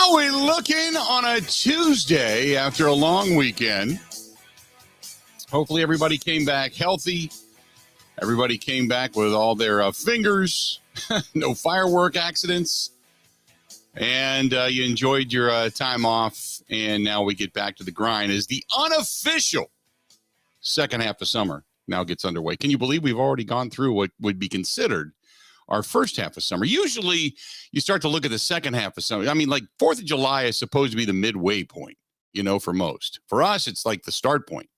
How we looking on a Tuesday after a long weekend? Hopefully everybody came back healthy. Everybody came back with all their fingers, no firework accidents, and you enjoyed your time off. And now we get back to the grind as the unofficial second half of summer now gets underway. Can you believe we've already gone through what would be considered our first half of summer? Usually you start to look at the second half of summer. I mean, like 4th of July is supposed to be the midway point, for most. For us, it's like the start point.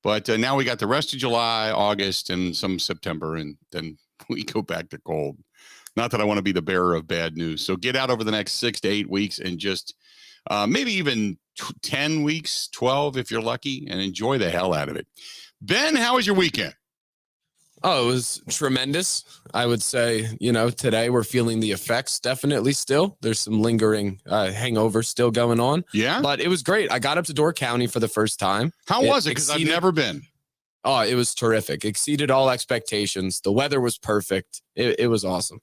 But now we got the rest of July, August, and some September, and then we go back to cold. Not that I want to be the bearer of bad news. So get out over the next 6 to 8 weeks and just maybe even 10 weeks, 12 if you're lucky, and enjoy the hell out of it. Ben, how was your weekend? Oh, it was tremendous. I would say, today we're feeling the effects definitely still. There's some lingering hangover still going on. Yeah. But it was great. I got up to Door County for the first time. How was it? Because I've never been. Oh, it was terrific. Exceeded all expectations. The weather was perfect. It was awesome.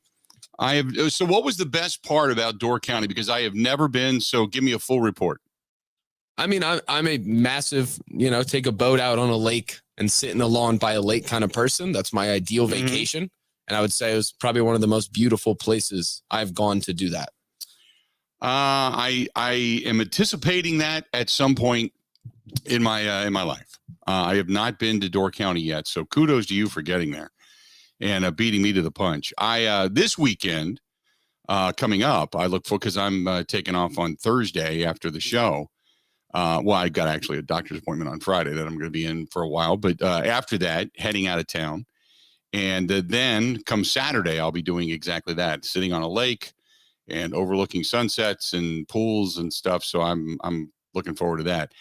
So what was the best part about Door County? Because I have never been. So give me a full report. I mean, I'm a massive, take a boat out on a lake and sit in the lawn by a lake kind of person. That's my ideal vacation. And I would say it was probably one of the most beautiful places I've gone to do that. I am anticipating that at some point in my life. I have not been to Door County yet. So kudos to you for getting there and beating me to the punch. This weekend coming up, I look for, because I'm taking off on Thursday after the show. I got actually a doctor's appointment on Friday that I'm going to be in for a while. But after that, heading out of town. And then come Saturday, I'll be doing exactly that, sitting on a lake and overlooking sunsets and pools and stuff. So I'm looking forward to that.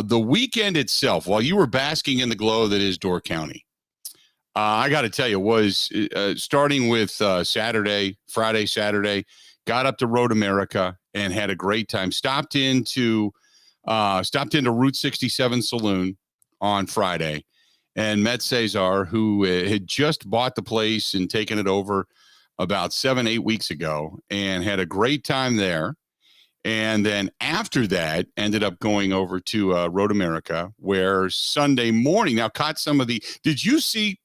The weekend itself, while you were basking in the glow that is Door County, I got to tell you, was starting with Saturday, got up to Road America and had a great time. Stopped into Route 67 Saloon on Friday and met Cesar, who had just bought the place and taken it over about 7-8 weeks ago, and had a great time there. And then after that, ended up going over to Road America, where Sunday morning, now caught some of did you see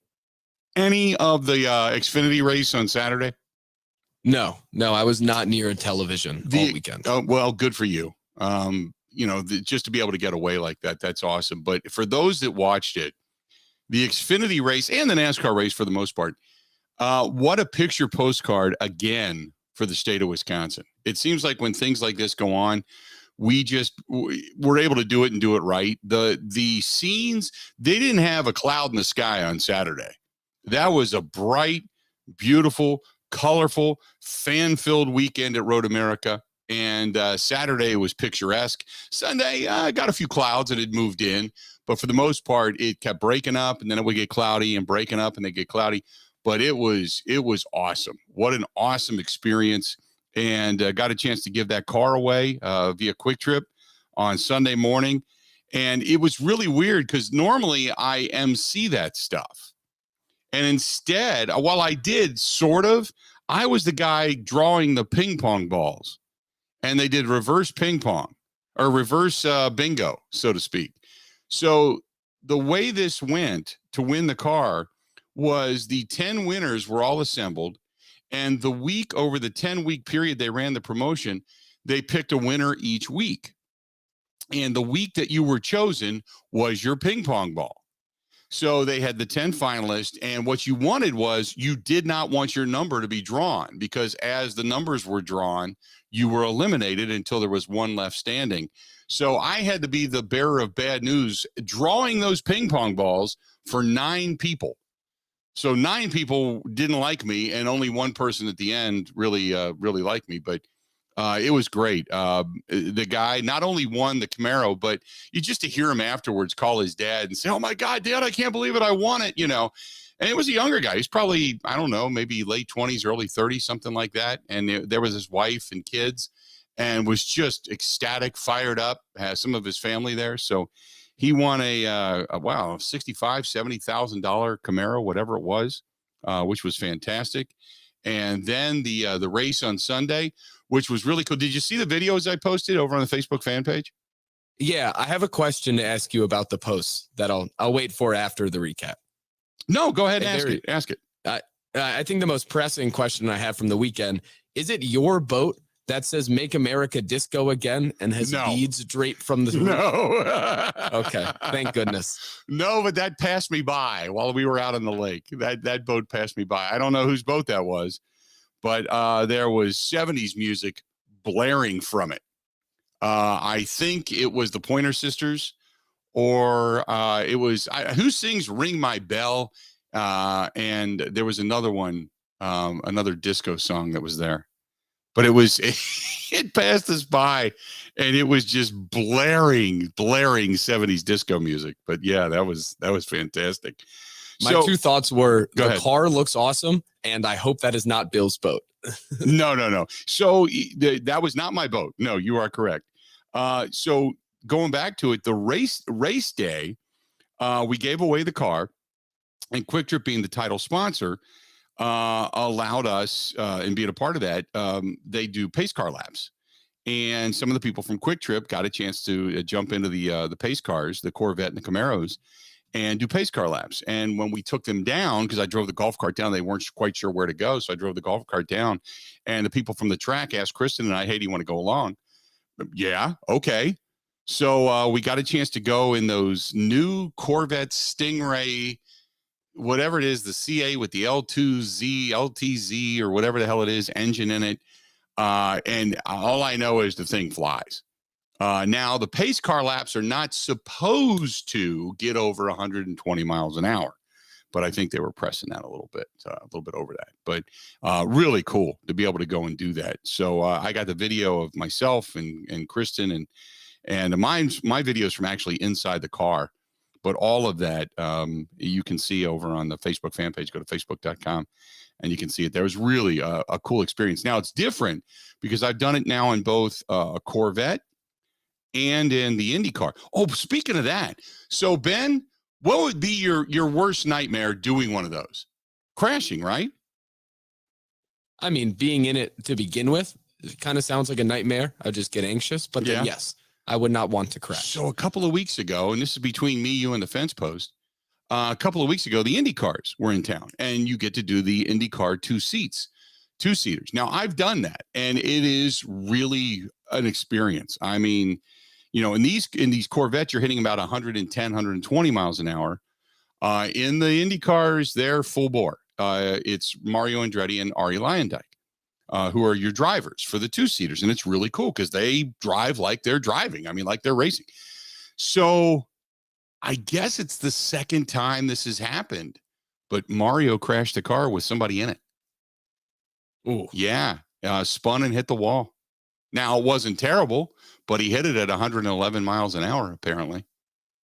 any of the Xfinity race on Saturday? No, I was not near a television all weekend. Oh, well, good for you. Just to be able to get away like that, that's awesome. But for those that watched it, the Xfinity race and the NASCAR race for the most part, what a picture postcard again for the state of Wisconsin. It seems like when things like this go on, we're able to do it and do it right. The scenes, they didn't have a cloud in the sky on Saturday. That was a bright, beautiful, colorful, fan-filled weekend at Road America. And Saturday was picturesque. Sunday, got a few clouds and it moved in. But for the most part, it kept breaking up, and then it would get cloudy and breaking up and then get cloudy. But it was awesome. What an awesome experience. And got a chance to give that car away via Quick Trip on Sunday morning. And it was really weird because normally I MC that stuff. And instead, while I did sort of, I was the guy drawing the ping pong balls. And they did reverse ping pong or reverse bingo, so to speak. So the way this went to win the car was the 10 winners were all assembled. And the week, over the 10-week period they ran the promotion, they picked a winner each week. And the week that you were chosen was your ping pong ball. So they had the 10 finalists, and what you wanted was you did not want your number to be drawn, because as the numbers were drawn, you were eliminated until there was one left standing. So I had to be the bearer of bad news, drawing those ping pong balls for 9 people. So 9 people didn't like me, and only one person at the end really liked me. But it was great. The guy not only won the Camaro, but you just to hear him afterwards call his dad and say, "Oh my God, Dad, I can't believe it. I won it." And it was a younger guy. He's probably, I don't know, maybe late 20s, early 30s, something like that. And there was his wife and kids, and was just ecstatic, fired up, has some of his family there. So he won a $65,000, $70,000 Camaro, whatever it was, which was fantastic. and then the race on Sunday, which was really cool. Did you see the videos I posted over on the Facebook fan page? Yeah, I have a question to ask you about the posts that I'll wait for after the recap. No, go ahead and ask it. Ask it. I think the most pressing question I have from the weekend, is it your boat that says "Make America Disco Again" and has beads draped from the roof? No. Okay, thank goodness. No, but that passed me by while we were out on the lake. That boat passed me by. I don't know whose boat that was, but there was 70s music blaring from it. I think it was the Pointer Sisters, or it was who sings "Ring My Bell," and there was another one, another disco song that was there. But it passed us by, and it was just blaring 70s disco music. But yeah, that was fantastic. My two thoughts were the car looks awesome, and I hope that is not Bill's boat. No. So that was not my boat. No, you are correct. So going back to it, the race day, we gave away the car, and Quick Trip, being the title sponsor, allowed us and being a part of that. They do pace car laps, and some of the people from Quick Trip got a chance to jump into the pace cars, the Corvette and the Camaros, and do pace car laps. And when we took them down, because I drove the golf cart down, they weren't quite sure where to go, so I drove the golf cart down, and the people from the track asked Kristen and I, "Hey, do you want to go along?" Yeah, okay. So we got a chance to go in those new Corvette Stingray, whatever it is, the CA with the LTZ, or whatever the hell it is, engine in it. And all I know is the thing flies. Now, the pace car laps are not supposed to get over 120 miles an hour, but I think they were pressing that a little bit over that. But really cool to be able to go and do that. So I got the video of myself and Kristen, and my videos from actually inside the car. But all of that you can see over on the Facebook fan page. Go to facebook.com and you can see it. There was really a cool experience. Now it's different because I've done it now in both a Corvette and in the Indy car. Oh, speaking of that, so Ben, what would be your worst nightmare doing one of those? Crashing, right? I mean, being in it to begin with, it kind of sounds like a nightmare. I just get anxious, but then yes, I would not want to crash. So a couple of weeks ago, and this is between me, you, and the fence post, a couple of weeks ago, the Indy cars were in town, and you get to do the Indy car two-seaters. Now, I've done that, and it is really an experience. I mean, you know, in these Corvettes, you're hitting about 110, 120 miles an hour. In the Indy cars, they're full bore. It's Mario Andretti and Ari Luyendyk, who are your drivers for the two-seaters. And it's really cool because they drive like they're driving. I mean, like they're racing. So I guess it's the second time this has happened, but Mario crashed a car with somebody in it. Oh, yeah. Spun and hit the wall. Now, it wasn't terrible, but he hit it at 111 miles an hour, apparently,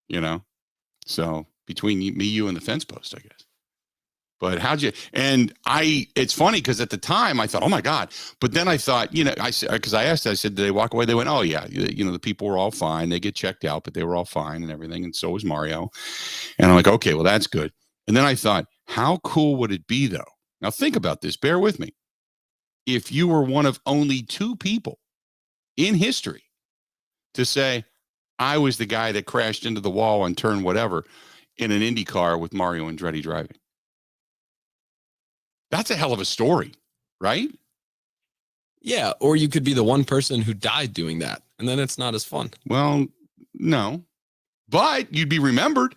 you know? So between me, you, and the fence post, I guess. But it's funny because at the time I thought, oh my God. But then I thought, you know, I said, did they walk away? They went, oh yeah. You know, the people were all fine. They get checked out, but they were all fine and everything. And so was Mario. And I'm like, okay, well, that's good. And then I thought, how cool would it be though? Now think about this, bear with me. If you were one of only two people in history to say, I was the guy that crashed into the wall on turn whatever in an Indy car with Mario Andretti driving. That's a hell of a story, right? Yeah, or you could be the one person who died doing that, and then it's not as fun. Well, no, but you'd be remembered.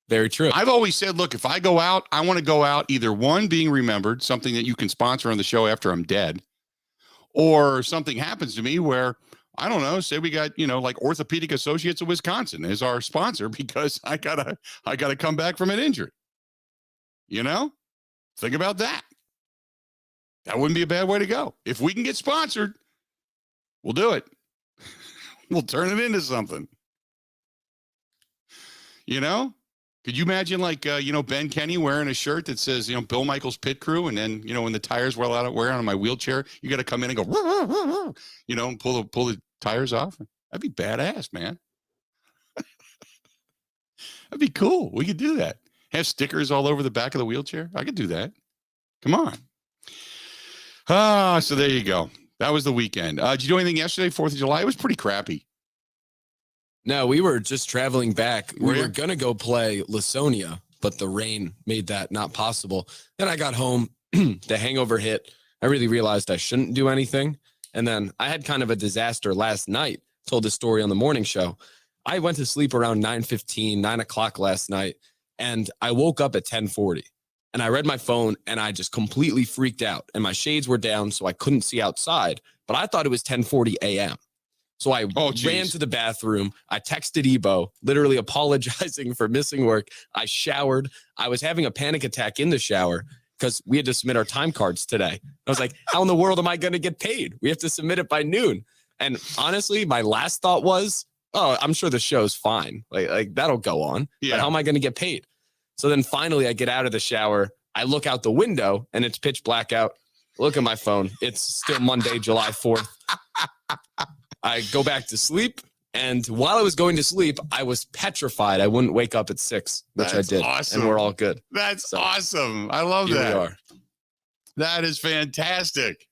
Very true. I've always said, look, if I go out, I want to go out either one, being remembered, something that you can sponsor on the show after I'm dead, or something happens to me where, I don't know, say we got, you know, like Orthopedic Associates of Wisconsin is our sponsor because I gotta come back from an injury. You know? Think about that. That wouldn't be a bad way to go. If we can get sponsored, we'll do it. We'll turn it into something. You know? Could you imagine like, Ben Kenny wearing a shirt that says, Bill Michaels Pit Crew, and then, when the tires wear out on my wheelchair, you got to come in and go, and pull the tires off. That'd be badass, man. That'd be cool. We could do that. Have stickers all over the back of the wheelchair. I could do that. Come on. So there you go. That was the weekend. Did you do anything yesterday, 4th of July? It was pretty crappy. No, we were just traveling back. Were We you? were going to go play Lasonia, but the rain made that not possible. Then I got home, the hangover hit. I really realized I shouldn't do anything. And then I had kind of a disaster last night. Told the story on the morning show. I went to sleep around 9:15, 9 o'clock last night, and I woke up at 10:40. And I read my phone and I just completely freaked out. And my shades were down, so I couldn't see outside. But I thought it was 10:40 a.m. So I ran to the bathroom. I texted Ebo, literally apologizing for missing work. I showered. I was having a panic attack in the shower because we had to submit our time cards today. I was like, how in the world am I going to get paid? We have to submit it by noon. And honestly, my last thought was, oh, I'm sure the show's fine. Like that'll go on. Yeah. But how am I going to get paid? So then finally I get out of the shower. I look out the window and it's pitch black out. Look at my phone. It's still Monday, July 4th. I go back to sleep. And while I was going to sleep, I was petrified I wouldn't wake up at 6, which That's I did. awesome. And we're all good. That's awesome. I love Here that. we are. That is fantastic.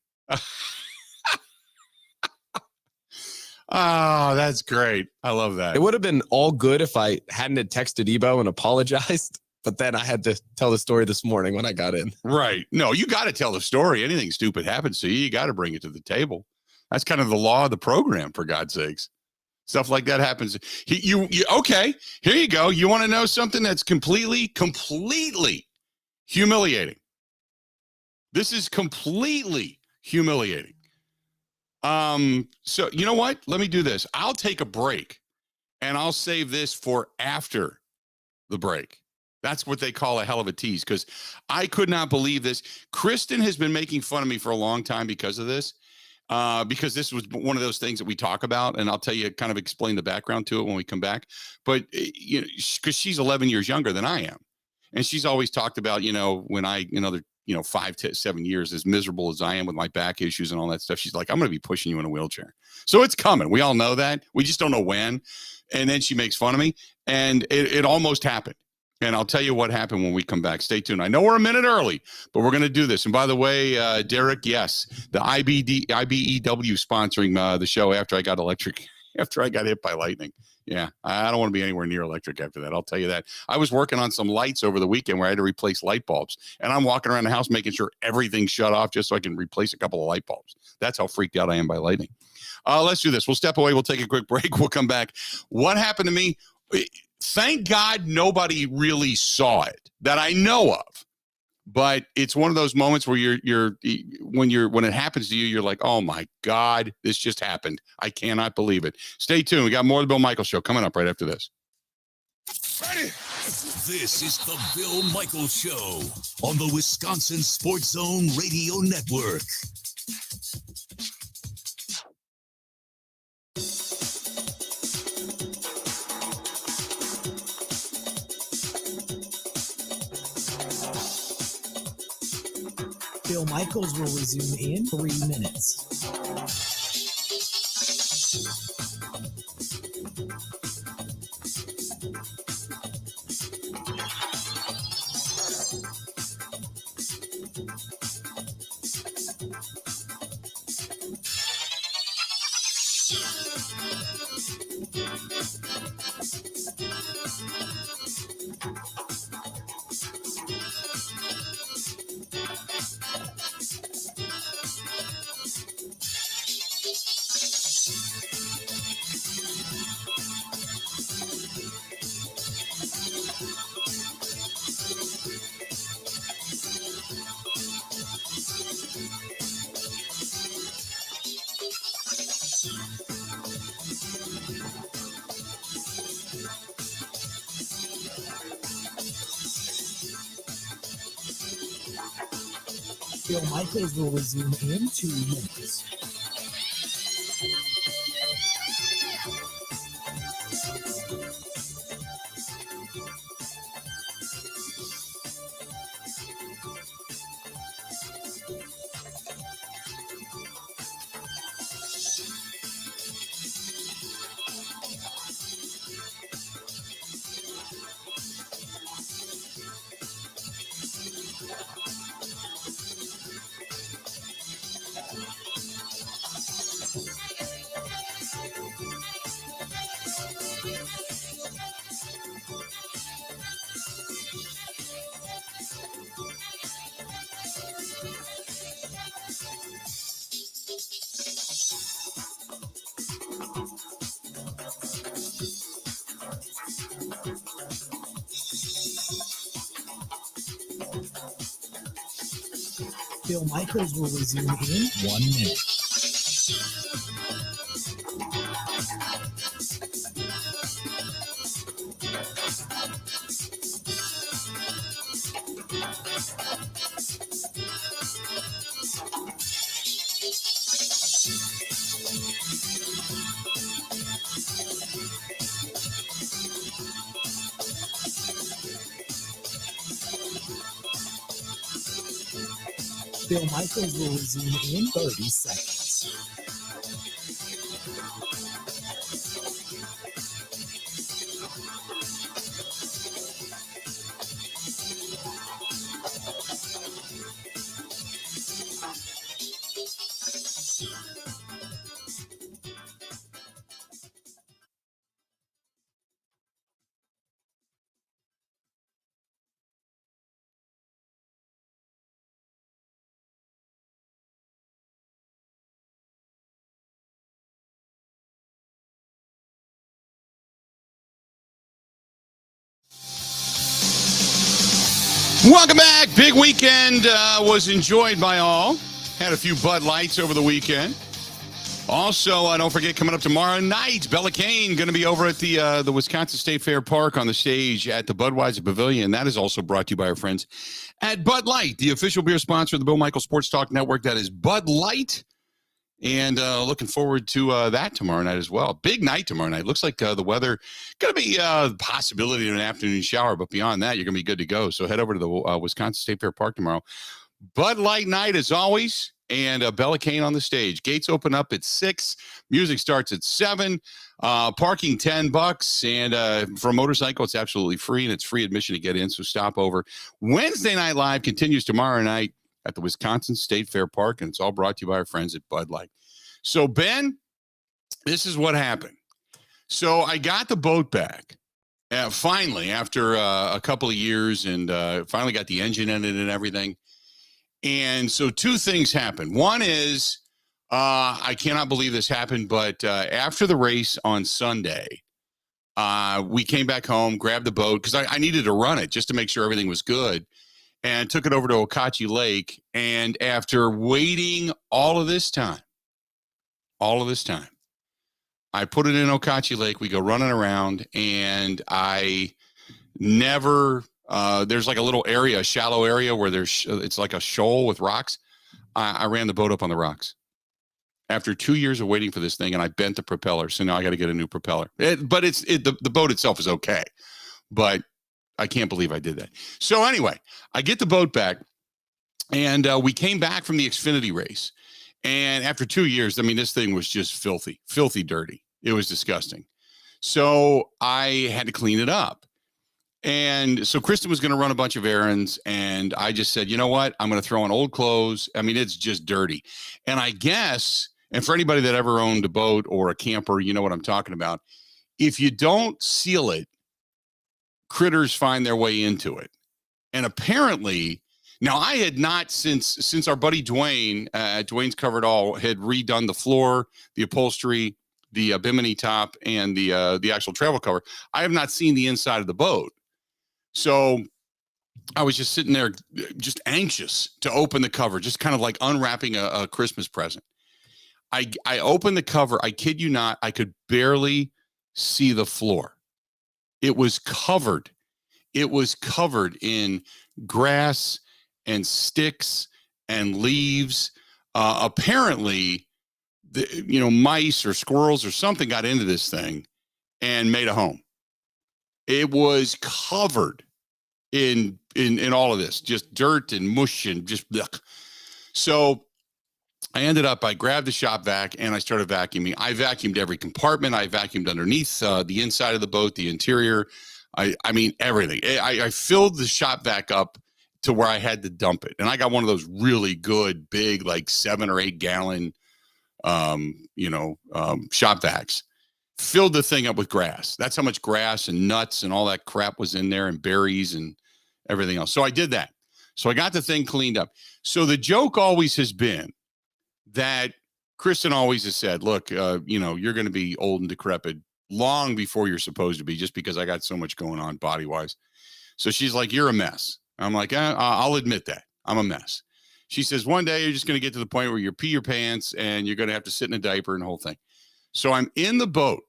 Oh, that's great. I love that. It would have been all good if I hadn't had texted Ebo and apologized. But then I had to tell the story this morning when I got in. Right. No, you got to tell the story. Anything stupid happens to you, you got to bring it to the table. That's kind of the law of the program, for God's sakes. Stuff like that happens. Okay, here you go. You want to know something that's completely humiliating? This is completely humiliating. So you know what? Let me do this. I'll take a break and I'll save this for after the break. That's what they call a hell of a tease, because I could not believe this. Kristen has been making fun of me for a long time because of this, because this was one of those things that we talk about, and I'll tell you, kind of explain the background to it when we come back. But, you know, because she's 11 years younger than I am, and she's always talked about, you know, when I, another, 5 to 7 years, as miserable as I am with my back issues and all that stuff, she's like, I'm going to be pushing you in a wheelchair. So it's coming. We all know that. We just don't know when. And then she makes fun of me, and it almost happened. And I'll tell you what happened when we come back. Stay tuned. I know we're a minute early, but we're going to do this. And by the way, Derek, yes, the IBEW sponsoring the show after I got hit by lightning. Yeah, I don't want to be anywhere near electric after that. I'll tell you that. I was working on some lights over the weekend where I had to replace light bulbs. And I'm walking around the house making sure everything's shut off just so I can replace a couple of light bulbs. That's how freaked out I am by lightning. Let's do this. We'll step away. We'll take a quick break. We'll come back. What happened to me? Thank God nobody really saw it that I know of. But it's one of those moments where when it happens to you, you're like, oh my God, this just happened. I cannot believe it. Stay tuned. We got more of the Bill Michaels Show coming up right after this. Ready? This is the Bill Michaels Show on the Wisconsin Sports Zone Radio Network. Bill Michaels will resume in 3 minutes. Bill Michaels will resume in 2 minutes. Bill Michaels will resume in 1 minute. Bill Michaels will resume in 30 seconds. Welcome back. Big weekend was enjoyed by all. Had a few Bud Lights over the weekend. Also, don't forget, coming up tomorrow night, Bella Kane going to be over at the Wisconsin State Fair Park on the stage at the Budweiser Pavilion. That is also brought to you by our friends at Bud Light, the official beer sponsor of the Bill Michaels Sports Talk Network. That is Bud Light. And looking forward to that tomorrow night as well. Big night tomorrow night. Looks like the weather going to be a possibility of an afternoon shower, but beyond that, you're going to be good to go. So head over to the Wisconsin State Fair Park tomorrow. Bud Light night as always, and Bella Kane on the stage. Gates open up at 6. Music starts at 7. Parking $10, and for a motorcycle, it's absolutely free, and it's free admission to get in. So stop over. Wednesday Night Live continues tomorrow night at the Wisconsin State Fair Park, and it's all brought to you by our friends at Bud Light. So, Ben, this is what happened. So I got the boat back finally after a couple of years, and finally got the engine in it and everything. And so 2 things happened. One is, I cannot believe this happened, but after the race on Sunday, we came back home, grabbed the boat, because I needed to run it just to make sure everything was good, and took it over to Okachi Lake. And after waiting all of this time, I put it in Okachi Lake. We go running around, and I never, there's like a little area, a shallow area where it's like a shoal with rocks. I ran the boat up on the rocks after 2 years of waiting for this thing, and I bent the propeller. So now I got to get a new propeller. But the boat itself is okay, but I can't believe I did that. So anyway, I get the boat back, and we came back from the Xfinity race. And after 2 years, I mean, this thing was just filthy dirty. It was disgusting. So I had to clean it up. And so Kristen was going to run a bunch of errands, and I just said, you know what? I'm going to throw in old clothes. I mean, it's just dirty. And I guess, and for anybody that ever owned a boat or a camper, you know what I'm talking about. If you don't seal it, critters find their way into it. And apparently, now I had not since our buddy Dwayne, Dwayne's Covered All, had redone the floor, the upholstery, the bimini top, and the actual travel cover. I have not seen the inside of the boat. So I was just sitting there just anxious to open the cover, just kind of like unwrapping a Christmas present. I opened the cover. I kid you not, I could barely see the floor. It was covered. It was covered in grass and sticks and leaves. Apparently, mice or squirrels or something got into this thing and made a home. It was covered in all of this, just dirt and mush and just blech. So I grabbed the shop vac and I started vacuuming. I vacuumed every compartment. I vacuumed underneath the inside of the boat, the interior. I mean, everything. I filled the shop vac up to where I had to dump it. And I got one of those really good, big, like 7 or 8 gallon, shop vacs. Filled the thing up with grass. That's how much grass and nuts and all that crap was in there, and berries and everything else. So I did that. So I got the thing cleaned up. So the joke always has been that Kristen always has said, look, you're going to be old and decrepit long before you're supposed to be, just because I got so much going on body wise. So she's like, you're a mess. I'm like, I'll admit that I'm a mess. She says, one day you're just going to get to the point where you pee your pants and you're going to have to sit in a diaper and the whole thing. So I'm in the boat.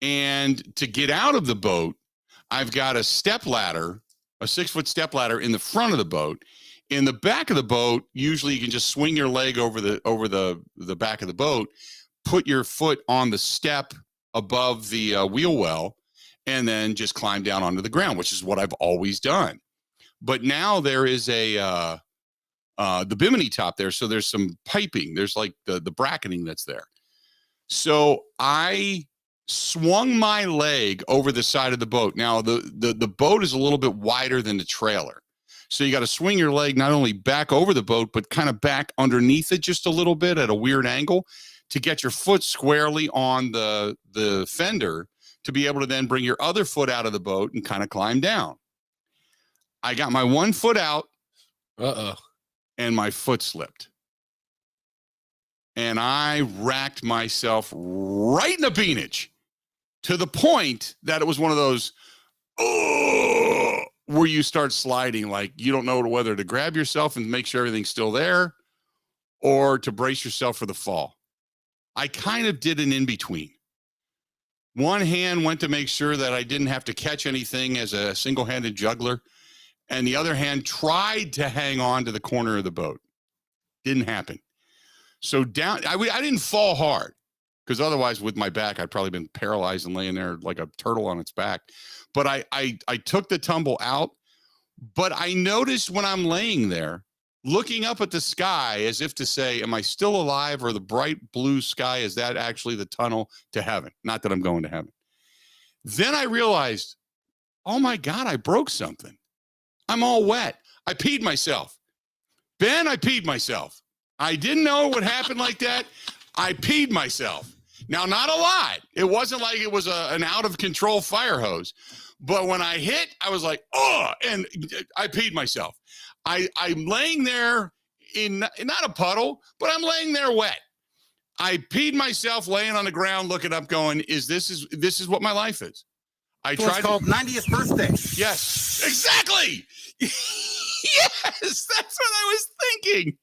And to get out of the boat, I've got a step ladder, a 6-foot step ladder in the front of the boat. In the back of the boat, usually you can just swing your leg over the back of the boat, put your foot on the step above the wheel well, and then just climb down onto the ground, which is what I've always done. But now there is the bimini top there, so there's some piping. There's like the bracketing that's there. So I swung my leg over the side of the boat. Now the boat is a little bit wider than the trailer. So you got to swing your leg not only back over the boat, but kind of back underneath it just a little bit at a weird angle to get your foot squarely on the fender to be able to then bring your other foot out of the boat and kind of climb down. I got my one foot out. And my foot slipped. And I racked myself right in the beanage to the point that it was one of those, where you start sliding, like you don't know whether to grab yourself and make sure everything's still there or to brace yourself for the fall. I kind of did an in-between. One hand went to make sure that I didn't have to catch anything as a single-handed juggler, and the other hand tried to hang on to the corner of the boat. Didn't happen. So down, I didn't fall hard, because otherwise with my back, I'd probably been paralyzed and laying there like a turtle on its back. But I took the tumble out, but I noticed when I'm laying there, looking up at the sky as if to say, am I still alive, or the bright blue sky, is that actually the tunnel to heaven? Not that I'm going to heaven. Then I realized, oh my God, I broke something. I'm all wet. I peed myself. Ben, I peed myself. I didn't know it would happen like that. I peed myself. Now, not a lot. It wasn't like it was an out-of-control fire hose. But when I hit, I was like, oh, and I peed myself. I'm laying there in not a puddle, but I'm laying there wet. I peed myself laying on the ground, looking up, going, this is what my life is. I tried. It's called 90th birthday. Yes, exactly. Yes, that's what I was thinking.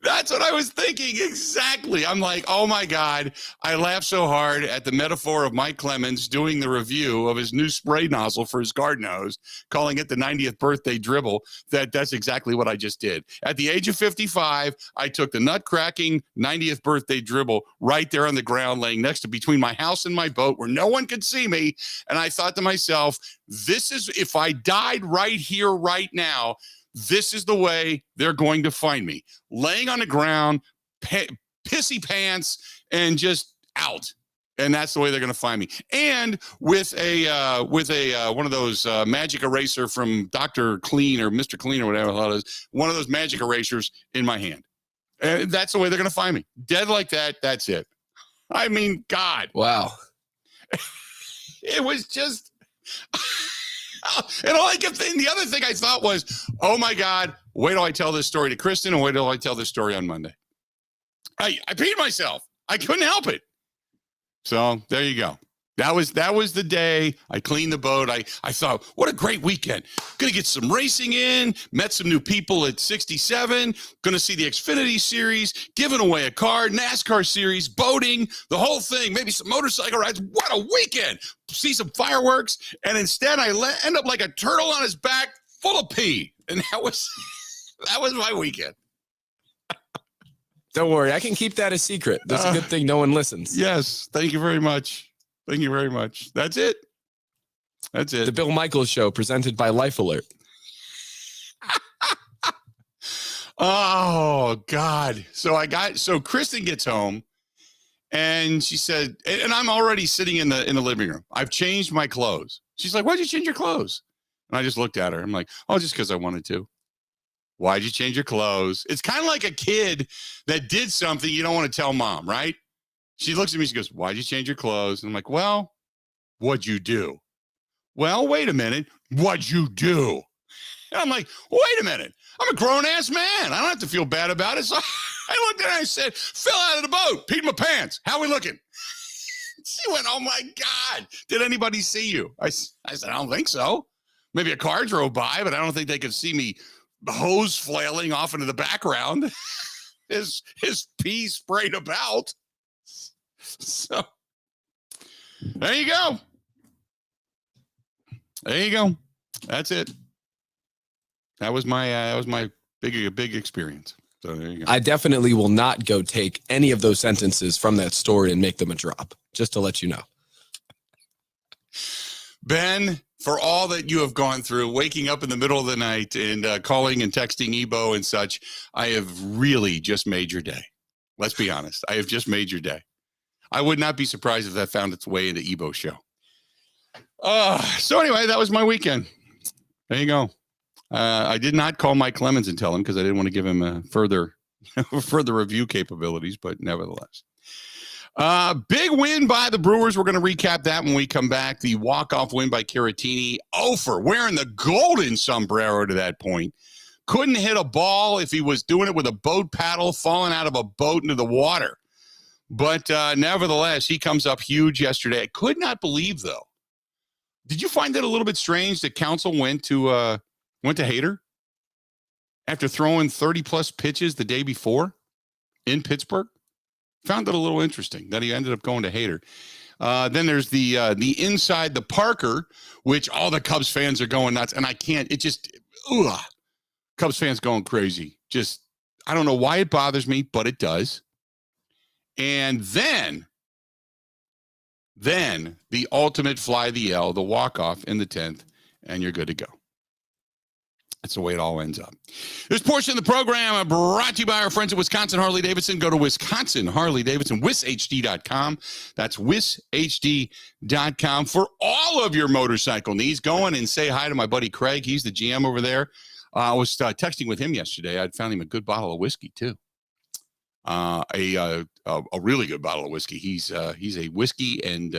That's what I was thinking. Exactly. I'm like, oh my God. I laughed so hard at the metaphor of Mike Clemens doing the review of his new spray nozzle for his garden hose, calling it the 90th birthday dribble. That's exactly what I just did. At the age of 55, I took the nut cracking 90th birthday dribble right there on the ground, laying next to between my house and my boat where no one could see me. And I thought to myself, if I died right here, right now, this is the way they're going to find me, laying on the ground, pissy pants, and just out. And that's the way they're going to find me. And with one of those magic eraser from Dr. Clean or Mr. Clean or whatever it is, one of those magic erasers in my hand. And that's the way they're going to find me. Dead like that. That's it. I mean, God. Wow. It was just... And all I kept thinking, the other thing I thought was, oh my God, wait till I tell this story to Kristen, and wait till I tell this story on Monday. I peed myself. I couldn't help it. So there you go. That was the day I cleaned the boat. I thought, what a great weekend. Going to get some racing in, met some new people at 67, going to see the Xfinity Series, giving away a car, NASCAR Series, boating, the whole thing, maybe some motorcycle rides. What a weekend. See some fireworks. And instead, I end up like a turtle on his back full of pee. And that was my weekend. Don't worry. I can keep that a secret. That's a good thing no one listens. Yes. Thank you very much. Thank you very much. That's it. That's it. The Bill Michaels Show, presented by Life Alert. Oh, God. So Kristen gets home, and she said, and I'm already sitting in the living room. I've changed my clothes. She's like, why'd you change your clothes? And I just looked at her. I'm like, oh, just because I wanted to. Why'd you change your clothes? It's kind of like a kid that did something you don't want to tell mom, right? She looks at me, she goes, why'd you change your clothes? And I'm like, well, what'd you do? Well, wait a minute. What'd you do? And I'm like, wait a minute. I'm a grown-ass man. I don't have to feel bad about it. So I looked at her and I said, fell out of the boat, peed my pants. How we looking? She went, oh, my God. Did anybody see you? I said, I don't think so. Maybe a car drove by, but I don't think they could see me hose flailing off into the background. his pee sprayed about. So there you go. There you go. That's it. That was my big experience. So there you go. I definitely will not go take any of those sentences from that story and make them a drop, just to let you know. Ben, for all that you have gone through, waking up in the middle of the night and calling and texting Ebo and such, I have really just made your day. Let's be honest. I have just made your day. I would not be surprised if that found its way into Ebo's show. So anyway, that was my weekend. There you go. I did not call Mike Clemens and tell him because I didn't want to give him further review capabilities, but nevertheless. Big win by the Brewers. We're going to recap that when we come back. The walk-off win by Caratini. Ofer wearing the golden sombrero to that point. Couldn't hit a ball if he was doing it with a boat paddle, falling out of a boat into the water. But nevertheless, he comes up huge yesterday. I could not believe, though. Did you find that a little bit strange that Counsell went to Hader after throwing 30-plus pitches the day before in Pittsburgh? Found it a little interesting that he ended up going to Hader. Then there's the inside the Parker, which all the Cubs fans are going nuts. And I can't, it just, Cubs fans going crazy. Just, I don't know why it bothers me, but it does. And then the ultimate fly the L, the walk-off in the 10th, and you're good to go. That's the way it all ends up. This portion of the program brought to you by our friends at Wisconsin Harley-Davidson. Go to Wisconsin Harley-Davidson, wishd.com. That's wishd.com for all of your motorcycle needs. Go in and say hi to my buddy Craig. He's the GM over there. I was texting with him yesterday. I found him a good bottle of whiskey, too. A really good bottle of whiskey. He's a whiskey and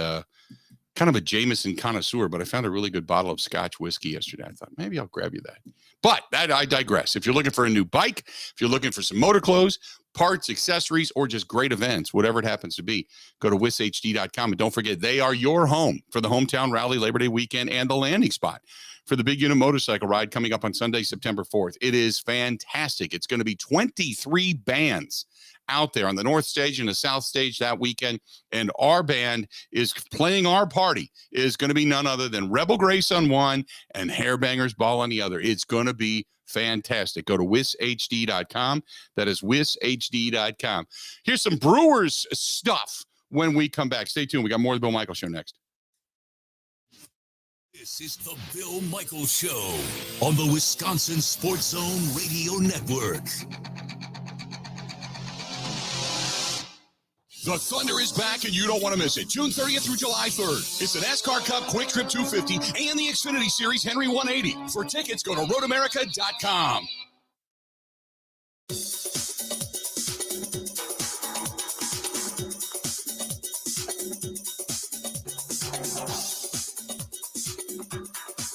kind of a Jameson connoisseur, but I found a really good bottle of Scotch whiskey yesterday. I thought maybe I'll grab you that. But I digress. If you're looking for a new bike, if you're looking for some motor clothes, parts, accessories, or just great events, whatever it happens to be, go to wishd.com. And don't forget, they are your home for the hometown rally, Labor Day weekend, and the landing spot for the big unit motorcycle ride coming up on Sunday, September 4th. It is fantastic. It's going to be 23 bands out there on the north stage and the south stage that weekend, and our band is playing our party is going to be none other than Rebel Grace on one and Hairbangers Ball on the other. It's going to be fantastic. Go to wishd.com. That is wishd.com. Here's some Brewers stuff when we come back. Stay tuned. We got more of the Bill Michaels Show next. This is the Bill Michaels Show on the Wisconsin Sports Zone Radio Network. The Thunder is back, and you don't want to miss it. June 30th through July 3rd. It's the NASCAR Cup Quick Trip 250 and the Xfinity Series Henry 180. For tickets, go to roadamerica.com.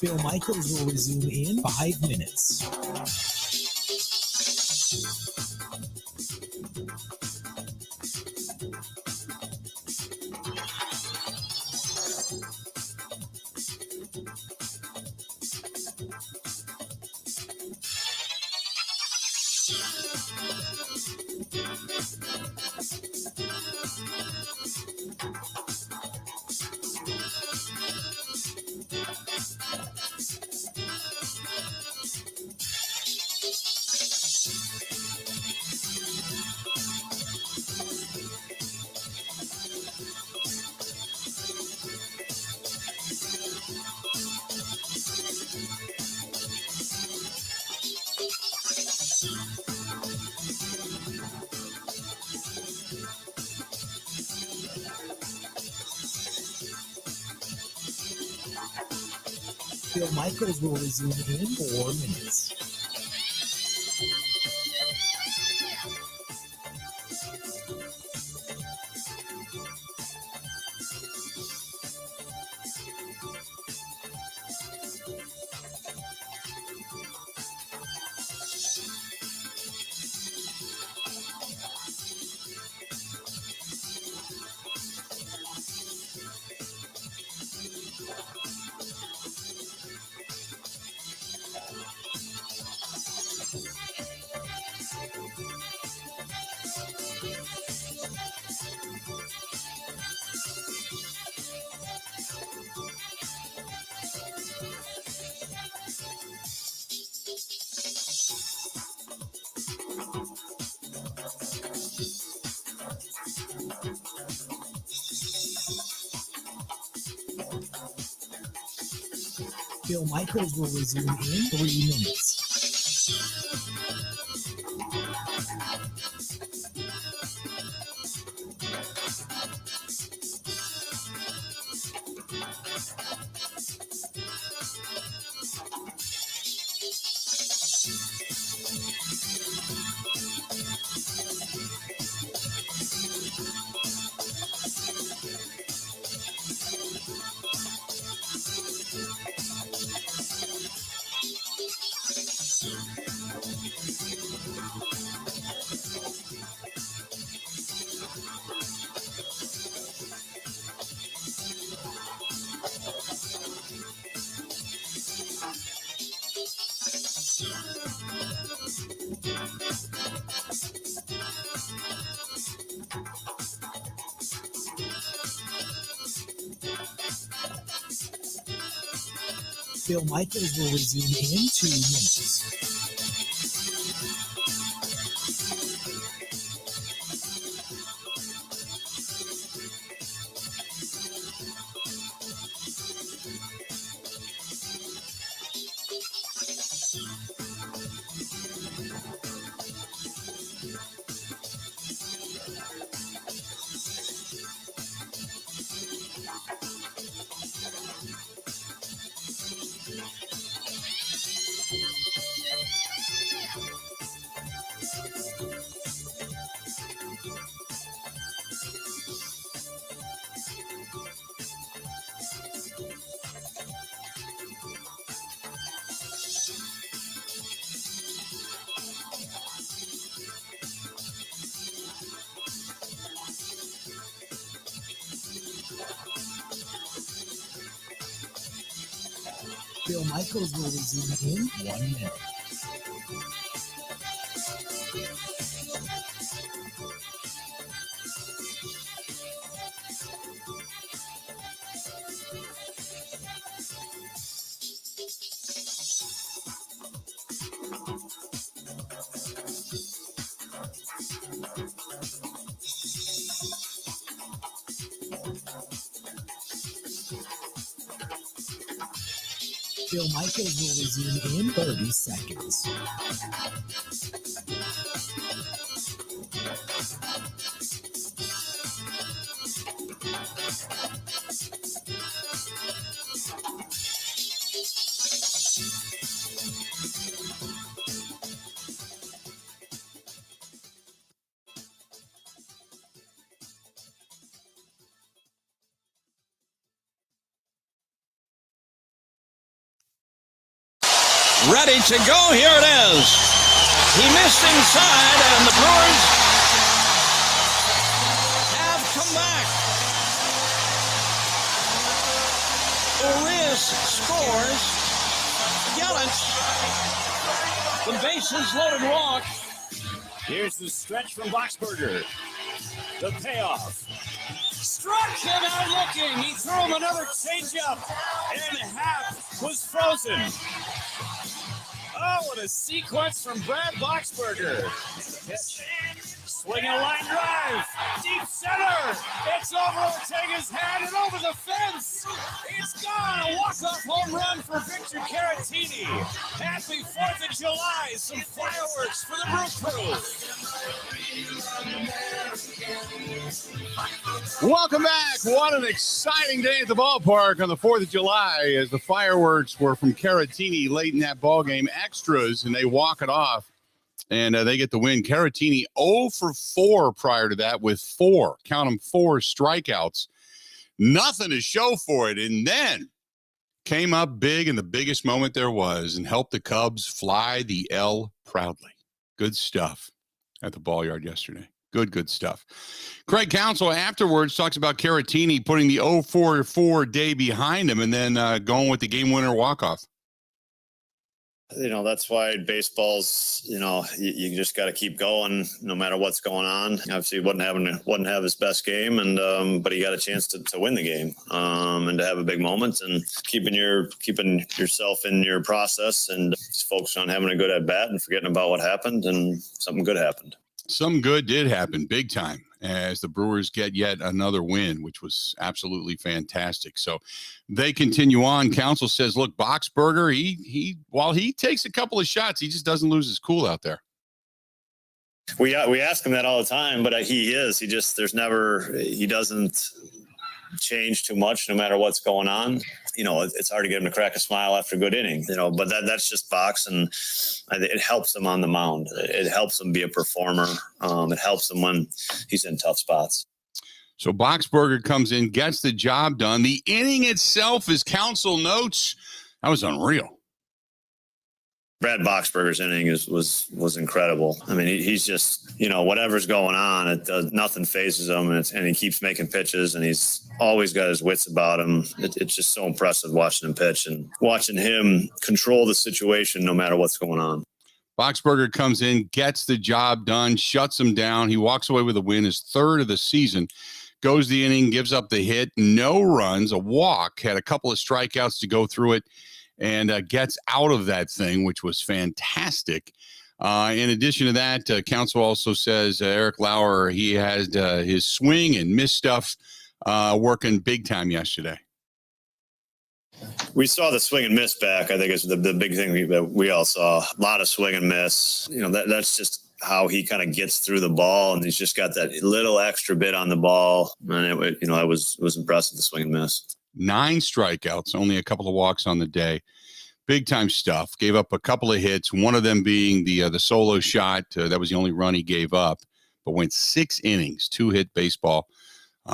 Bill Michaels will resume in 5 minutes. Bill Michaels will resume in 4 minutes. Bill Michaels will resume in 3 minutes. Bill Michaels will resume in 2 minutes. Bill Michaels will resume in 1 minute. Bill Michaels will resume in 30 seconds. Ready to go. Here it is. He missed inside, and the Brewers have come back. Urias scores. Yelich, the bases loaded walk. Here's the stretch from Boxberger. The payoff. Struck him out looking. He threw him another changeup, and half was frozen. Oh, what a sequence from Brad Boxberger. Pitch. Swinging a line drive. Deep center. It's over Ortega's head and over the fence. It's gone. A walk-off home run for Victor Caratini. Happy 4th of July. Some fireworks for the Brew Crew. Welcome back. What an exciting day at the ballpark on the 4th of July as the fireworks were from Caratini late in that ball game. Extras, and they walk it off, and they get the win. Caratini 0 for 4 prior to that with 4 strikeouts. Nothing to show for it, and then came up big in the biggest moment there was and helped the Cubs fly the L proudly. Good stuff at the ball yard yesterday. Good stuff. Craig Counsell afterwards talks about Caratini putting the 0-4-4 day behind him and then going with the game winner walk-off. That's why baseball's, you just got to keep going no matter what's going on. Obviously, wouldn't have his best game, and but he got a chance to win the game, and to have a big moment, and keeping yourself in your process, and just focusing on having a good at bat and forgetting about what happened, and something good happened. Some good did happen big time as the Brewers get yet another win, which was absolutely fantastic. So they continue on. Council says, look, Boxberger, while he takes a couple of shots, he just doesn't lose his cool out there. We ask him that all the time, but he doesn't change too much no matter what's going on. It's hard to get him to crack a smile after a good inning, but that's just Box, and it helps him on the mound. It helps him be a performer. It helps him when he's in tough spots. So Boxberger comes in, gets the job done. The inning itself, as Council notes, that was unreal. Brad Boxberger's inning was incredible. I mean, he's just, whatever's going on, nothing phases him, and he keeps making pitches, and he's always got his wits about him. It's just so impressive watching him pitch and watching him control the situation no matter what's going on. Boxberger comes in, gets the job done, shuts him down. He walks away with a win, his third of the season. Goes the inning, gives up the hit, no runs, a walk, had a couple of strikeouts to go through it, and gets out of that thing, which was fantastic. In addition to that, Council also says Eric Lauer, he had his swing and miss stuff working big time yesterday. We saw the swing and miss back. I think it's the big thing that we all saw. A lot of swing and miss. That's just how he kind of gets through the ball, and he's just got that little extra bit on the ball. And I was impressed with the swing and miss. 9 strikeouts, only a couple of walks on the day. Big time stuff. Gave up a couple of hits, one of them being the solo shot. That was the only run he gave up, but went 6 innings, 2-hit baseball.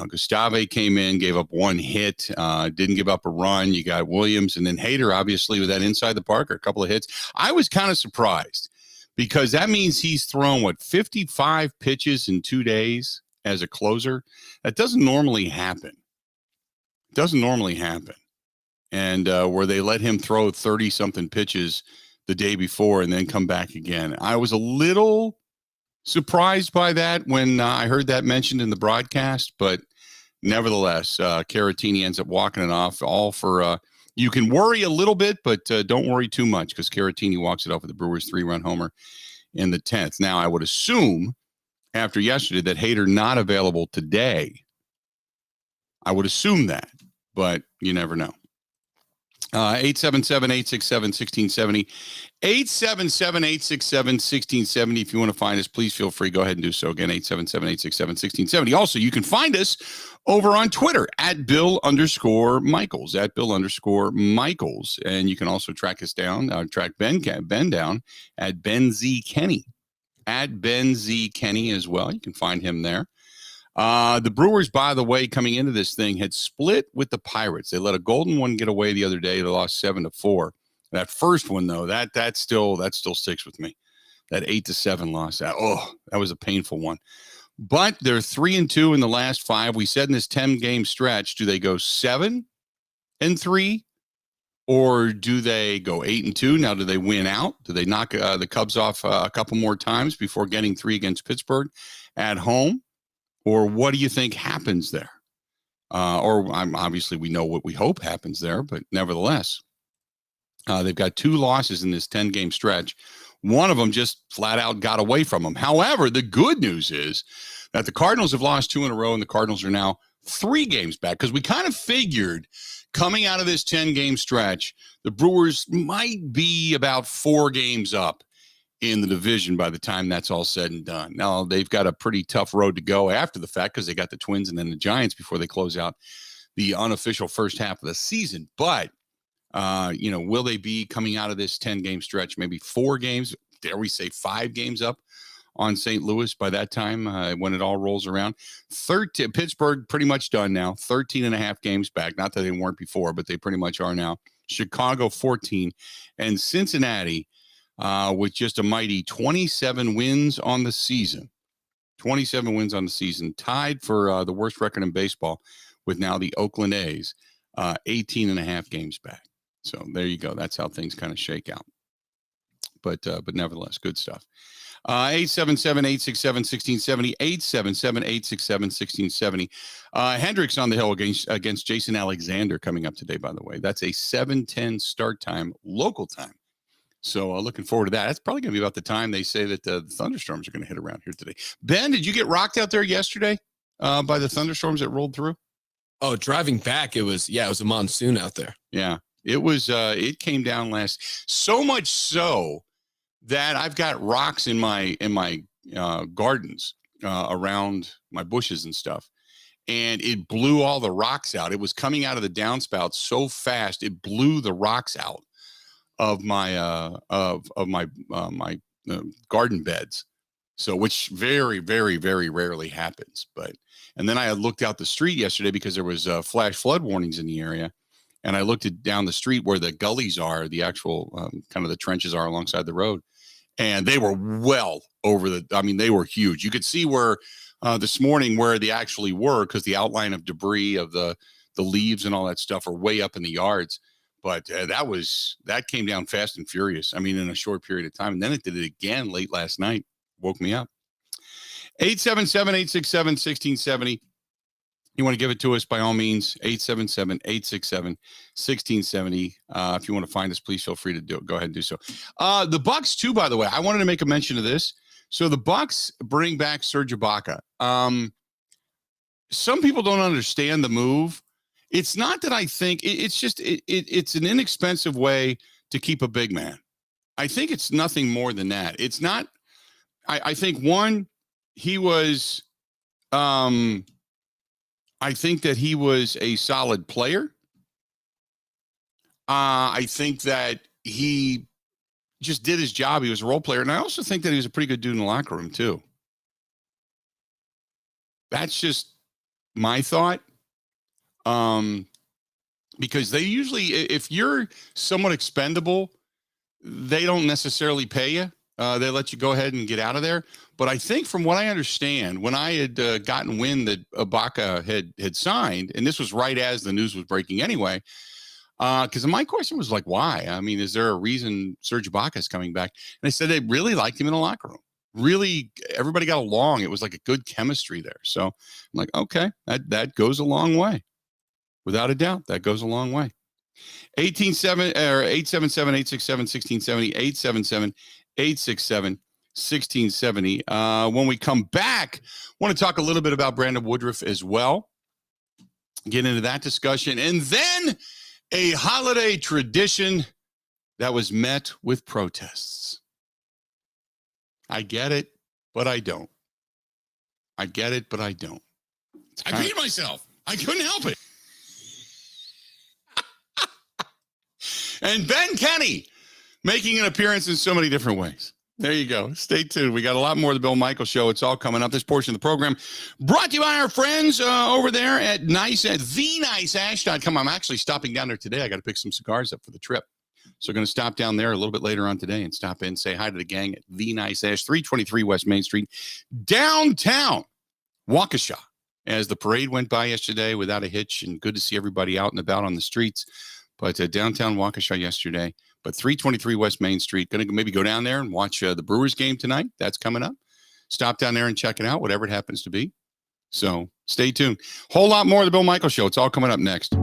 Gustave came in, gave up 1 hit, didn't give up a run. You got Williams, and then Hader, obviously, with that inside the park, a couple of hits. I was kind of surprised because that means he's thrown, 55 pitches in 2 days as a closer? That doesn't normally happen. And where they let him throw 30-something pitches the day before and then come back again. I was a little surprised by that when I heard that mentioned in the broadcast, but nevertheless, Caratini ends up walking it off, all for you can worry a little bit, but don't worry too much, because Caratini walks it off with the Brewers 3-run homer in the 10th. Now, I would assume after yesterday that Hader not available today. I would assume that, but you never know. 877-867-1670. 877-867-1670. If you want to find us, please feel free. Go ahead and do so. Again, 877-867-1670. Also, you can find us over on Twitter at Bill_Michaels, at Bill_Michaels. And you can also track us down, track Ben down at Ben Z. Kenny, at Ben Z. Kenny as well. You can find him there. The Brewers, by the way, coming into this thing, had split with the Pirates. They let a golden one get away the other day. They lost 7-4. That first one, though, that still sticks with me. That 8-7 loss. That was a painful one. But they're 3-2 in the last 5. We said in this 10-game stretch, do they go 7-3, or do they go 8-2? Now, do they win out? Do they knock the Cubs off a couple more times before getting 3 against Pittsburgh at home? Or what do you think happens there? Obviously we know what we hope happens there, but nevertheless, they've got 2 losses in this 10-game stretch. One of them just flat out got away from them. However, the good news is that the Cardinals have lost 2 in a row, and the Cardinals are now 3 games back, because we kind of figured coming out of this 10-game stretch, the Brewers might be about 4 games up in the division by the time that's all said and done. Now, they've got a pretty tough road to go after the fact, because they got the Twins and then the Giants before they close out the unofficial first half of the season. But, will they be coming out of this 10-game stretch, maybe 4 games, dare we say 5 games up on St. Louis by that time when it all rolls around? Pittsburgh pretty much done now, 13 and a half games back. Not that they weren't before, but they pretty much are now. Chicago 14, and Cincinnati with just a mighty 27 wins on the season. 27 wins on the season, tied for the worst record in baseball with now the Oakland A's, 18 and a half games back. So there you go. That's how things kind of shake out. but nevertheless, good stuff. 877-867-1670, 877-867-1670. Hendricks on the hill against Jason Alexander coming up today, by the way. That's a 7:10 start time, local time. So looking forward to that. That's probably going to be about the time they say that the thunderstorms are going to hit around here today. Ben, did you get rocked out there yesterday by the thunderstorms that rolled through? Oh, driving back, it was a monsoon out there. Yeah, it was. It came down so much so that I've got rocks in my gardens around my bushes and stuff, and it blew all the rocks out. It was coming out of the downspout so fast it blew the rocks out of my my garden beds. So, which very, very, very rarely happens. And then I had looked out the street yesterday because there was flash flood warnings in the area. And I looked down the street where the gullies are, the actual kind of the trenches are alongside the road. And they were well over they were huge. You could see where this morning where they actually were, because the outline of debris of the leaves and all that stuff are way up in the yards. But that came down fast and furious. In a short period of time. And then it did it again late last night. Woke me up. 877-867-1670. You want to give it to us, by all means, 877-867-1670. If you want to find us, please feel free to do it. Go ahead and do so. The Bucks, too, by the way, I wanted to make a mention of this. So the Bucks bring back Serge Ibaka. Some people don't understand the move. It's not that I think it's just it's an inexpensive way to keep a big man. I think it's nothing more than that. It's not. I think one, he was. I think that he was a solid player. I think that he just did his job. He was a role player, and I also think that he was a pretty good dude in the locker room too. That's just my thought. Because they usually, if you're somewhat expendable, they don't necessarily pay you. They let you go ahead and get out of there. But I think from what I understand, when I had gotten wind that Ibaka had signed, and this was right as the news was breaking anyway, because my question was like, why? Is there a reason Serge Ibaka is coming back? And they said they really liked him in the locker room. Really, everybody got along. It was like a good chemistry there. So I'm like, okay, that goes a long way. Without a doubt, that goes a long way. 877-867-1670, 877-867-1670. When we come back, I want to talk a little bit about Brandon Woodruff as well. Get into that discussion. And then a holiday tradition that was met with protests. I get it, but I don't. I get it, but I don't. I peed myself. I couldn't help it. And Ben Kenny making an appearance in so many different ways. There you go. Stay tuned. We got a lot more of the Bill Michaels Show. It's all coming up. This portion of the program brought to you by our friends over there at theniceash.com. I'm actually stopping down there today. I got to pick some cigars up for the trip. So going to stop down there a little bit later on today and stop in, say hi to the gang at The Nice Ash, 323 West Main Street, downtown Waukesha. As the parade went by yesterday without a hitch, and good to see everybody out and about on the streets. But downtown Waukesha yesterday, but 323 West Main Street. Going to maybe go down there and watch the Brewers game tonight. That's coming up. Stop down there and check it out, whatever it happens to be. So stay tuned. Whole lot more of the Bill Michaels Show. It's all coming up next.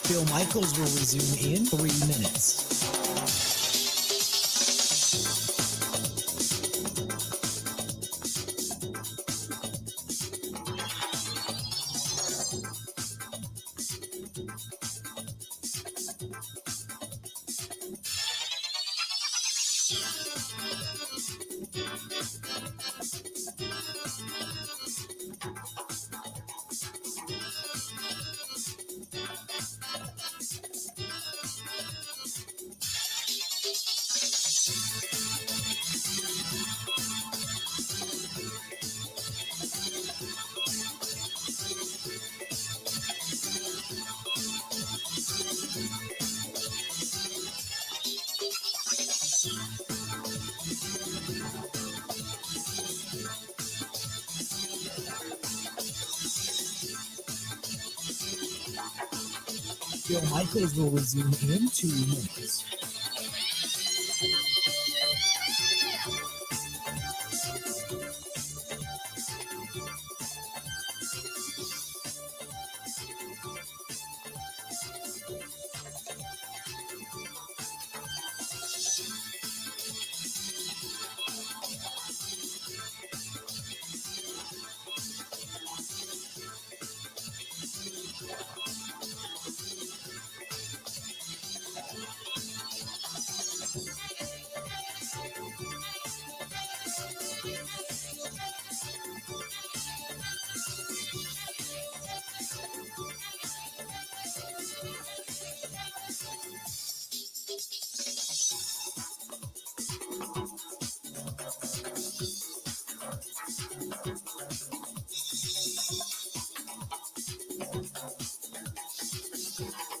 Bill Michaels will resume in 3 minutes. Bill Michaels will resume in 2 minutes.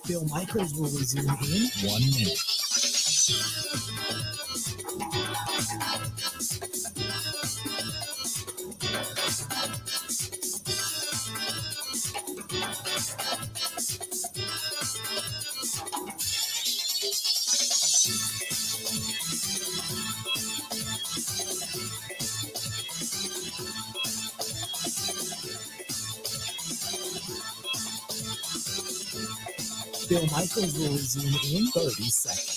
Bill Michaels will resume in 1 minute. Bill Michaels will resume in 30 seconds.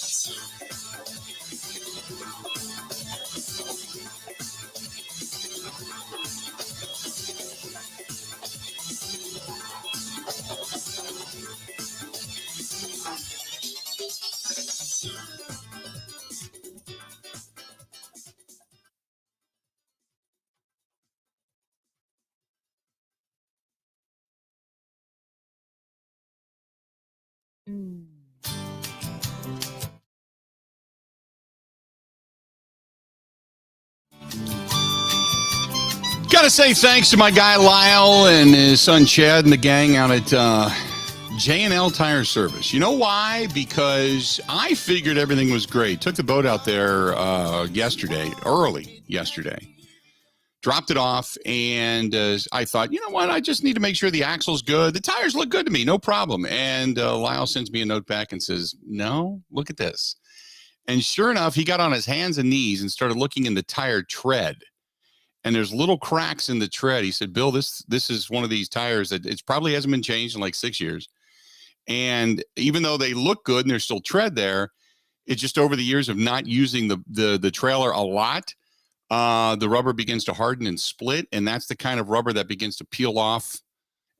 Got to say thanks to my guy Lyle and his son Chad and the gang out at J&L Tire Service. You know why? Because I figured everything was great. Took the boat out there early yesterday. Dropped it off, and I thought, you know what? I just need to make sure the axle's good. The tires look good to me, no problem. And Lyle sends me a note back and says, no, look at this. And sure enough, he got on his hands and knees and started looking in the tire tread. And there's little cracks in the tread. He said, Bill, this is one of these tires that it probably hasn't been changed in like 6 years. And even though they look good and there's still tread there, it's just over the years of not using the trailer a lot, the rubber begins to harden and split. And that's the kind of rubber that begins to peel off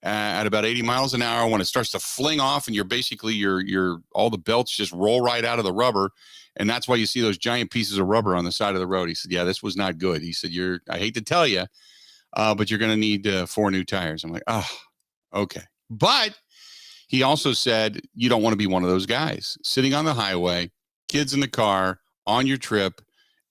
at about 80 miles an hour when it starts to fling off, and you're basically your all the belts just roll right out of the rubber. And that's why you see those giant pieces of rubber on the side of the road. He said, yeah, this was not good. He said, I hate to tell you, but you're going to need 4 new tires. I'm like, oh, okay. But he also said, you don't want to be one of those guys sitting on the highway, kids in the car, on your trip,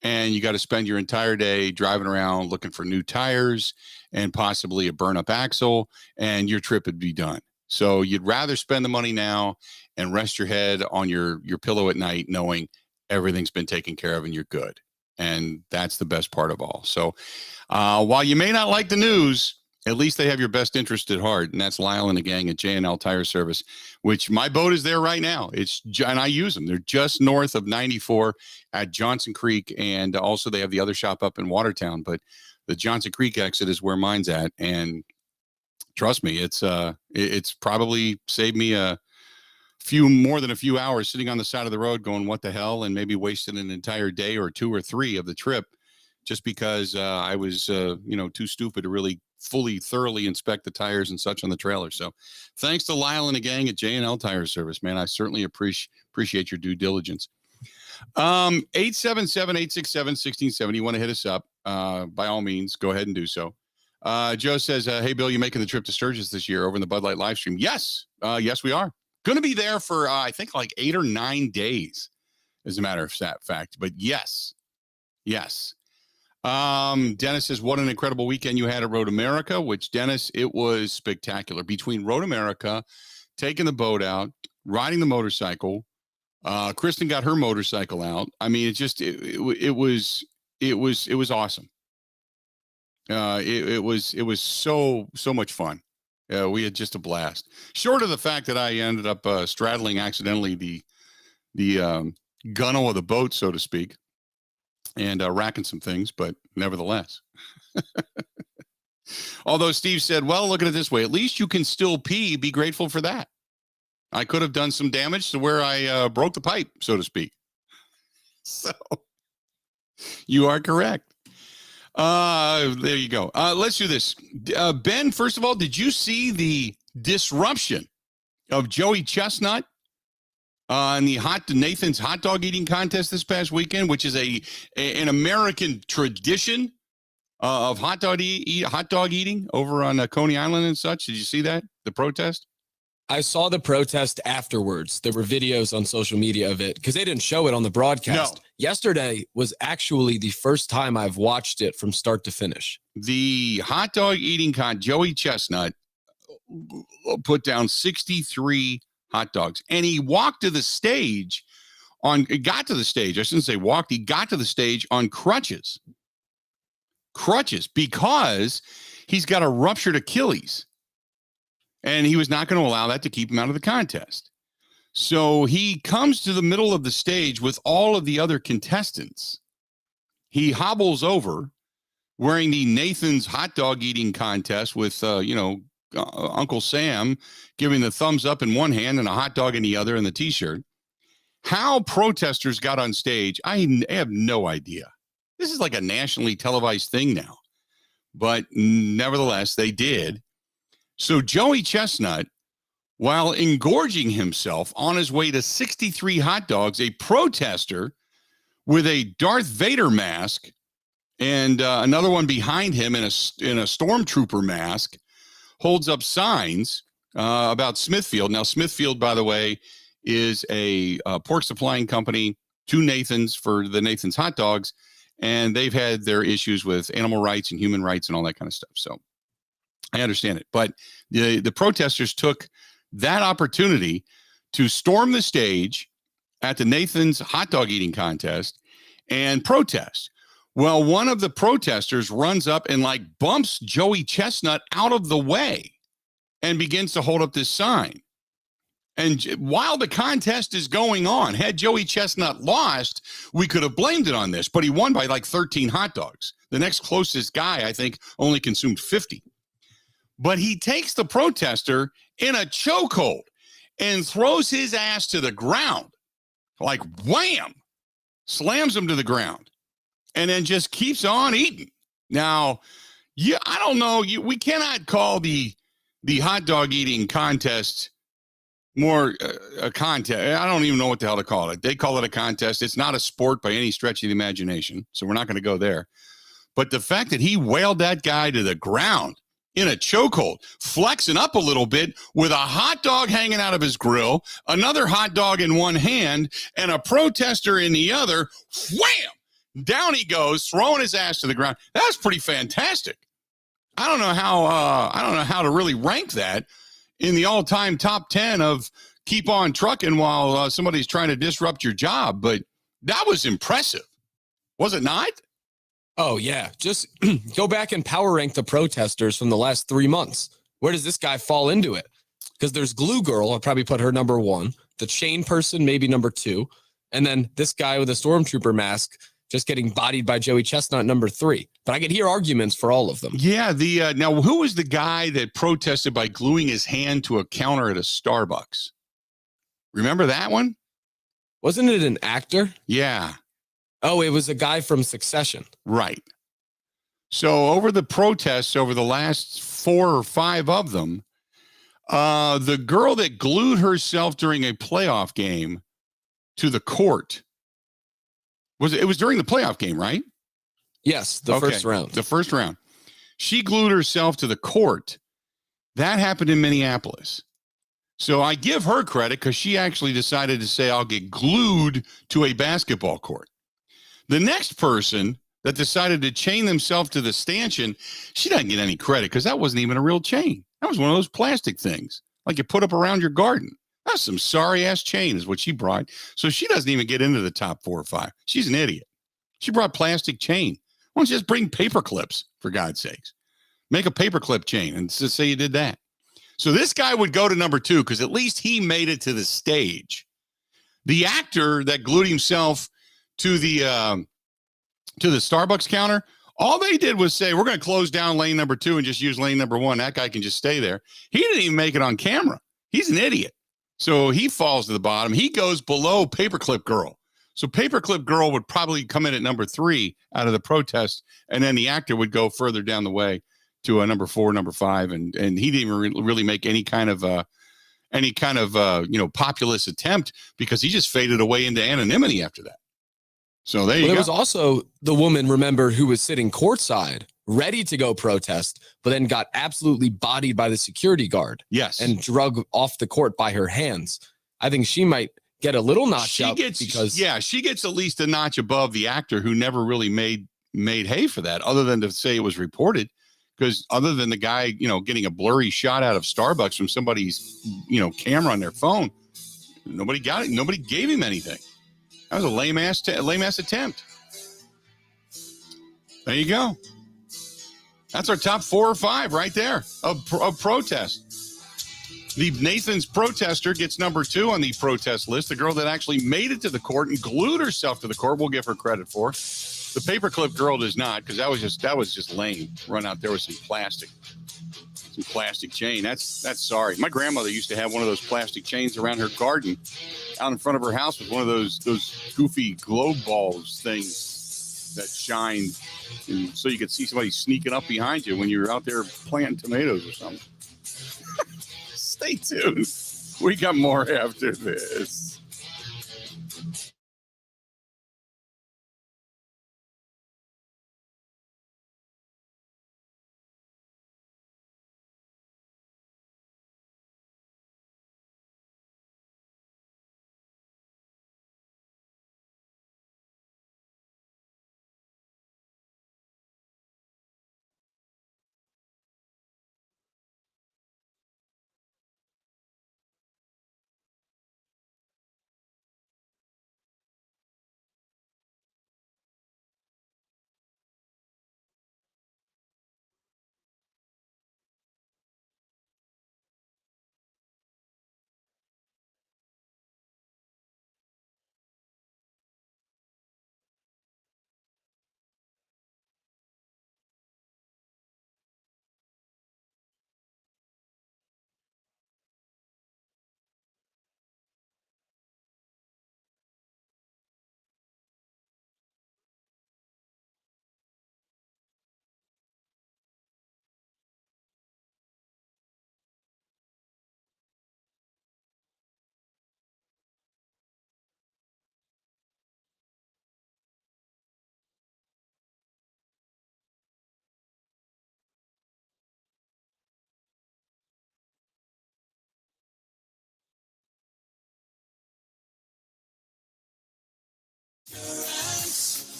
and you got to spend your entire day driving around looking for new tires and possibly a burn-up axle, and your trip would be done. So you'd rather spend the money now and rest your head on your pillow at night knowing everything's been taken care of and you're good. And that's the best part of all. So while you may not like the news, at least they have your best interest at heart. And that's Lyle and the gang at J&L Tire Service, which my boat is there right now. And I use them. They're just north of 94 at Johnson Creek. And also they have the other shop up in Watertown, but the Johnson Creek exit is where mine's at. And trust me, it's probably saved me more than a few hours sitting on the side of the road going, what the hell? And maybe wasted an entire day or 2 or 3 of the trip just because I was, too stupid to really thoroughly inspect the tires and such on the trailer. So thanks to Lyle and the gang at J&L Tire Service, man. I certainly appreciate your due diligence. 877-867-1670. You want to hit us up, by all means, go ahead and do so. Joe says, hey, Bill, you making the trip to Sturgis this year over in the Bud Light live stream? Yes. Yes, we are. Going to be there for, I think, like 8 or 9 days, as a matter of fact. But yes. Dennis says, what an incredible weekend you had at Road America, which, Dennis, it was spectacular. Between Road America, taking the boat out, riding the motorcycle, Kristen got her motorcycle out. I mean, it was awesome. It was so much fun. Yeah, we had just a blast. Short of the fact that I ended up straddling accidentally the gunnel of the boat, so to speak, and racking some things, but nevertheless. Although Steve said, well, look at it this way. At least you can still pee. Be grateful for that. I could have done some damage to where I broke the pipe, so to speak. So you are correct. There you go. Let's do this. Ben, first of all, did you see the disruption of Joey Chestnut in the Nathan's hot dog eating contest this past weekend, which is an American tradition of hot dog eating over on Coney Island and such? Did you see that? The protest? I saw the protest afterwards. There were videos on social media of it because they didn't show it on the broadcast. No. Yesterday was actually the first time I've watched it from start to finish. The hot dog eating Joey Chestnut put down 63 hot dogs, and he walked to the stage I shouldn't say walked. He got to the stage on crutches because he's got a ruptured Achilles. And he was not going to allow that to keep him out of the contest. So he comes to the middle of the stage with all of the other contestants. He hobbles over wearing the Nathan's hot dog eating contest with, Uncle Sam giving the thumbs up in one hand and a hot dog in the other and the T-shirt. How protesters got on stage, I have no idea. This is like a nationally televised thing now. But nevertheless, they did. So Joey Chestnut, while engorging himself on his way to 63 hot dogs, a protester with a Darth Vader mask and another one behind him in a stormtrooper mask holds up signs about Smithfield. Now, Smithfield, by the way, is a pork supplying company to Nathan's for the Nathan's hot dogs, and they've had their issues with animal rights and human rights and all that kind of stuff. So I understand it. But the protesters took that opportunity to storm the stage at the Nathan's hot dog eating contest and protest. Well, one of the protesters runs up and bumps Joey Chestnut out of the way and begins to hold up this sign. And while the contest is going on, had Joey Chestnut lost, we could have blamed it on this, but he won by 13 hot dogs. The next closest guy, I think, only consumed 50. But he takes the protester in a chokehold and throws his ass to the ground. Wham! Slams him to the ground. And then just keeps on eating. Now, I don't know. We cannot call the hot dog eating contest more a contest. I don't even know what the hell to call it. They call it a contest. It's not a sport by any stretch of the imagination. So we're not going to go there. But the fact that he wailed that guy to the ground in a chokehold, flexing up a little bit with a hot dog hanging out of his grill, another hot dog in one hand, and a protester in the other, wham! Down he goes, throwing his ass to the ground. That's pretty fantastic. I don't know how to really rank that in the all-time top 10 of keep on trucking while somebody's trying to disrupt your job, but that was impressive. Was it not? Oh, yeah. Just go back and power rank the protesters from the last 3 months. Where does this guy fall into it? Because there's Glue Girl. I'll probably put her number 1. The chain person, maybe number 2. And then this guy with a stormtrooper mask just getting bodied by Joey Chestnut, number 3. But I could hear arguments for all of them. Yeah. Now, who was the guy that protested by gluing his hand to a counter at a Starbucks? Remember that one? Wasn't it an actor? Yeah. Oh, it was a guy from Succession. Right. So over the protests, over the last 4 or 5 of them, the girl that glued herself during a playoff game to the court, it was during the playoff game, right? Yes, the first round. The first round. She glued herself to the court. That happened in Minneapolis. So I give her credit because she actually decided to say, I'll get glued to a basketball court. The next person that decided to chain themselves to the stanchion, she doesn't get any credit because that wasn't even a real chain. That was one of those plastic things like you put up around your garden. That's some sorry-ass chain is what she brought. So she doesn't even get into the top 4 or 5. She's an idiot. She brought plastic chain. Why don't you just bring paper clips, for God's sakes? Make a paperclip chain and just say you did that. So this guy would go to number 2 because at least he made it to the stage. The actor that glued himself to the Starbucks counter, all they did was say, we're going to close down lane number 2 and just use lane number 1. That guy can just stay there. He didn't even make it on camera. He's an idiot. So he falls to the bottom. He goes below Paperclip Girl. So Paperclip Girl would probably come in at number 3 out of the protest, and then the actor would go further down the way to number 4, number 5, and he didn't even really make any kind of populist attempt because he just faded away into anonymity after that. So there you go. There was also the woman, remember, who was sitting courtside, ready to go protest, but then got absolutely bodied by the security guard. Yes. And drug off the court by her hands. I think she might get a little notch up because she gets at least a notch above the actor who never really made hay for that, other than to say it was reported. Because other than the guy, getting a blurry shot out of Starbucks from somebody's, camera on their phone, nobody got it. Nobody gave him anything. That was a lame ass attempt. There you go. That's our top 4 or 5 right there of protest. The Nathan's protester gets number 2 on the protest list. The girl that actually made it to the court and glued herself to the court, we'll give her credit for. The Paperclip Girl does not, because that was just lame. Run out there with some plastic chain. That's sorry. My grandmother used to have one of those plastic chains around her garden, out in front of her house, with one of those goofy globe balls things that shine, and so you could see somebody sneaking up behind you when you're out there planting tomatoes or something. Stay tuned. We got more after this.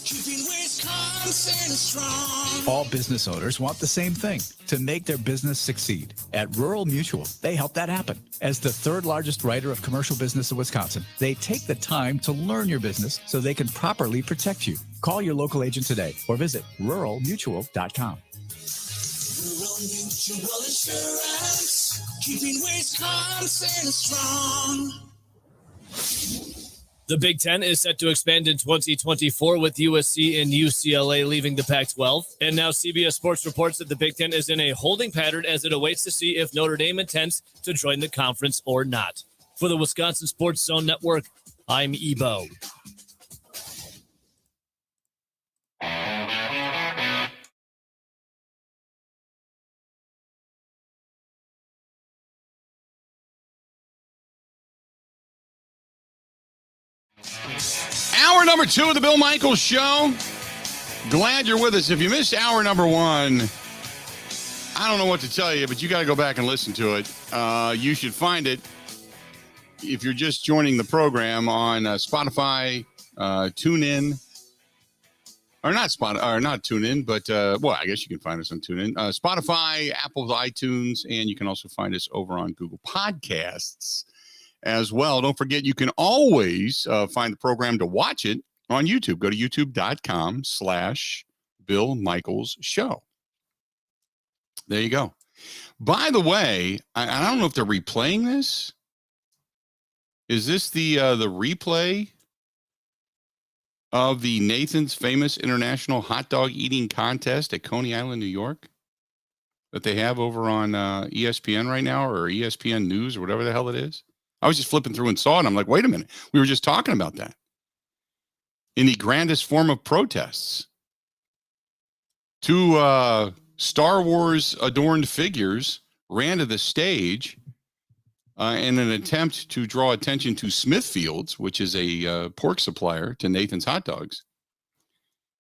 Keeping Wisconsin strong. All business owners want the same thing, to make their business succeed. At Rural Mutual, they help that happen. As the 3rd largest writer of commercial business in Wisconsin, they take the time to learn your business so they can properly protect you. Call your local agent today or visit ruralmutual.com. Rural Mutual Insurance. Keeping Wisconsin strong. The Big Ten is set to expand in 2024 with USC and UCLA leaving the Pac-12. And now CBS Sports reports that the Big Ten is in a holding pattern as it awaits to see if Notre Dame intends to join the conference or not. For the Wisconsin Sports Zone Network, I'm Ebo. Hour number 2 of the Bill Michaels Show. Glad you're with us. If you missed hour number 1, I don't know what to tell you, but you got to go back and listen to it. You should find it if you're just joining the program on Spotify, TuneIn, or not TuneIn, but I guess you can find us on TuneIn, Spotify, Apple, iTunes, and you can also find us over on Google Podcasts as well. Don't forget, you can always find the program to watch it on YouTube. Go to youtube.com/Bill Michaels Show. There you go. By the way, I don't know if they're replaying this. Is this the replay of the Nathan's Famous International Hot Dog Eating Contest at Coney Island, New York, that they have over on ESPN right now, or ESPN News, or whatever the hell it is? I was just flipping through and saw it, and I'm like, wait a minute. We were just talking about that. In the grandest form of protests, two Star Wars adorned figures ran to the stage in an attempt to draw attention to Smithfield's, which is a pork supplier to Nathan's Hot Dogs,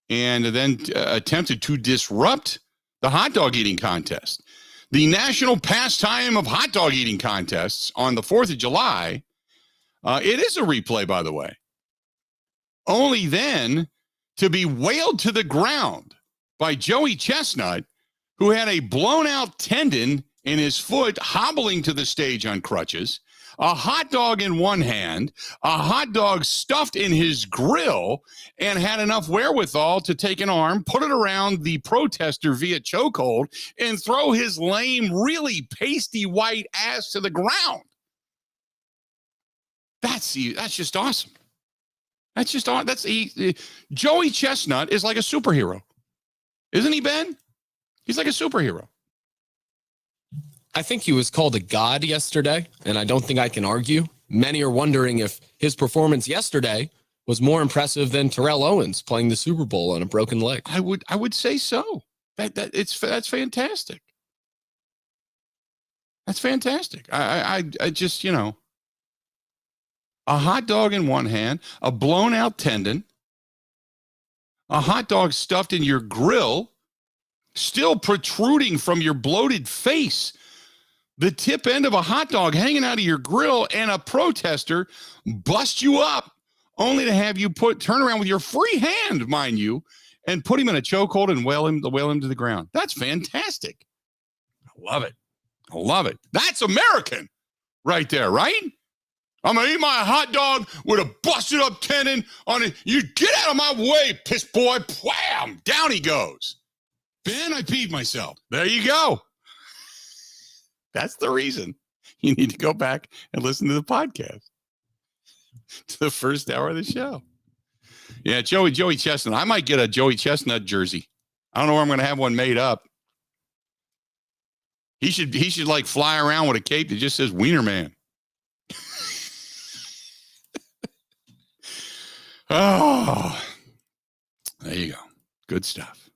and then attempted to disrupt the hot dog eating contest. The national pastime of hot dog eating contests on the 4th of July. It is a replay, by the way. Only then to be wailed to the ground by Joey Chestnut, who had a blown out tendon in his foot, hobbling to the stage on crutches, a hot dog in one hand, a hot dog stuffed in his grill, and had enough wherewithal to take an arm, put it around the protester via chokehold, and throw his lame, really pasty white ass to the ground. That's just awesome. That's just Joey Chestnut is like a superhero. Isn't he, Ben? He's like a superhero. I think he was called a god yesterday, and I don't think I can argue. Many are wondering if his performance yesterday was more impressive than Terrell Owens playing the Super Bowl on a broken leg. I would say so. That's fantastic. That's fantastic. I just, a hot dog in one hand, a blown out tendon, a hot dog stuffed in your grill, still protruding from your bloated face, the tip end of a hot dog hanging out of your grill, and a protester bust you up, only to have you turn around with your free hand, mind you, and put him in a chokehold and wail him to the ground. That's fantastic. I love it. I love it. That's American right there, right? I'm going to eat my hot dog with a busted up tendon on it. You get out of my way, piss boy. Wham! Down he goes. Ben, I peed myself. There you go. That's the reason you need to go back and listen to the podcast, to the first hour of the show. Yeah, Joey Chestnut. I might get a Joey Chestnut jersey. I don't know where I'm going to have one made up. He should like fly around with a cape that just says Wiener Man. Oh, there you go. Good stuff.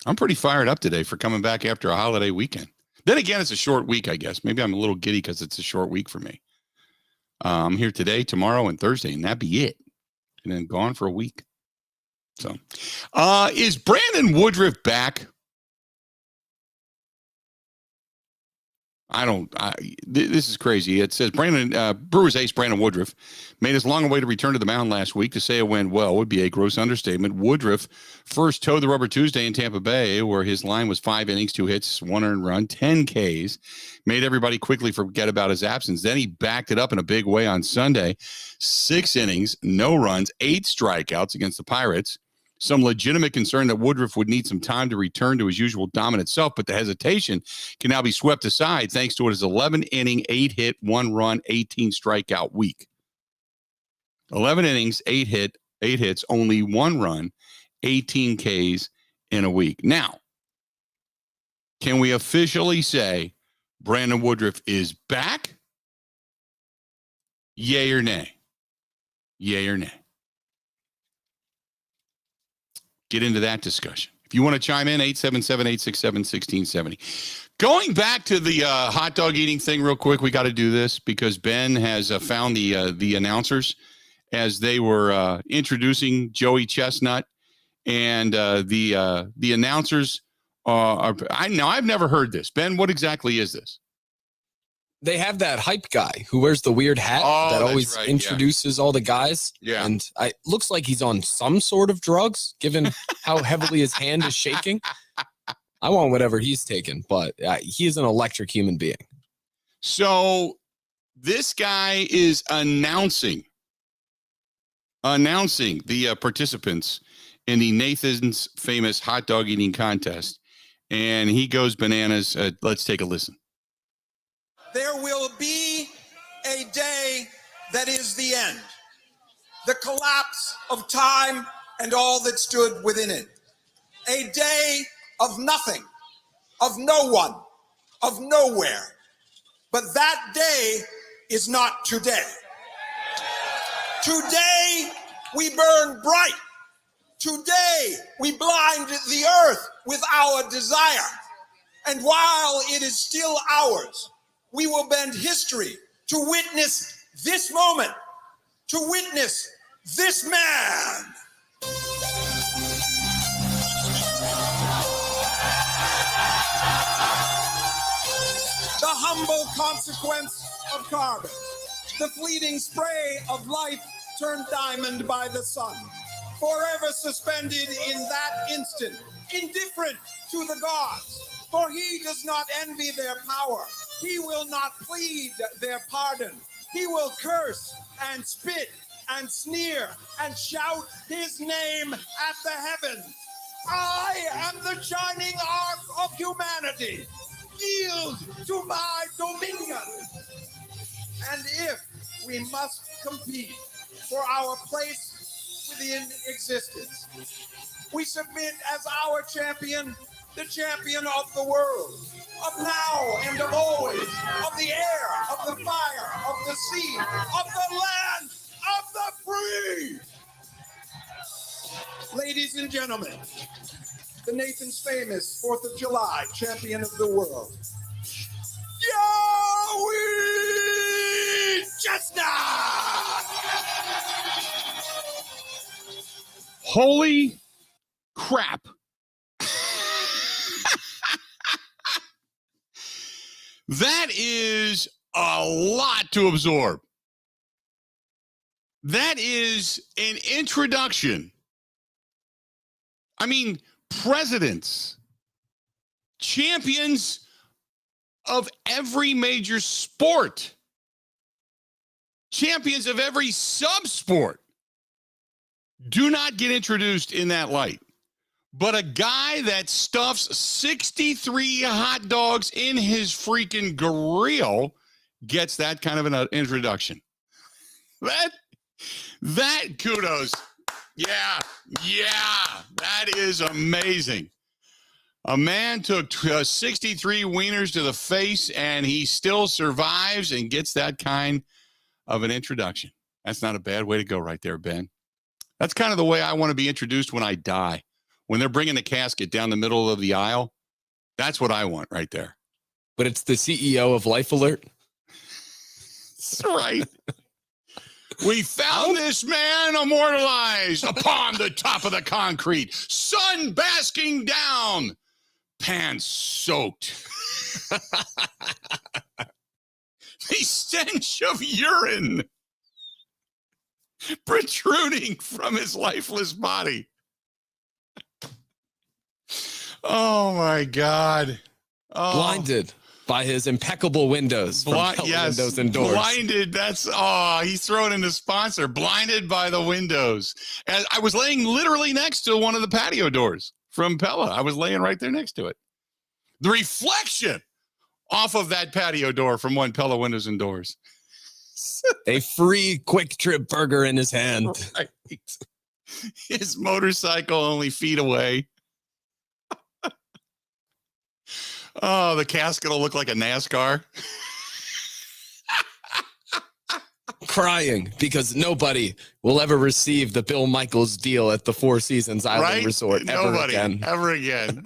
I'm pretty fired up today for coming back after a holiday weekend. Then again, it's a short week, I guess. Maybe I'm a little giddy because it's a short week for me. I'm here today, tomorrow, and Thursday, and that'd be it. And then gone for a week. So, is Brandon Woodruff back? This is crazy. It says Brewers ace Brandon Woodruff made his long awaited return to the mound last week. To say it went well would be a gross understatement. Woodruff first towed the rubber Tuesday in Tampa Bay, where his line was 5 innings, 2 hits, 1 earned run, 10 Ks, made everybody quickly forget about his absence. Then he backed it up in a big way on Sunday. 6 innings, no runs, 8 strikeouts against the Pirates. Some legitimate concern that Woodruff would need some time to return to his usual dominant self, but the hesitation can now be swept aside thanks to his 11-inning, 8-hit, 1-run, 18 strikeout week. 11 innings, 8 hits, only 1 run, 18 Ks in a week. Now, can we officially say Brandon Woodruff is back? Yay or nay? Yay or nay? Get into that discussion. If you want to chime in, 877-867-1670. Going back to the hot dog eating thing real quick, we got to do this because Ben has found the announcers as they were introducing Joey Chestnut, and the announcers I've never heard this. Ben, what exactly is this? They have that hype guy who wears the weird hat that always introduces all the guys. Yeah. And it looks like he's on some sort of drugs, given how heavily his hand is shaking. I want whatever he's taking, but he is an electric human being. So this guy is announcing the participants in the Nathan's Famous Hot Dog Eating Contest and he goes bananas. Let's take a listen. There will be a day that is the end, the collapse of time and all that stood within it. A day of nothing, of no one, of nowhere. But that day is not today. Today we burn bright. Today we blind the earth with our desire. And while it is still ours, we will bend history to witness this moment, to witness this man. The humble consequence of carbon, the fleeting spray of life turned diamond by the sun, forever suspended in that instant, indifferent to the gods, for he does not envy their power. He will not plead their pardon. He will curse and spit and sneer and shout his name at the heavens. I am the shining arc of humanity. Yield to my dominion. And if we must compete for our place within existence, we submit as our champion, the champion of the world, of now and of always, of the air, of the fire, of the sea, of the land, of the free. Ladies and gentlemen, the Nathan's Famous 4th of July champion of the world, Joey Chestnut! Holy crap. That is a lot to absorb. That is an introduction. I mean, presidents, champions of every major sport, champions of every sub-sport do not get introduced in that light. But a guy that stuffs 63 hot dogs in his freaking grill gets that kind of an introduction. That kudos. Yeah, that is amazing. A man took 63 wieners to the face, and he still survives and gets that kind of an introduction. That's not a bad way to go right there, Ben. That's kind of the way I want to be introduced when I die. When they're bringing the casket down the middle of the aisle, that's what I want right there. But it's the CEO of Life Alert. That's right. We found this man immortalized upon the top of the concrete, sun basking down, pants soaked. The stench of urine protruding from his lifeless body. Oh, my God. Oh. Blinded by his impeccable windows. Yes, windows and doors. Blinded. That's, he's thrown in a sponsor. Blinded by the windows. And I was laying literally next to one of the patio doors from Pella. I was laying right there next to it. The reflection off of that patio door from one Pella Windows and Doors. A free Quick Trip burger in his hand. Right. His motorcycle only feet away. Oh, the casket will look like a NASCAR. Crying because nobody will ever receive the Bill Michaels deal at the Four Seasons Island Resort Nobody, ever again.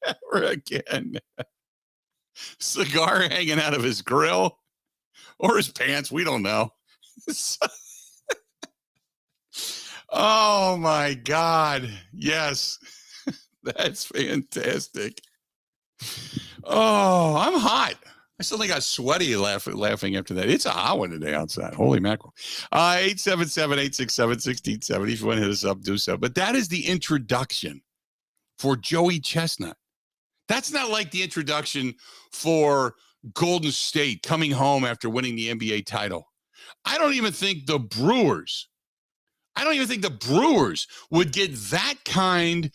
Ever again. Cigar hanging out of his grill or his pants. We don't know. Oh, my God. Yes. That's fantastic. Oh, I'm hot. I suddenly got sweaty laughing after that. It's a hot one today outside. Holy mackerel. 877-867-1670. If you want to hit us up, do so. But that is the introduction for Joey Chestnut. That's not like the introduction for Golden State coming home after winning the NBA title. I don't even think the Brewers would get that kind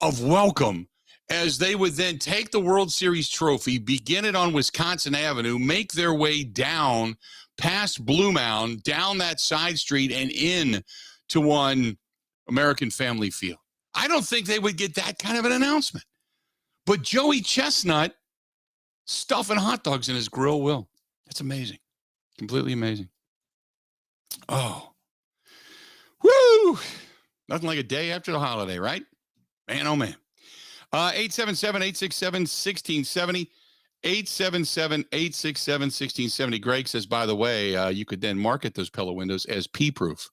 of welcome as they would then take the World Series trophy, begin it on Wisconsin Avenue, make their way down past Blue Mound, down that side street, and in to one American Family Field. I don't think they would get that kind of an announcement. But Joey Chestnut stuffing hot dogs in his grill will. That's amazing. Completely amazing. Oh. Woo! Nothing like a day after the holiday, right? Man, oh, man. 877-867-1670. 877-867-1670. Greg says, by the way, you could then market those pillow windows as pee-proof.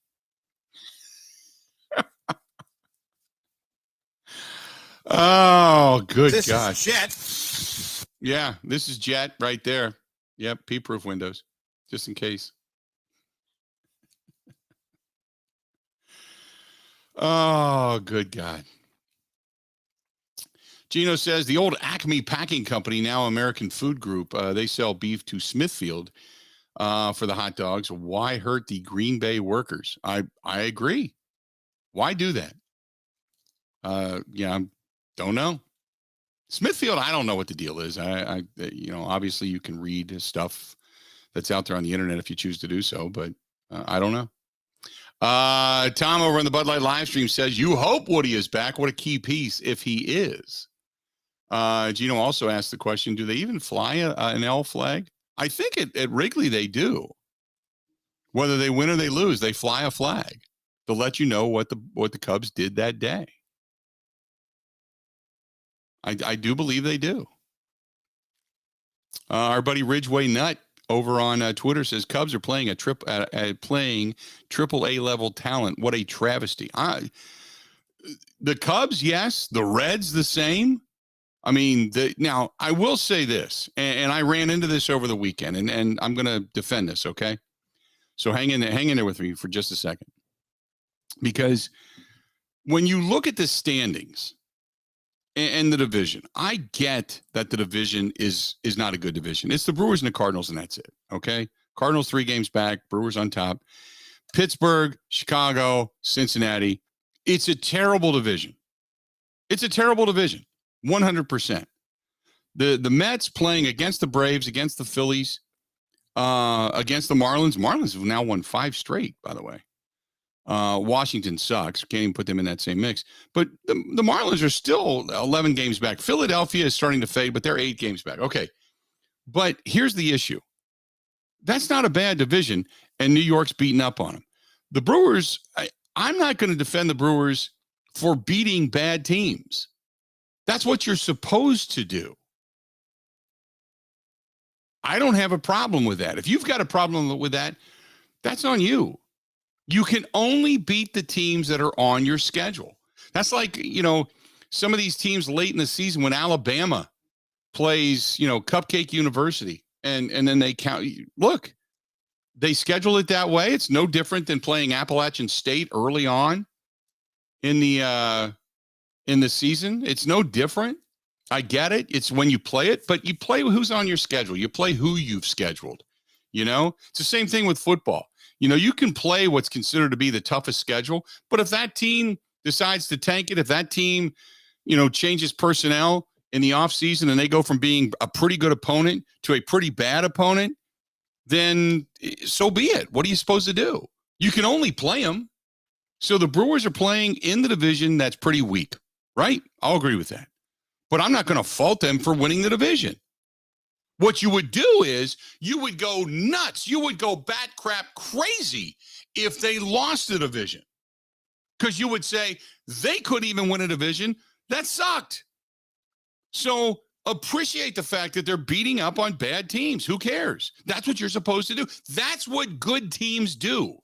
Oh, good This gosh. is Jet. Yeah, this is Jet right there. Yep, pee-proof windows, just in case. Oh, good God. Gino says the old Acme Packing Company, now American Food Group, they sell beef to Smithfield for the hot dogs. Why hurt the Green Bay workers? I agree. Why do that? Yeah, don't know. Smithfield, I don't know what the deal is. Obviously you can read his stuff that's out there on the internet if you choose to do so, but I don't know. Tom over on the Bud Light live stream says, you hope Woody is back. What a key piece if he is. Gino also asked the question, do they even fly an L flag? I think at Wrigley they do. Whether they win or they lose, they fly a flag to let you know what the Cubs did that day. I do believe they do. Our buddy Ridgeway Nut over on Twitter says Cubs are playing playing AAA level talent. What a travesty! The Cubs, yes. The Reds, the same. I mean, now I will say this, and I ran into this over the weekend, and I'm going to defend this. Okay, so hang in there with me for just a second, because when you look at the standings and the division, I get that the division is not a good division. It's the Brewers and the Cardinals, and that's it. Okay, Cardinals 3 games back, Brewers on top. Pittsburgh, Chicago, Cincinnati. It's a terrible division. It's a terrible division. 100%. The Mets playing against the Braves, against the Phillies, against the Marlins. Marlins have now won 5 straight, by the way. Washington sucks. Can't even put them in that same mix. But the Marlins are still 11 games back. Philadelphia is starting to fade, but they're 8 games back. Okay. But here's the issue. That's not a bad division, and New York's beating up on them. The Brewers, I'm not going to defend the Brewers for beating bad teams. That's what you're supposed to do. I don't have a problem with that. If you've got a problem with that, that's on you. You can only beat the teams that are on your schedule. That's like, some of these teams late in the season when Alabama plays, Cupcake University, and then they count. Look, they schedule it that way. It's no different than playing Appalachian State early on in the season. It's no different. I get it. It's when you play it, but you play who's on your schedule. You play who you've scheduled. It's the same thing with football. You can play what's considered to be the toughest schedule, but if that team decides to tank it, if that team, changes personnel in the offseason and they go from being a pretty good opponent to a pretty bad opponent, then so be it. What are you supposed to do? You can only play them. So the Brewers are playing in the division that's pretty weak, right? I'll agree with that. But I'm not going to fault them for winning the division. What you would do is you would go nuts. You would go bat crap crazy if they lost the division. Because you would say they couldn't even win a division. That sucked. So appreciate the fact that they're beating up on bad teams. Who cares? That's what you're supposed to do. That's what good teams do.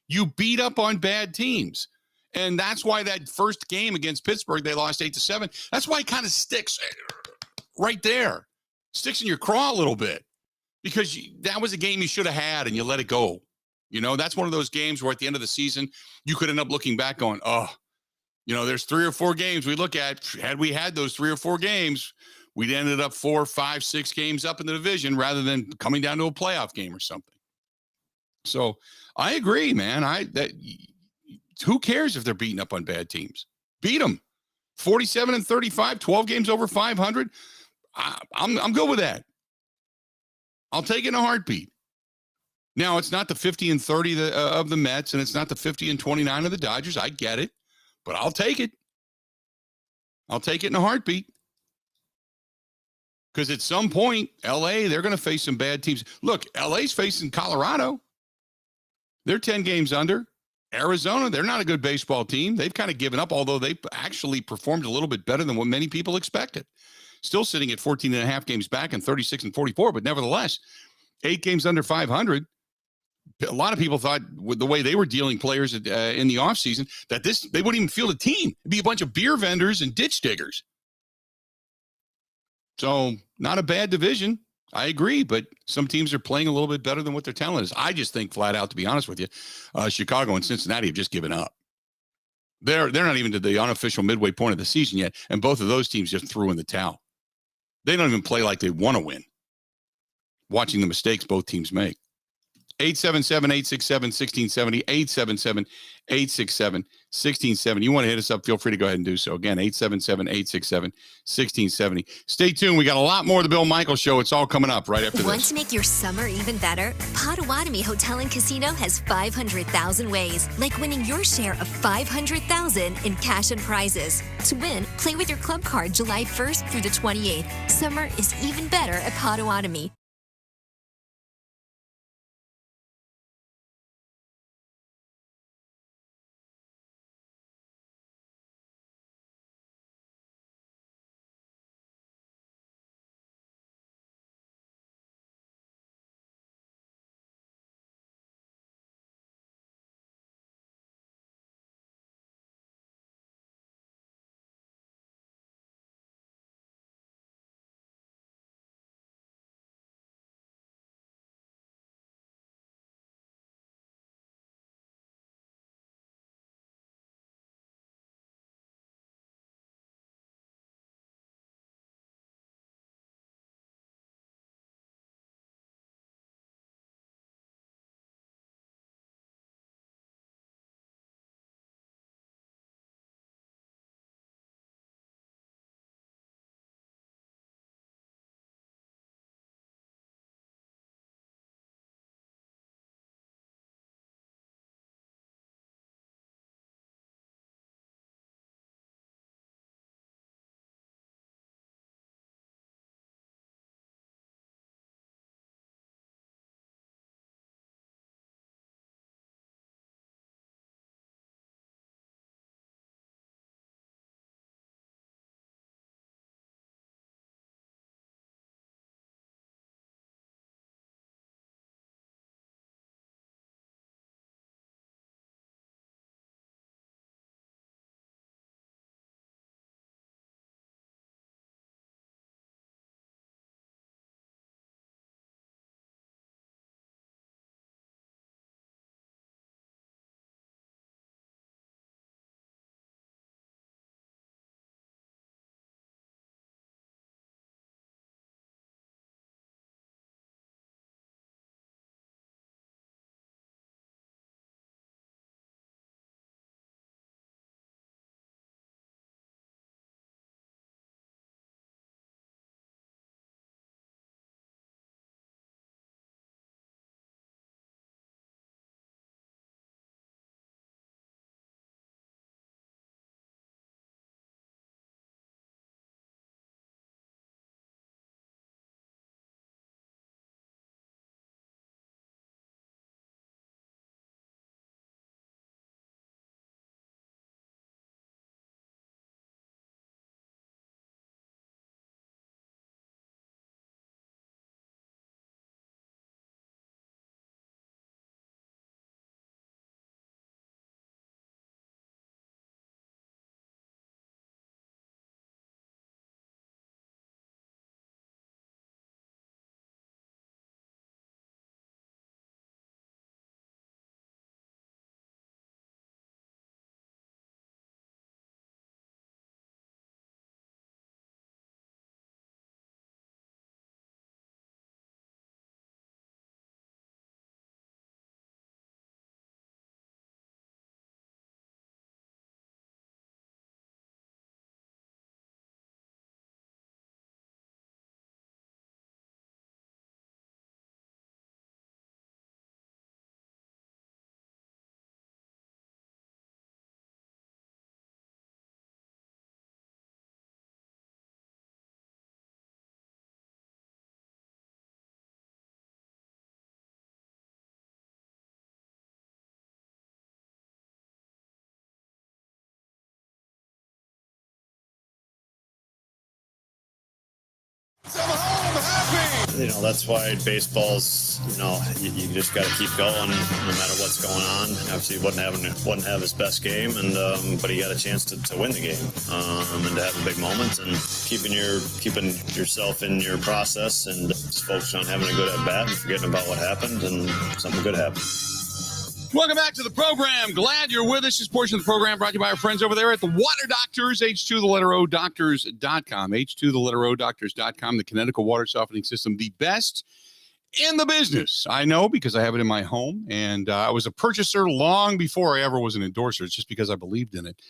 You beat up on bad teams. And that's why that first game against Pittsburgh, they lost 8-7. That's why it kind of sticks right there. Sticks in your craw a little bit. Because that was a game you should have had and you let it go. That's one of those games where at the end of the season, you could end up looking back going, there's 3 or 4 games we look at. Had we had those 3 or 4 games, we'd ended up 4, 5, 6 games up in the division rather than coming down to a playoff game or something. So I agree, man. Who cares if they're beating up on bad teams? Beat them. 47-35, 12 games over 500. I'm good with that. I'll take it in a heartbeat. Now, it's not the 50-30 of the Mets, and it's not the 50-29 of the Dodgers. I get it, but I'll take it. I'll take it in a heartbeat. Because at some point, LA, they're going to face some bad teams. Look, LA's facing Colorado. They're 10 games under. Arizona, they're not a good baseball team. They've kind of given up, although they actually performed a little bit better than what many people expected. Still sitting at 14 and a half games back and 36-44, but nevertheless, 8 games under 500. A lot of people thought with the way they were dealing players in the offseason that they wouldn't even field a team. It'd be a bunch of beer vendors and ditch diggers. So not a bad division. I agree, but some teams are playing a little bit better than what their talent is. I just think flat out, to be honest with you, Chicago and Cincinnati have just given up. They're not even to the unofficial midway point of the season yet, and both of those teams just threw in the towel. They don't even play like they want to win. Watching the mistakes both teams make. 877-867-1670, 877-867-1670. You want to hit us up, feel free to go ahead and do so. Again, 877-867-1670. Stay tuned. We got a lot more of the Bill Michaels Show. It's all coming up right after this. Want to make your summer even better? Potawatomi Hotel and Casino has 500,000 ways, like winning your share of $500,000 in cash and prizes. To win, play with your club card July 1st through the 28th. Summer is even better at Potawatomi. that's why baseball's, you just got to keep going no matter what's going on. Obviously, he wouldn't have his best game, but he got a chance to win the game and to have a big moment, and keeping yourself in your process and just focusing on having a good at bat and forgetting about what happened, and something good happened. Welcome back to the program. Glad you're with us. This portion of the program brought to you by our friends over there at the Water Doctors, H2 the letter O doctors.com, H2 the letter O doctors.com, the Connecticut water softening system, the best in the business. I know because I have it in my home, and I was a purchaser long before I ever was an endorser. It's just because I believed in it.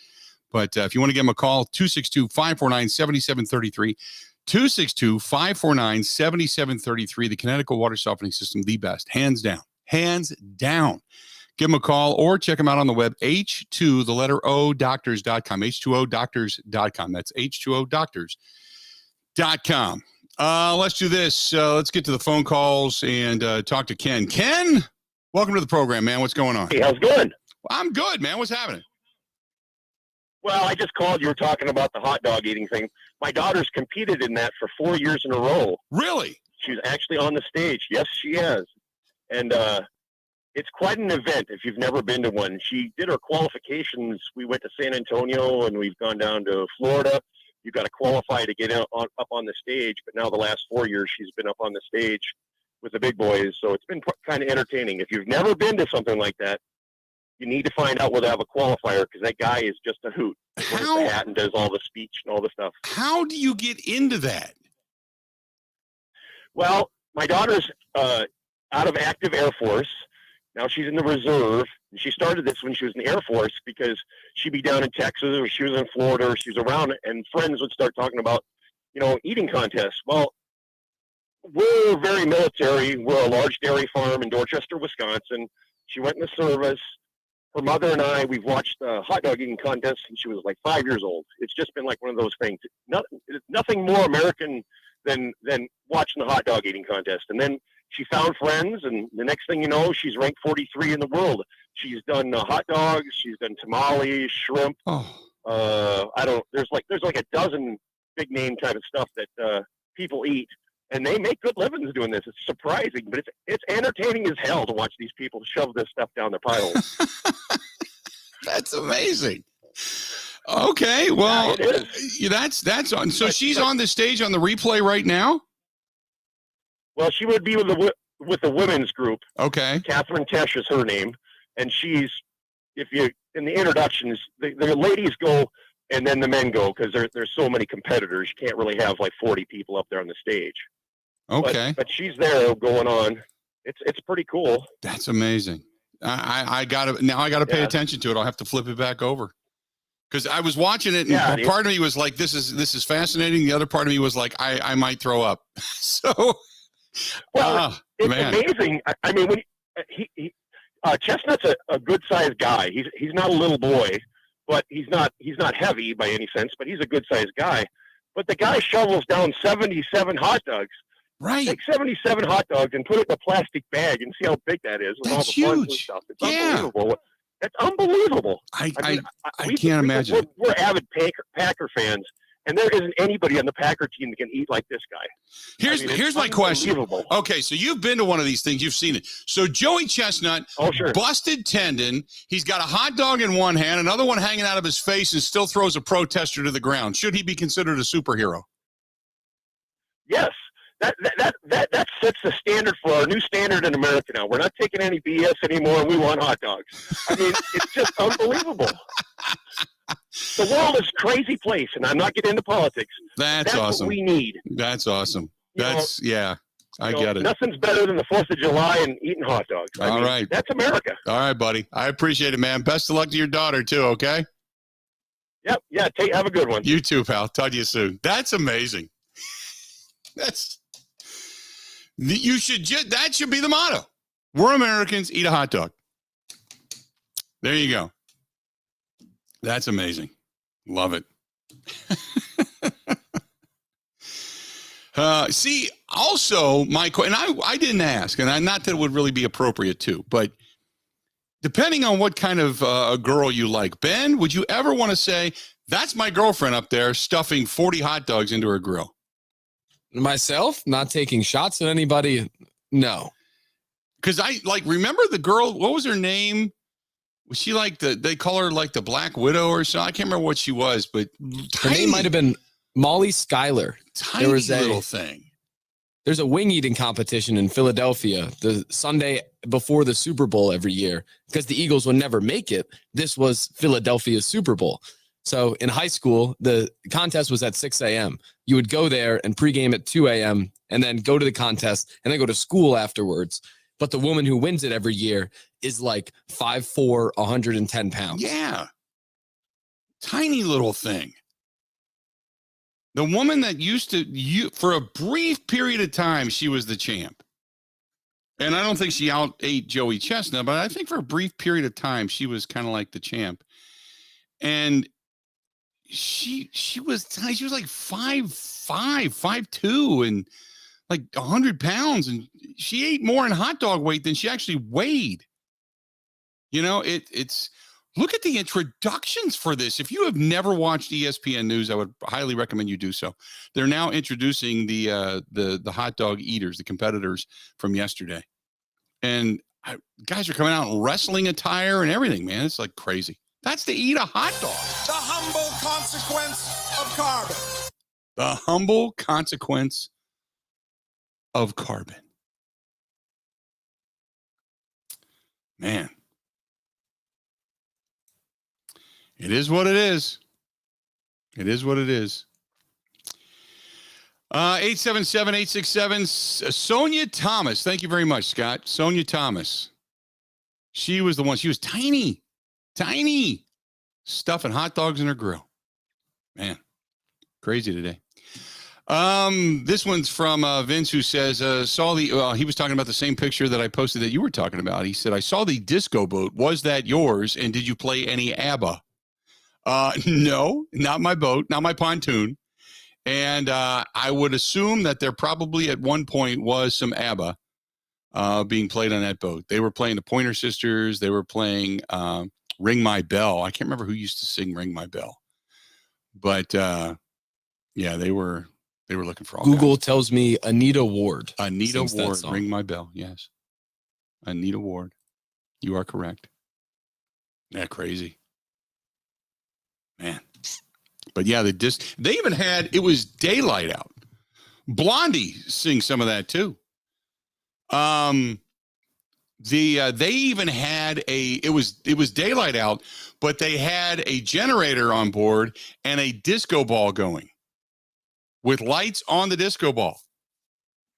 But if you want to give them a call, 262-549-7733, 262-549-7733, the Connecticut water softening system, the best, hands down. Give them a call or check them out on the web, H2, the letter O, doctors.com, H2ODoctors.com. That's H2ODoctors.com. Let's do this. Let's get to the phone calls and talk to Ken. Ken, welcome to the program, man. What's going on? Hey, how's it going? I'm good, man. What's happening? Well, I just called. You were talking about the hot dog eating thing. My daughter's competed in that for 4 years in a row. Really? She's actually on the stage. Yes, she has. And, it's quite an event if you've never been to one. She did her qualifications. We went to San Antonio, and we've gone down to Florida. You've got to qualify to get up on the stage. But now the last 4 years, she's been up on the stage with the big boys. So it's been kind of entertaining. If you've never been to something like that, you need to find out whether they have a qualifier, because that guy is just a hoot. He wears the hat and does all the speech and all the stuff. How do you get into that? Well, my daughter's out of active Air Force. Now she's in the reserve. And she started this when she was in the Air Force because she'd be down in Texas, or she was in Florida, or she was around, and friends would start talking about, eating contests. Well, we're very military. We're a large dairy farm in Dorchester, Wisconsin. She went in the service. Her mother and I, we've watched the hot dog eating contest since she was like 5 years old. It's just been like one of those things. Nothing more American than watching the hot dog eating contest. And then she found friends, and the next thing you know, she's ranked 43 in the world. She's done hot dogs, she's done tamales, shrimp. There's like a dozen big name type of stuff that people eat, and they make good livings doing this. It's surprising, but it's entertaining as hell to watch these people shove this stuff down their pie holes. That's amazing. Okay, well, that's on. So she's on the stage on the replay right now. Well, she would be with the women's group. Okay. Catherine Tesh is her name. And in the introductions, the ladies go and then the men go, because there's so many competitors. You can't really have like 40 people up there on the stage. Okay. But she's there going on. It's pretty cool. That's amazing. I gotta pay attention to it. I'll have to flip it back over. Because I was watching it, and part of me was like, this is fascinating. The other part of me was like, I might throw up. So... Well, it's amazing. I mean, when Chestnut's a good-sized guy. He's not a little boy, but he's not heavy by any sense. But he's a good-sized guy. But the guy shovels down 77 hot dogs. Right. Take 77 hot dogs and put it in a plastic bag and see how big that is. With That's all the buns and huge. stuff. It's unbelievable. It's unbelievable. I can't imagine. We're avid Packer fans. And there isn't anybody on the Packer team that can eat like this guy. Here's my question. Okay, so you've been to one of these things. You've seen it. So Joey Chestnut, busted tendon. He's got a hot dog in one hand, another one hanging out of his face, and still throws a protester to the ground. Should he be considered a superhero? Yes. That sets the standard for our new standard in America now. We're not taking any BS anymore. We want hot dogs. I mean, it's just unbelievable. The world is a crazy place, and I'm not getting into politics. That's awesome. What we need. That's awesome. I get it. Nothing's better than the 4th of July and eating hot dogs. All right. That's America. All right, buddy. I appreciate it, man. Best of luck to your daughter, too, okay? Yep. Yeah, have a good one. You too, pal. Talk to you soon. That's amazing. That should be the motto. We're Americans, eat a hot dog. There you go. That's amazing. Love it. See, also, and I didn't ask, and not that it would really be appropriate too, but depending on what kind of a girl you like, Ben, would you ever want to say, that's my girlfriend up there stuffing 40 hot dogs into her grill? Myself, not taking shots at anybody. No. Because I remember the girl, what was her name? Was she they call her like the Black Widow or so? I can't remember what she was, but her name might have been Molly Schuyler. Tiny little thing. There's a wing eating competition in Philadelphia the Sunday before the Super Bowl every year because the Eagles would never make it. This was Philadelphia's Super Bowl. So in high school, the contest was at 6 a.m. You would go there and pregame at 2 a.m. and then go to the contest and then go to school afterwards. But the woman who wins it every year is like 5'4", 110 pounds. Yeah. Tiny little thing. The woman that used to, for a brief period of time, she was the champ. And I don't think she out-ate Joey Chestnut, but I think for a brief period of time, she was kind of like the champ. And she was like 5'5", 5'2", and like 100 pounds. And she ate more in hot dog weight than she actually weighed. You know, it's look at the introductions for this. If you have never watched ESPN News, I would highly recommend you do so. They're now introducing the hot dog eaters, the competitors from yesterday. And guys are coming out in wrestling attire and everything, man. It's like crazy. That's to eat a hot dog. The humble consequence of carbon. The humble consequence of carbon. Man. It is what it is. It is what it is. 877-867 Sonia Thomas. Thank you very much, Scott. Sonia Thomas. She was the one. She was tiny. Stuffing hot dogs in her grill. Man, crazy today. This one's from Vince, who says, he was talking about the same picture that I posted that you were talking about. He said, I saw the disco boat. Was that yours? And did you play any ABBA? No, not my boat, not my pontoon. And I would assume that there probably at one point was some ABBA being played on that boat. They were playing the Pointer Sisters. They were playing Ring My Bell. I can't remember who used to sing Ring My Bell. But, yeah, they were looking for all Google guys. tells me Anita Ward. Anita Ward, Ring My Bell, yes. Anita Ward. You are correct. Yeah, crazy. Man. But yeah, they even had, it was daylight out. Blondie sings some of that too. They even had it was daylight out, but they had a generator on board and a disco ball going with lights on the disco ball.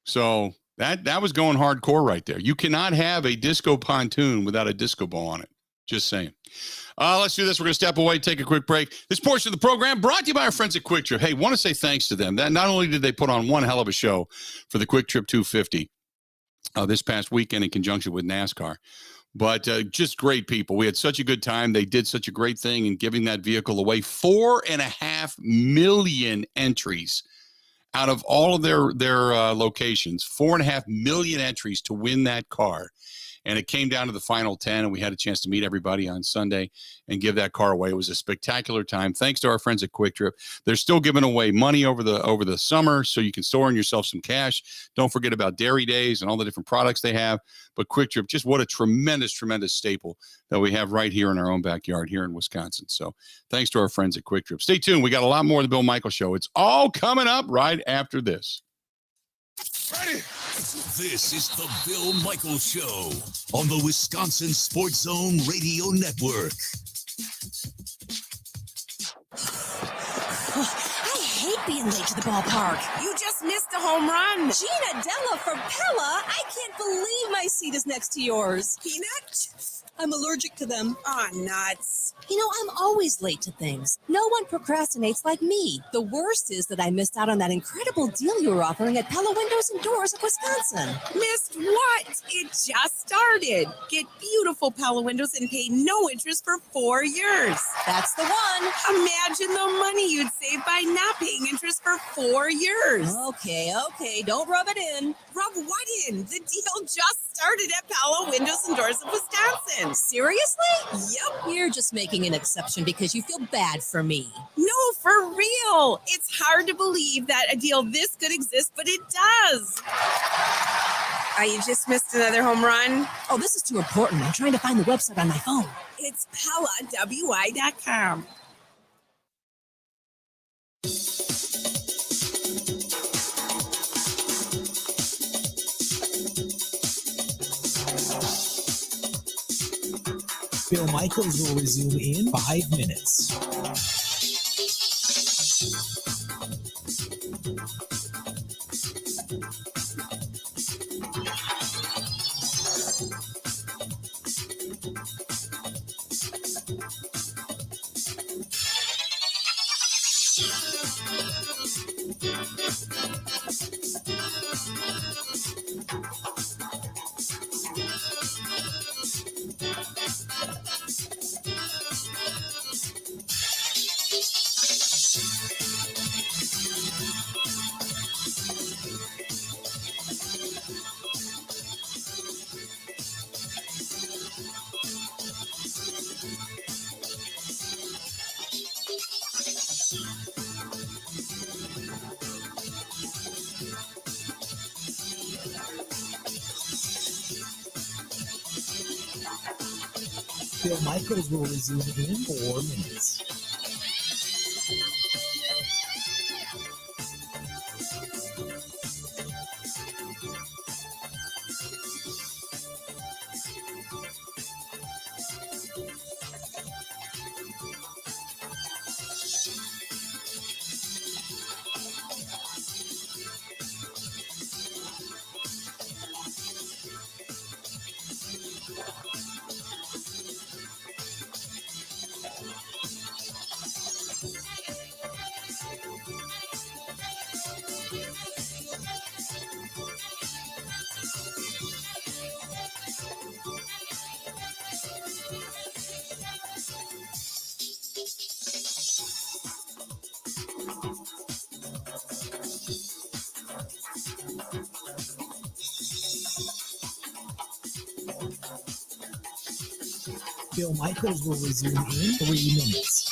So that was going hardcore right there. You cannot have a disco pontoon without a disco ball on it. Just saying. Let's do this. We're going to step away, take a quick break. This portion of the program brought to you by our friends at Quick Trip. Hey, want to say thanks to them. That not only did they put on one hell of a show for the Quick Trip 250 this past weekend in conjunction with NASCAR, but just great people. We had such a good time. They did such a great thing in giving that vehicle away. 4.5 million entries out of all of their locations. 4.5 million entries to win that car. And it came down to the final 10, and we had a chance to meet everybody on Sunday and give that car away. It was a spectacular time. Thanks to our friends at Quick Trip. They're still giving away money over the summer, so you can store in yourself some cash. Don't forget about Dairy Days and all the different products they have. But Quick Trip, just what a tremendous, tremendous staple that we have right here in our own backyard here in Wisconsin. So thanks to our friends at Quick Trip. Stay tuned. We got a lot more of the Bill Michaels Show. It's all coming up right after this. Ready? This is the Bill Michaels Show on the Wisconsin Sports Zone Radio Network. I hate being late to the ballpark. You just missed a home run. Gina Della for Pella. I can't believe my seat is next to yours. Peanut? I'm allergic to them. Aw, nuts. You know, I'm always late to things. No one procrastinates like me. The worst is that I missed out on that incredible deal you were offering at Pella Windows and Doors of Wisconsin. Missed what? It just started. Get beautiful Pella windows and pay no interest for 4 years. That's the one. Imagine the money you'd save by not paying interest for 4 years. Okay. Don't rub it in. Rub what in? The deal just started at Pella Windows and Doors of Wisconsin. fan. Seriously? Yep. You're just making an exception because you feel bad for me. No, for real. It's hard to believe that a deal this good exists, but it does. You just missed another home run? Oh, this is too important. I'm trying to find the website on my phone. It's PellaWI.com. Bill Michaels will resume in 5 minutes. Bill Michaels will resume in 4 minutes. Bill Michaels will resume in 3 minutes.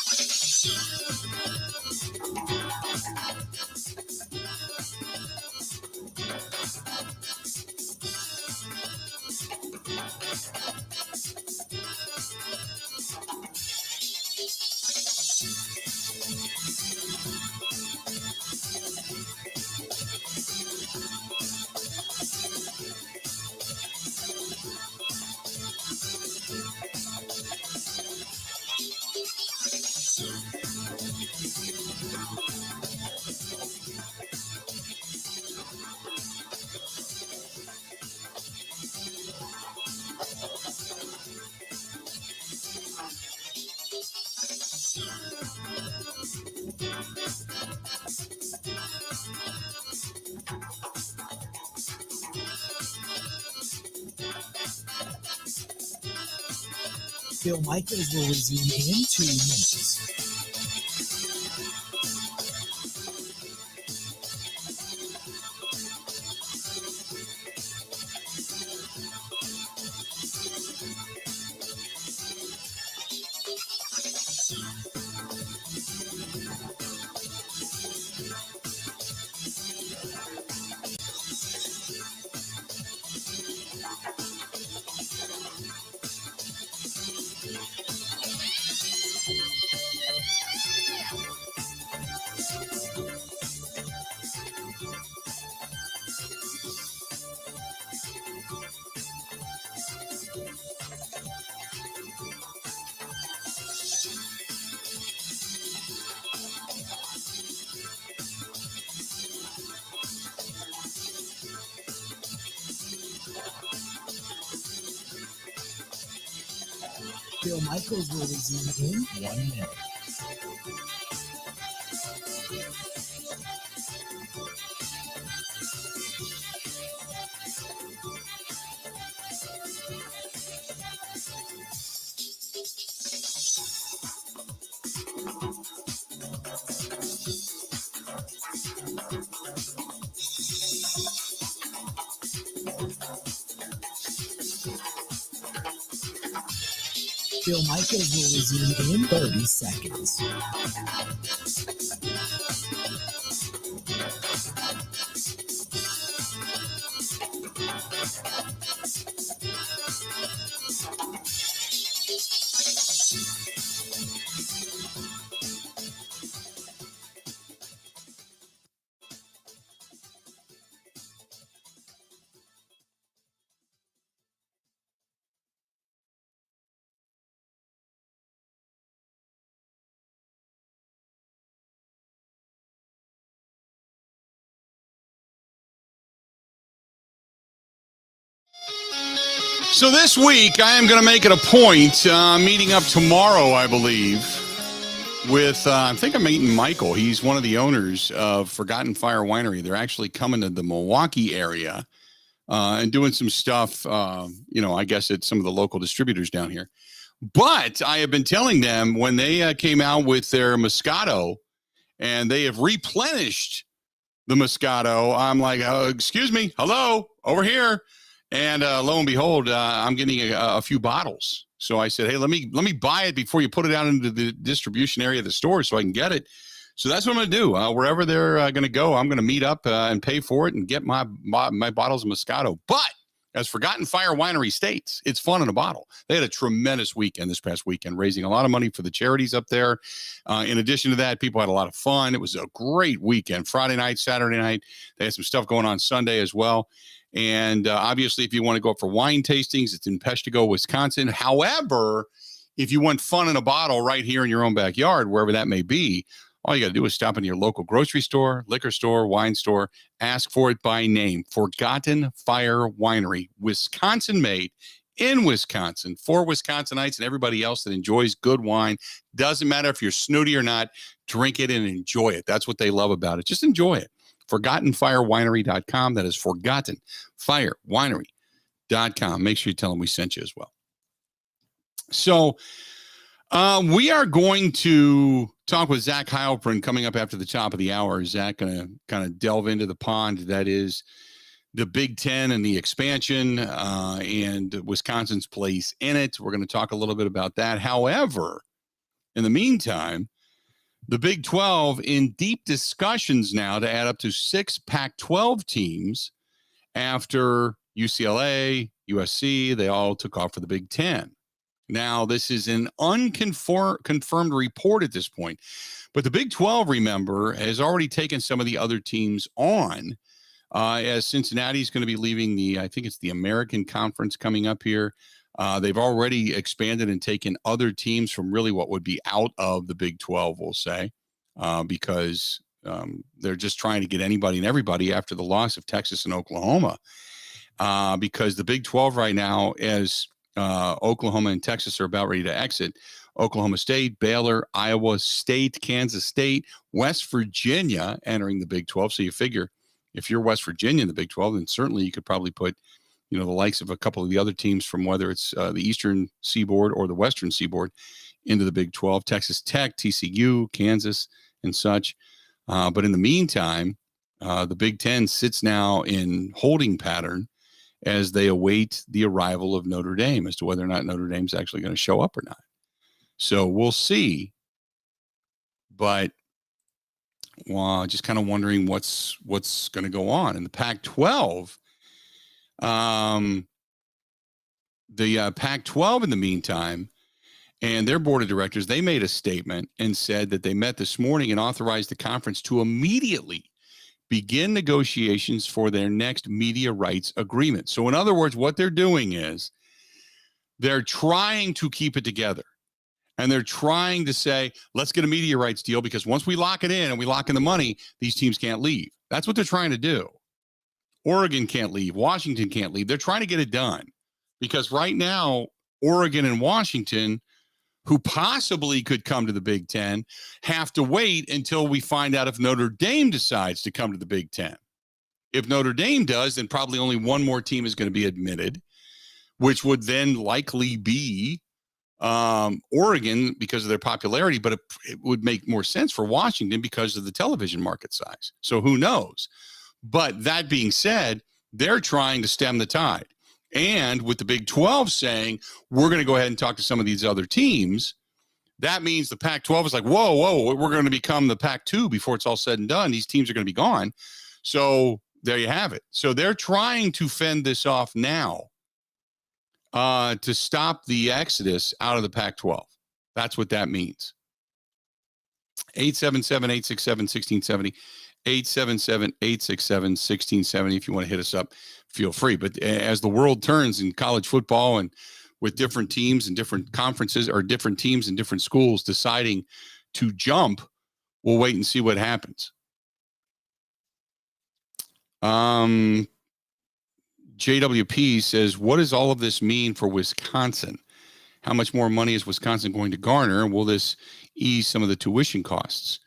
Bill Michaels will resume in 2 minutes. Bill Michaels will resume in 1 minute. Bill Michaels will resume in 30 seconds. So this week, I am going to make it a point, meeting up tomorrow, I believe, with, I think I'm meeting Michael. He's one of the owners of Forgotten Fire Winery. They're actually coming to the Milwaukee area and doing some stuff, I guess at some of the local distributors down here. But I have been telling them when they came out with their Moscato and they have replenished the Moscato, I'm like, excuse me, hello, over here. And lo and behold, I'm getting a few bottles. So I said, hey, let me buy it before you put it out into the distribution area of the store so I can get it. So that's what I'm going to do. Wherever they're going to go, I'm going to meet up and pay for it and get my bottles of Moscato. But as Forgotten Fire Winery states, it's fun in a bottle. They had a tremendous weekend this past weekend, raising a lot of money for the charities up there. In addition to that, people had a lot of fun. It was a great weekend. Friday night, Saturday night. They had some stuff going on Sunday as well. And obviously, if you want to go up for wine tastings, it's in Peshtigo, Wisconsin. However, if you want fun in a bottle right here in your own backyard, wherever that may be, all you got to do is stop in your local grocery store, liquor store, wine store, ask for it by name. Forgotten Fire Winery, Wisconsin made in Wisconsin for Wisconsinites and everybody else that enjoys good wine. Doesn't matter if you're snooty or not, drink it and enjoy it. That's what they love about it. Just enjoy it. ForgottenFireWinery.com. That is ForgottenFireWinery.com. Make sure you tell them we sent you as well. So we are going to talk with Zach Heilprin coming up after the top of the hour. Zach going to kind of delve into the pond that is the Big Ten and the expansion and Wisconsin's place in it. We're going to talk a little bit about that. However, in the meantime, the Big 12 in deep discussions now to add up to 6 Pac-12 teams after UCLA, USC, they all took off for the Big Ten. Now, this is an unconfirmed report at this point, but the Big 12, remember, has already taken some of the other teams on as Cincinnati is going to be leaving I think it's the American Conference coming up here. They've already expanded and taken other teams from really what would be out of the Big 12, we'll say, because they're just trying to get anybody and everybody after the loss of Texas and Oklahoma. Because the Big 12 right now, as Oklahoma and Texas are about ready to exit, Oklahoma State, Baylor, Iowa State, Kansas State, West Virginia entering the Big 12. So you figure if you're West Virginia in the Big 12, then certainly you could probably put the likes of a couple of the other teams from whether it's the Eastern Seaboard or the Western Seaboard into the Big 12, Texas Tech, TCU, Kansas, and such. But in the meantime, the Big Ten sits now in holding pattern as they await the arrival of Notre Dame as to whether or not Notre Dame's actually going to show up or not. So we'll see. But just kind of wondering what's going to go on. In the Pac-12, the Pac-12 in the meantime, and their board of directors, they made a statement and said that they met this morning and authorized the conference to immediately begin negotiations for their next media rights agreement. So in other words, what they're doing is they're trying to keep it together. And they're trying to say, let's get a media rights deal, because once we lock it in and we lock in the money, these teams can't leave. That's what they're trying to do. Oregon can't leave. Washington can't leave. They're trying to get it done because right now, Oregon and Washington, who possibly could come to the Big Ten, have to wait until we find out if Notre Dame decides to come to the Big Ten. If Notre Dame does, then probably only one more team is going to be admitted, which would then likely be Oregon because of their popularity, but it would make more sense for Washington because of the television market size. So who knows? But that being said, they're trying to stem the tide. And with the Big 12 saying, we're going to go ahead and talk to some of these other teams, that means the Pac-12 is like, whoa, we're going to become the Pac-2 before it's all said and done. These teams are going to be gone. So there you have it. So they're trying to fend this off now to stop the exodus out of the Pac-12. That's what that means. 877-867-1670. 877-867-1670. If you want to hit us up, feel free. But as the world turns in college football and with different teams and different conferences or different teams and different schools deciding to jump, we'll wait and see what happens. JWP says, what does all of this mean for Wisconsin? How much more money is Wisconsin going to garner? And will this ease some of the tuition costs?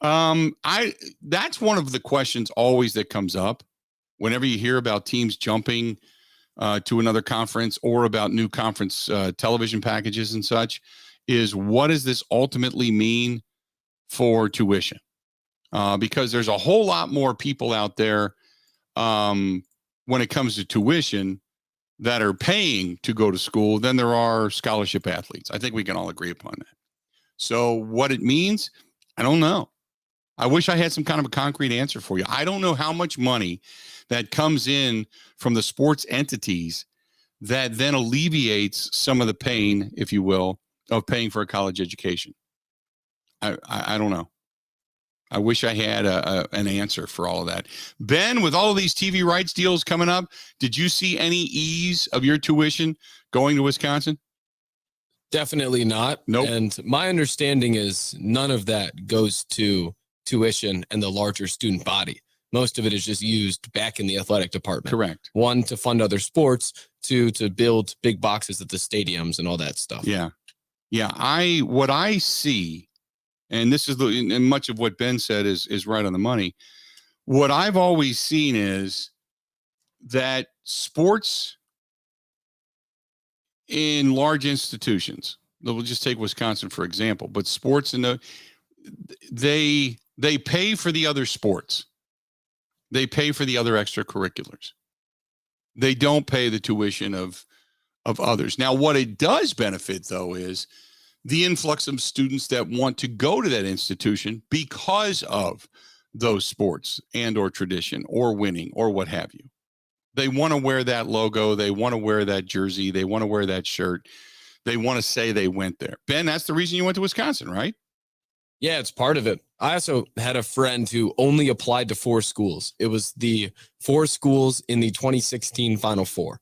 That's one of the questions always that comes up whenever you hear about teams jumping to another conference or about new conference television packages and such, is what does this ultimately mean for tuition? Because there's a whole lot more people out there when it comes to tuition that are paying to go to school than there are scholarship athletes. I think we can all agree upon that. So what it means, I don't know. I wish I had some kind of a concrete answer for you. I don't know how much money that comes in from the sports entities that then alleviates some of the pain, if you will, of paying for a college education. I don't know. I wish I had an answer for all of that. Ben, with all of these TV rights deals coming up, did you see any ease of your tuition going to Wisconsin? Definitely not. Nope. And my understanding is none of that goes to tuition and the larger student body. Most of it is just used back in the athletic department. Correct. One, to fund other sports, two, to build big boxes at the stadiums and all that stuff. Yeah. What I see, and this is and much of what Ben said is right on the money. What I've always seen is that sports in large institutions, we'll just take Wisconsin for example, but sports they pay for the other sports. They pay for the other extracurriculars. They don't pay the tuition of others. Now, what it does benefit, though, is the influx of students that want to go to that institution because of those sports and or tradition or winning or what have you. They want to wear that logo. They want to wear that jersey. They want to wear that shirt. They want to say they went there. Ben, that's the reason you went to Wisconsin, right? Yeah, it's part of it. I also had a friend who only applied to 4 schools. It was the 4 schools in the 2016 Final Four.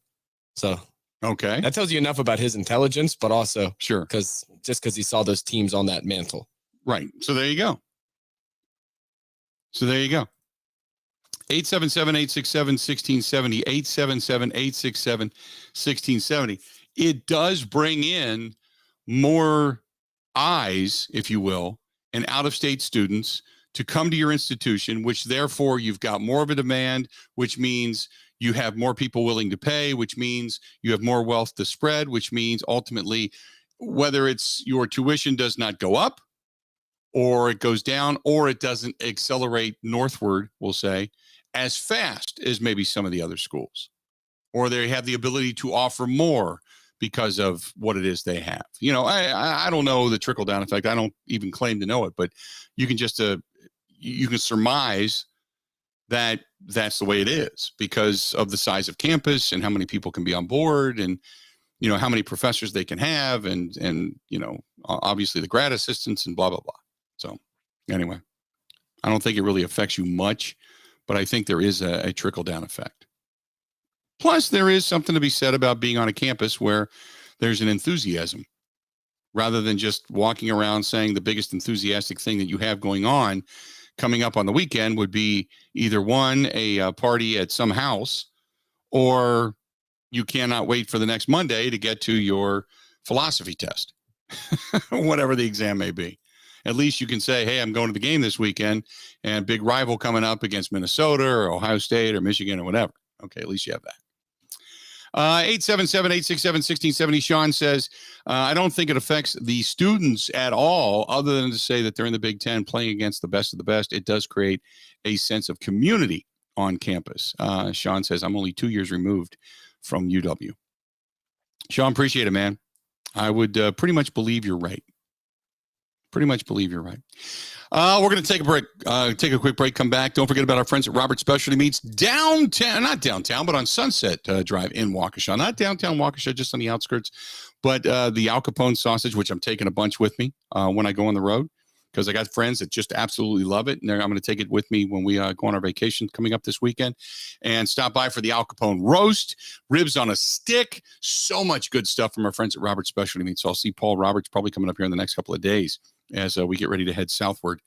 So okay, that tells you enough about his intelligence, but also sure, because he saw those teams on that mantle. Right. So there you go. 877-867-1670, 877-867-1670. It does bring in more eyes, if you will, and out-of-state students to come to your institution, which therefore you've got more of a demand, which means you have more people willing to pay, which means you have more wealth to spread, which means ultimately whether it's your tuition does not go up or it goes down or it doesn't accelerate northward, we'll say, as fast as maybe some of the other schools, or they have the ability to offer more because of what it is they have. You know, I don't know the trickle down effect. I don't even claim to know it, but you can just you can surmise that that's the way it is because of the size of campus and how many people can be on board and, you know, how many professors they can have and, you know, obviously the grad assistants and blah, blah, blah. So anyway, I don't think it really affects you much, but I think there is a trickle down effect. Plus, there is something to be said about being on a campus where there's an enthusiasm rather than just walking around saying the biggest enthusiastic thing that you have going on coming up on the weekend would be either one, a party at some house, or you cannot wait for the next Monday to get to your philosophy test, whatever the exam may be. At least you can say, hey, I'm going to the game this weekend and big rival coming up against Minnesota or Ohio State or Michigan or whatever. Okay, at least you have that. 877-867-1670. Sean says, I don't think it affects the students at all, other than to say that they're in the Big Ten playing against the best of the best. It does create a sense of community on campus. Sean says, I'm only 2 years removed from UW. Sean, appreciate it, man. I would pretty much believe you're right. We're going to take a break, take a quick break, come back. Don't forget about our friends at Robert Specialty Meats downtown, not downtown, but on Sunset Drive in Waukesha. Not downtown Waukesha, just on the outskirts. But the Al Capone sausage, which I'm taking a bunch with me when I go on the road, because I got friends that just absolutely love it. And I'm going to take it with me when we go on our vacation coming up this weekend. And stop by for the Al Capone roast, ribs on a stick. So much good stuff from our friends at Robert Specialty Meats. So I'll see Paul Roberts probably coming up here in the next couple of days as we get ready to head southward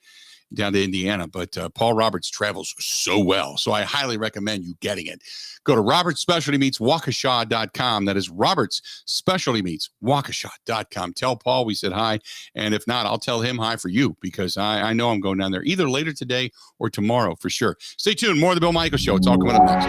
down to Indiana. But Paul Roberts travels so well, so I highly recommend you getting it. Go to Roberts Specialty Meats, Waukesha.com. That is Roberts Specialty Meats, Waukesha.com. Tell Paul we said hi, and if not, I'll tell him hi for you, because I know I'm going down there either later today or tomorrow for sure. Stay tuned. More of the Bill Michaels Show. It's all coming up next.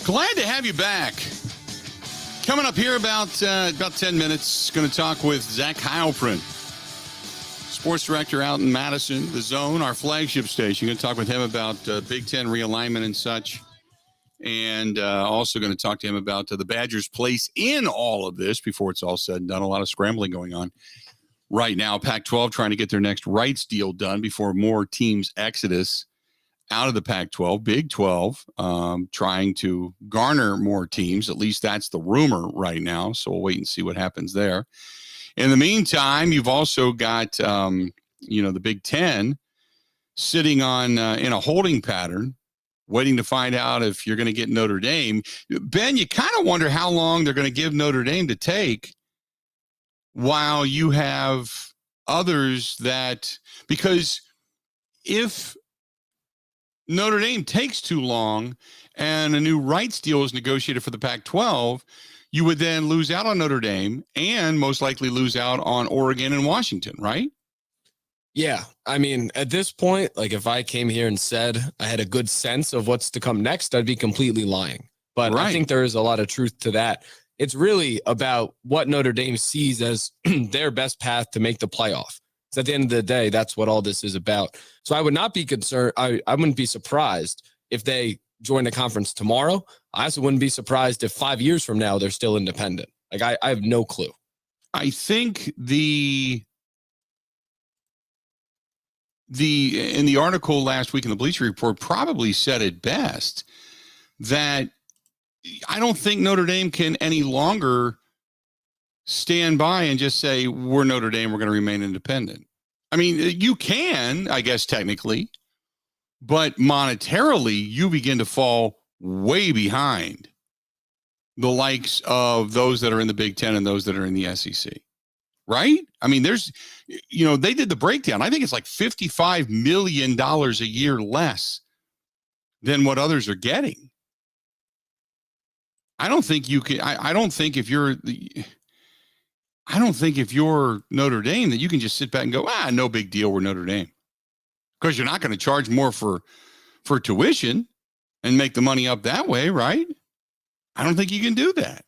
Glad to have you back. Coming up here about 10 minutes, going to talk with Zach Heilprin, sports director out in Madison, The Zone, our flagship station. Going to talk with him about Big Ten realignment and such. And also going to talk to him about the Badgers' place in all of this before it's all said and done. A lot of scrambling going on right now. Pac-12 trying to get their next rights deal done before more teams exodus out of the Pac-12. Big 12 trying to garner more teams. At least that's the rumor right now. So we'll wait and see what happens there. In the meantime, you've also got, the Big Ten sitting on in a holding pattern, waiting to find out if you're going to get Notre Dame. Ben, you kind of wonder how long they're going to give Notre Dame to take while you have others that, because if Notre Dame takes too long and a new rights deal is negotiated for the Pac-12, you would then lose out on Notre Dame and most likely lose out on Oregon and Washington, right? Yeah. I mean, at this point, like if I came here and said I had a good sense of what's to come next, I'd be completely lying. But I think there is a lot of truth to that. It's really about what Notre Dame sees as their best path to make the playoff. Because at the end of the day, that's what all this is about. So I would not be concerned. I wouldn't be surprised if they join the conference tomorrow. I also wouldn't be surprised if 5 years from now, they're still independent. Like I have no clue. I think in the article last week in the Bleacher Report probably said it best that I don't think Notre Dame can any longer stand by and just say, we're Notre Dame, we're going to remain independent. I mean, you can, I guess, technically, but monetarily, you begin to fall way behind the likes of those that are in the Big Ten and those that are in the SEC. Right? I mean, they did the breakdown. I think it's like $55 million a year less than what others are getting. I don't think you can. I don't think if you're Notre Dame that you can just sit back and go, no big deal, we're Notre Dame, because you're not going to charge more for tuition and make the money up that way, right? I don't think you can do that.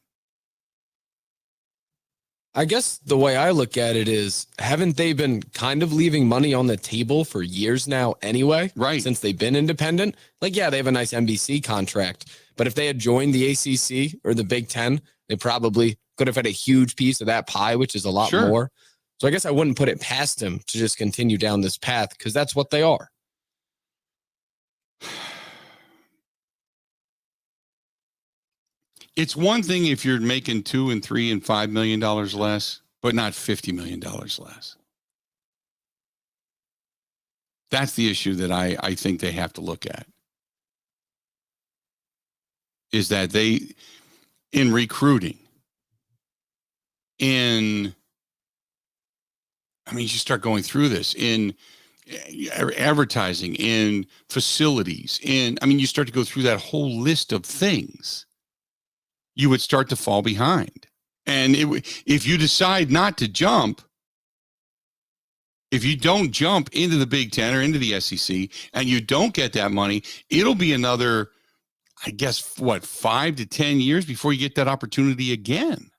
I guess the way I look at it is, haven't they been kind of leaving money on the table for years now anyway? Right. Since they've been independent? Like, yeah, they have a nice NBC contract, but if they had joined the ACC or the Big Ten, they probably could have had a huge piece of that pie, which is a lot more. So I guess I wouldn't put it past them to just continue down this path, because that's what they are. It's one thing if you're making $2 and $3 and $5 million less, but not $50 million less. That's the issue that I think they have to look at. Is that they, in recruiting, you start going through this, in advertising, in facilities, you start to go through that whole list of things. You would start to fall behind. And if you decide not to jump, if you don't jump into the Big Ten or into the SEC and you don't get that money, it'll be another, I guess, 5 to 10 years before you get that opportunity again.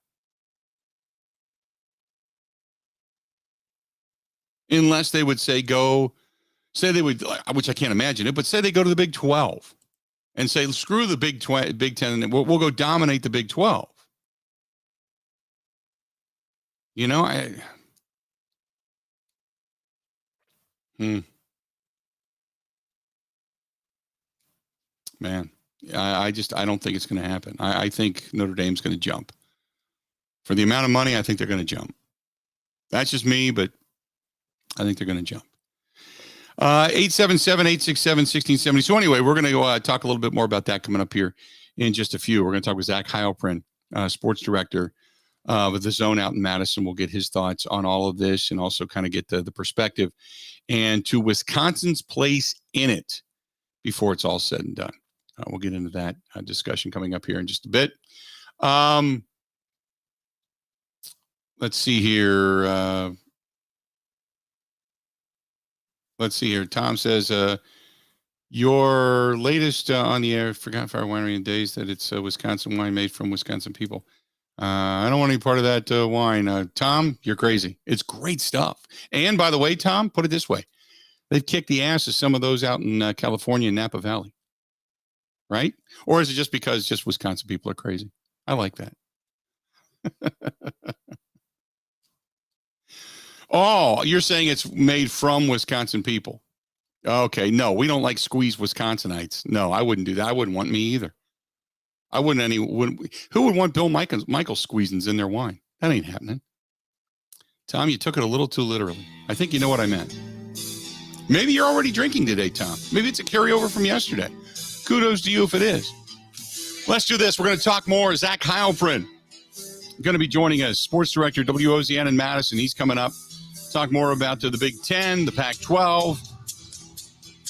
Unless they would say they would, which I can't imagine it, but say they go to the Big 12. And say, screw the Big Ten, and we'll go dominate the Big 12. Man, I don't think it's going to happen. I think Notre Dame's going to jump. For the amount of money, I think they're going to jump. That's just me, but I think they're going to jump. 877-867-1670. So anyway, we're going to talk a little bit more about that coming up here in just a few. We're going to talk with Zach Heilprin, sports director with The Zone out in Madison. We'll get his thoughts on all of this and also kind of get the perspective and to Wisconsin's place in it before it's all said and done. We'll get into that discussion coming up here in just a bit. Let's see here. Tom says, Your latest on the air, Forgotten Fire Winery in days, that it's Wisconsin wine made from Wisconsin people. I don't want any part of that wine. Tom, you're crazy. It's great stuff. And by the way, Tom, put it this way. They've kicked the ass of some of those out in California and Napa Valley. Right? Or is it just because just Wisconsin people are crazy? I like that. Oh, you're saying it's made from Wisconsin people. Okay, no, we don't like squeezed Wisconsinites. No, I wouldn't do that. I wouldn't want me either. I wouldn't who would want Bill Michael squeezins in their wine? That ain't happening. Tom, you took it a little too literally. I think you know what I meant. Maybe you're already drinking today, Tom. Maybe it's a carryover from yesterday. Kudos to you if it is. Let's do this. We're going to talk more. Zach Heilprin going to be joining us, sports director, WOZN in Madison. He's coming up. Talk more about the Big Ten, the Pac-12,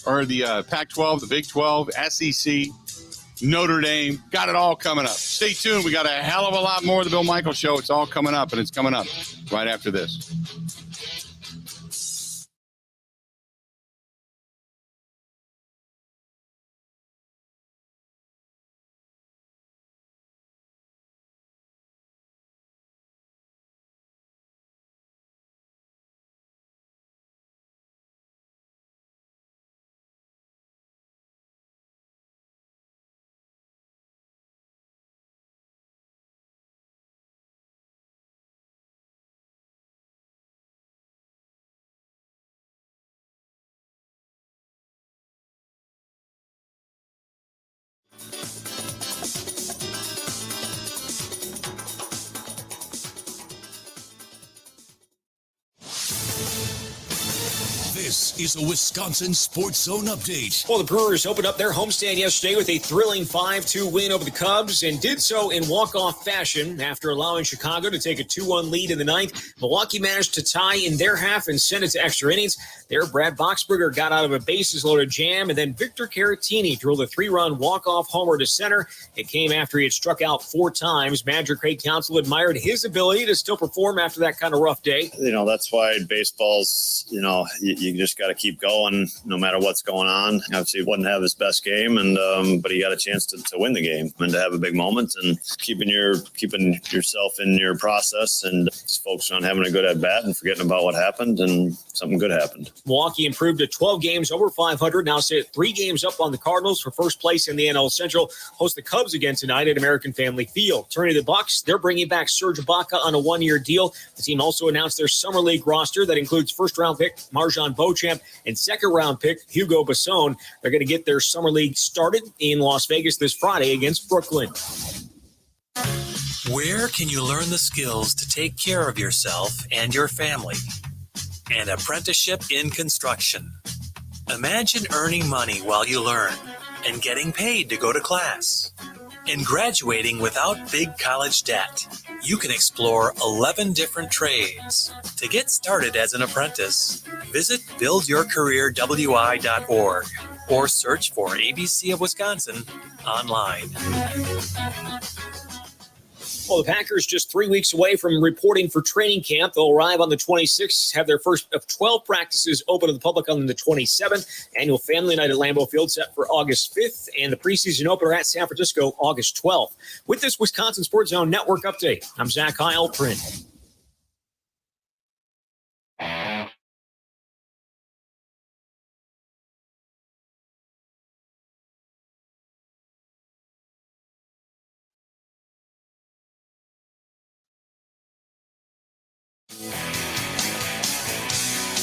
or the Pac-12, the Big 12, SEC, Notre Dame. Got it all coming up. Stay tuned. We got a hell of a lot more of the Bill Michaels Show. It's all coming up, and it's coming up right after this. This is a Wisconsin Sports Zone update. Well, the Brewers opened up their homestand yesterday with a thrilling 5-2 win over the Cubs and did so in walk-off fashion after allowing Chicago to take a 2-1 lead in the ninth. Milwaukee managed to tie in their half and send it to extra innings. There, Brad Boxberger got out of a bases-loaded jam, and then Victor Caratini drilled a 3-run walk-off homer to center. It came after he had struck out 4 times. Manager Craig Counsell admired his ability to still perform after that kind of rough day. That's why baseball's, you just got to keep going no matter what's going on. Obviously, he wouldn't have his best game, and but he got a chance to win the game and to have a big moment, and keeping yourself in your process and just focusing on having a good at bat and forgetting about what happened, and something good happened. Milwaukee improved to 12 games over 500. Now sit 3 games up on the Cardinals for first place in the NL Central. Host the Cubs again tonight at American Family Field. Turning to the Bucks, they're bringing back Serge Ibaka on a 1-year deal. The team also announced their summer league roster that includes first-round pick Marjan Beauchamp and second-round pick Hugo Basson. They're going to get their summer league started in Las Vegas this Friday against Brooklyn. Where can you learn the skills to take care of yourself and your family? An apprenticeship in construction. Imagine earning money while you learn and getting paid to go to class. And graduating without big college debt. You can explore 11 different trades. To get started as an apprentice, visit buildyourcareerwi.org or search for ABC of Wisconsin online. Well, the Packers just 3 weeks away from reporting for training camp. They'll arrive on the 26th, have their first of 12 practices open to the public on the 27th. Annual family night at Lambeau Field set for August 5th, and the preseason opener at San Francisco August 12th. With this Wisconsin Sports Zone Network update, I'm Zach Heilprin.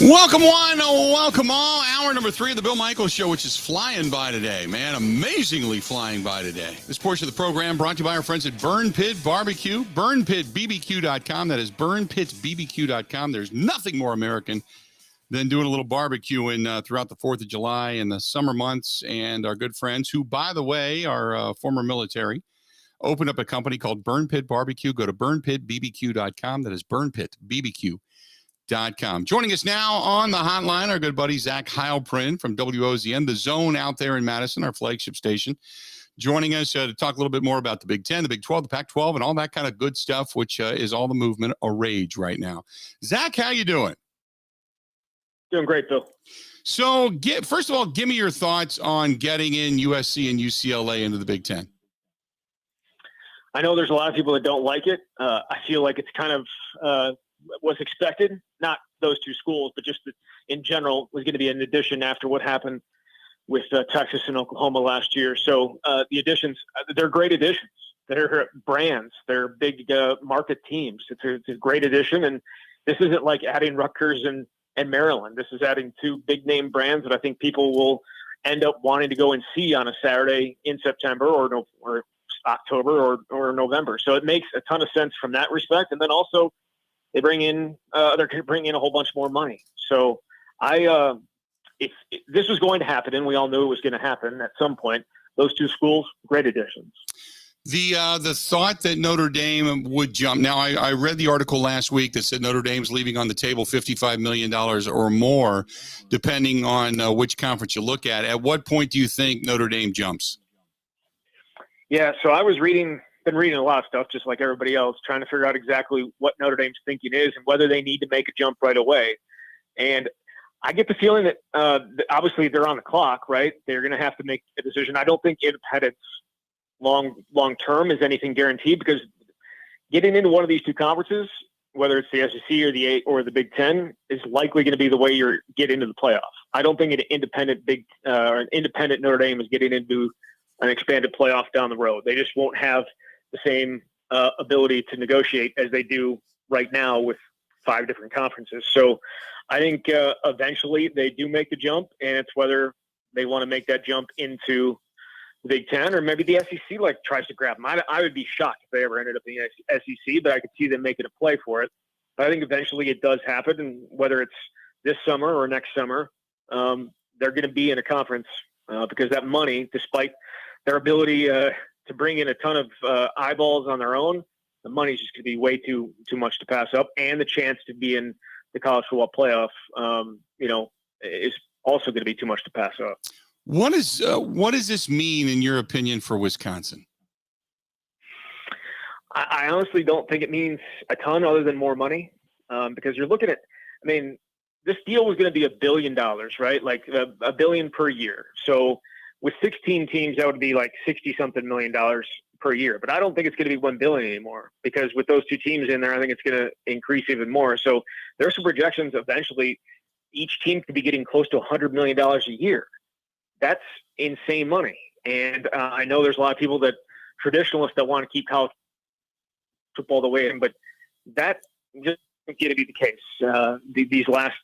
Welcome one, welcome all. Hour number 3 of the Bill Michaels Show, which is flying by today, man. Amazingly flying by today. This portion of the program brought to you by our friends at Burn Pit Barbecue, burnpitbbq.com. That is burnpitbbq.com. There's nothing more American than doing a little barbecuing throughout the 4th of July and the summer months. And our good friends, who, by the way, are former military, opened up a company called Burn Pit Barbecue. Go to burnpitbbq.com. That is burnpitbbq.com. Joining us now on the hotline, our good buddy Zach Heilprin from WOZN, the Zone out there in Madison, our flagship station. Joining us to talk a little bit more about the Big Ten, the Big 12, the Pac-12, and all that kind of good stuff, which is all the movement a rage right now. Zach, how you doing? Doing great, Bill. So, first of all, give me your thoughts on getting in USC and UCLA into the Big Ten. I know there's a lot of people that don't like it. I feel like it's kind of was expected, not those two schools, but just in general was going to be an addition after what happened with Texas and Oklahoma last year. So the additions, they're great additions. They're brands. They're big market teams. It's a great addition. And this isn't like adding Rutgers and Maryland. This is adding two big name brands that I think people will end up wanting to go and see on a Saturday in September or October or November. So it makes a ton of sense from that respect. And then also they're bringing in a whole bunch more money. So if this was going to happen, and we all knew it was going to happen at some point, those two schools, great additions. The thought that Notre Dame would jump. Now, I read the article last week that said Notre Dame's leaving on the table $55 million or more, depending on which conference you look at. At what point do you think Notre Dame jumps? Yeah, so I was been reading a lot of stuff, just like everybody else, trying to figure out exactly what Notre Dame's thinking is and whether they need to make a jump right away. And I get the feeling that obviously they're on the clock, right? They're going to have to make a decision. I don't think independence long term is anything guaranteed, because getting into one of these two conferences, whether it's the SEC or the Big Ten, is likely going to be the way you get into the playoff. I don't think an independent Notre Dame is getting into an expanded playoff down the road. They just won't have the same ability to negotiate as they do right now with 5 different conferences. So I think eventually they do make the jump, and it's whether they want to make that jump into the Big Ten or maybe the SEC tries to grab them. I would be shocked if they ever ended up in the SEC, but I could see them making a play for it. But I think eventually it does happen, and whether it's this summer or next summer, they're going to be in a conference because that money, despite their ability to bring in a ton of eyeballs on their own, the money's just going to be way too much to pass up, and the chance to be in the college football playoff, is also going to be too much to pass up. What does this mean, in your opinion, for Wisconsin? I honestly don't think it means a ton other than more money, because you're looking at, this deal was going to be $1 billion, right? Like $1 billion per year. So with 16 teams, that would be like $60-something million per year. But I don't think it's going to be $1 billion anymore, because with those two teams in there, I think it's going to increase even more. So there's some projections eventually each team could be getting close to $100 million a year. That's insane money. And I know there's a lot of people traditionalists that want to keep college football the way in, but that just isn't going to be the case. These last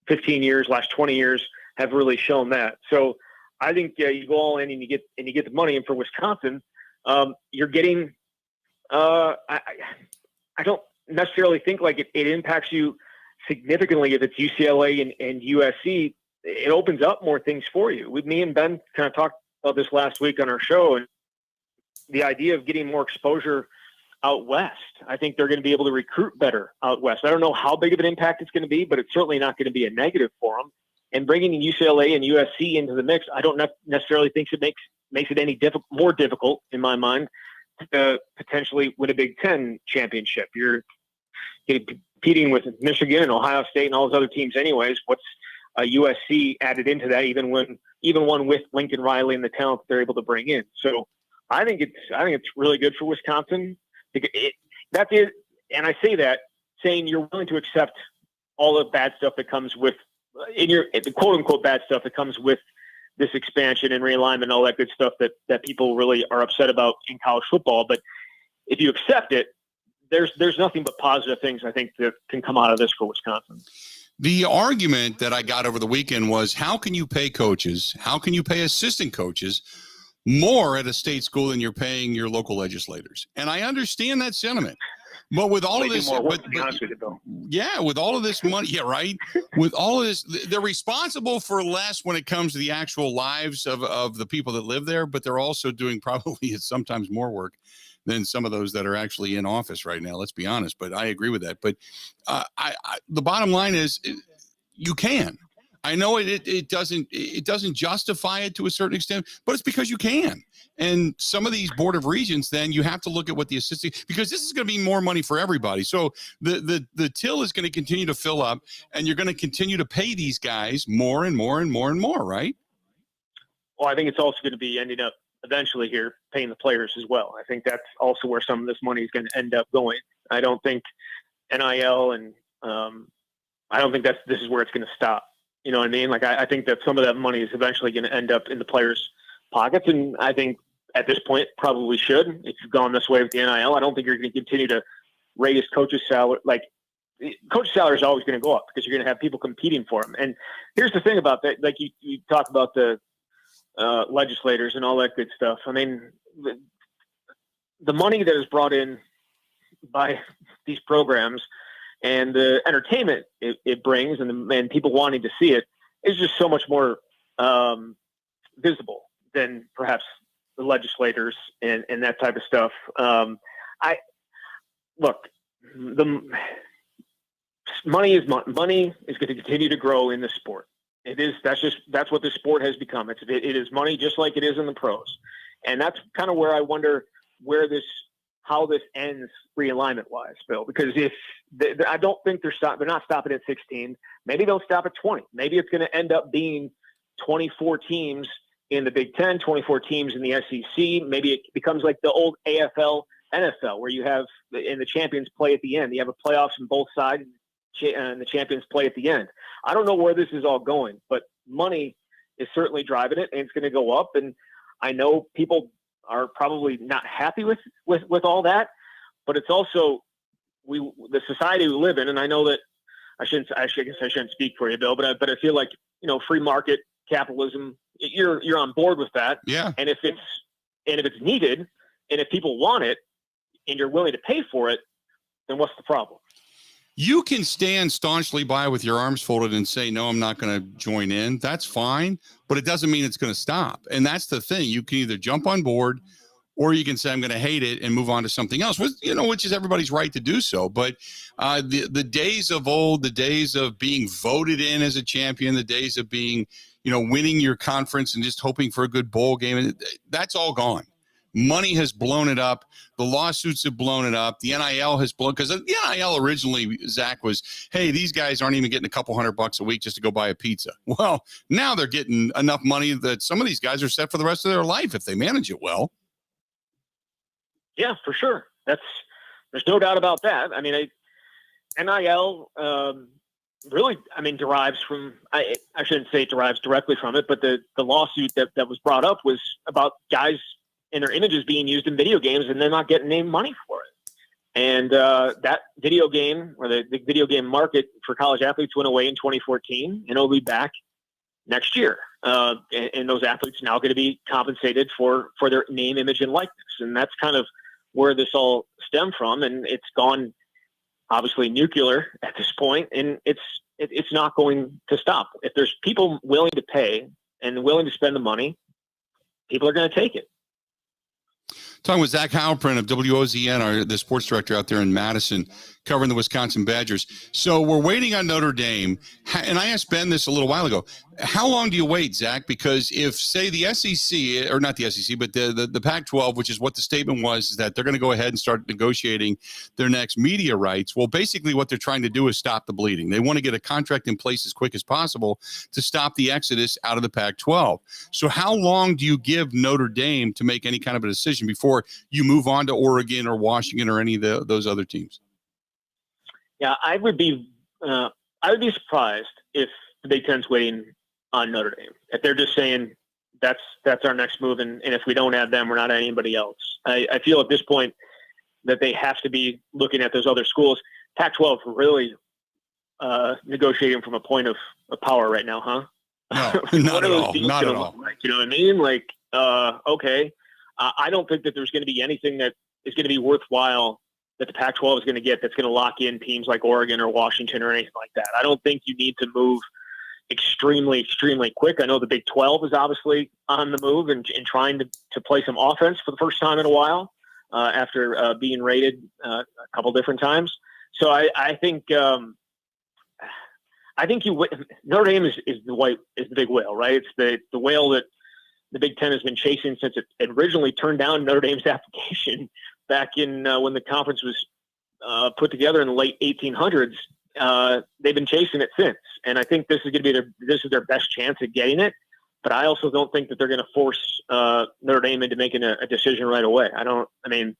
15 years, last 20 years have really shown that. So I think you go all in and you get the money. And for Wisconsin, you're getting. I don't necessarily think like it impacts you significantly if it's UCLA and USC. It opens up more things for you. Me and Ben kind of talked about this last week on our show, and the idea of getting more exposure out west. I think they're going to be able to recruit better out west. I don't know how big of an impact it's going to be, but it's certainly not going to be a negative for them. And bringing in UCLA and USC into the mix, I don't necessarily think it makes it any more difficult in my mind to potentially win a Big Ten championship. You're competing with Michigan and Ohio State and all those other teams anyways. What's USC added into that, even one with Lincoln Riley and the talent that they're able to bring in. So I think it's really good for Wisconsin. That's it. And I say that saying you're willing to accept all the bad stuff that comes with the quote unquote bad stuff that comes with this expansion and realignment and all that good stuff that people really are upset about in college football. But if you accept it, there's nothing but positive things I think that can come out of this for Wisconsin. The argument that I got over the weekend was, how can you pay coaches? How can you pay assistant coaches more at a state school than you're paying your local legislators? And I understand that sentiment. But with all of this, with all of this money, yeah, right. With all of this, they're responsible for less when it comes to the actual lives of the people that live there, but they're also doing probably sometimes more work than some of those that are actually in office right now. Let's be honest. But I agree with that. But the bottom line is, you can. I know it doesn't justify it to a certain extent, but it's because you can. And some of these Board of Regents, then you have to look at what the assistant, because this is going to be more money for everybody. So the till is going to continue to fill up, and you're going to continue to pay these guys more and more and more and more, right? Well, I think it's also going to be ending up eventually here paying the players as well. I think that's also where some of this money is going to end up going. I don't think NIL and I don't think this is where it's going to stop. You know what I mean? Like I think that some of that money is eventually going to end up in the players' pockets, and I think at this point probably should. If you've gone this way with the NIL, I don't think you're going to continue to raise coaches' salary. Like coach salary is always going to go up because you're going to have people competing for them. And here's the thing about that: like you talk about the legislators and all that good stuff. I mean, the money that is brought in by these programs and the entertainment it brings and people wanting to see it is just so much more visible than perhaps the legislators and that type of stuff. The money is going to continue to grow in the sport. That's what the sport has become. It is money just like it is in the pros. And that's kind of where I wonder how this ends realignment wise, Bill, because I don't think they're not stopping at 16. Maybe they'll stop at 20. Maybe it's going to end up being 24 teams in the Big Ten, 24 teams in the SEC. Maybe it becomes like the old AFL, NFL, where you have and the champions play at the end. You have a playoffs on both sides, and the champions play at the end. I don't know where this is all going, but money is certainly driving it, and it's going to go up. And I know people are probably not happy with all that, but it's also the society we live in. And I know that I guess I shouldn't speak for you, Bill, but I feel like, free market capitalism, you're on board with that. Yeah. And if it's needed and if people want it and you're willing to pay for it, then what's the problem? You can stand staunchly by with your arms folded and say, no, I'm not going to join in. That's fine, but it doesn't mean it's going to stop. And that's the thing. You can either jump on board or you can say, I'm going to hate it and move on to something else, which is everybody's right to do so. But the days of old, the days of being voted in as a champion, the days of being, winning your conference and just hoping for a good bowl game, that's all gone. Money has blown it up. The lawsuits have blown it up. The NIL has blown, because the NIL originally, Zach, was, hey, these guys aren't even getting a couple $100 a week just to go buy a pizza. Well, now they're getting enough money that some of these guys are set for the rest of their life if they manage it well. Yeah, for sure. There's no doubt about that. I mean, NIL really, derives from, I shouldn't say it derives directly from it, but the lawsuit that was brought up was about guys and their images being used in video games and they're not getting any money for it. And that video game, or the video game market for college athletes, went away in 2014 and it'll be back next year. And those athletes now going to be compensated for their name, image, and likeness. And that's kind of where this all stemmed from. And it's gone obviously nuclear at this point, and it's not going to stop. If there's people willing to pay and willing to spend the money, people are going to take it. Talking with Zach Halprin of WOZN, the sports director out there in Madison, covering the Wisconsin Badgers. So we're waiting on Notre Dame. And I asked Ben this a little while ago. How long do you wait, Zach? Because if, say, the SEC, or not the SEC, but the Pac-12, which is what the statement was, is that they're going to go ahead and start negotiating their next media rights. Well, basically what they're trying to do is stop the bleeding. They want to get a contract in place as quick as possible to stop the exodus out of the Pac-12. So how long do you give Notre Dame to make any kind of a decision before you move on to Oregon or Washington or any of those other teams? Yeah, I would be surprised if the Big Ten's waiting on Notre Dame. If they're just saying that's our next move, and if we don't have them, we're not anybody else. I feel at this point that they have to be looking at those other schools. Pac-12 really negotiating from a point of power right now, huh? No, not at all. Not at all. Like, you know what I mean? Like, okay. I don't think that there's going to be anything that is going to be worthwhile that the Pac-12 is going to get that's going to lock in teams like Oregon or Washington or anything like that. I don't think you need to move extremely, extremely quick. I know the Big 12 is obviously on the move and trying to play some offense for the first time in a while after being rated a couple different times. So I think I think Notre Dame is the big whale, right? It's the whale that the Big Ten has been chasing since it originally turned down Notre Dame's application back in when the conference was put together in the late 1800s. They've been chasing it since, and I think this is going to be their best chance at getting it. But I also don't think that they're going to force Notre Dame into making a decision right away. I mean,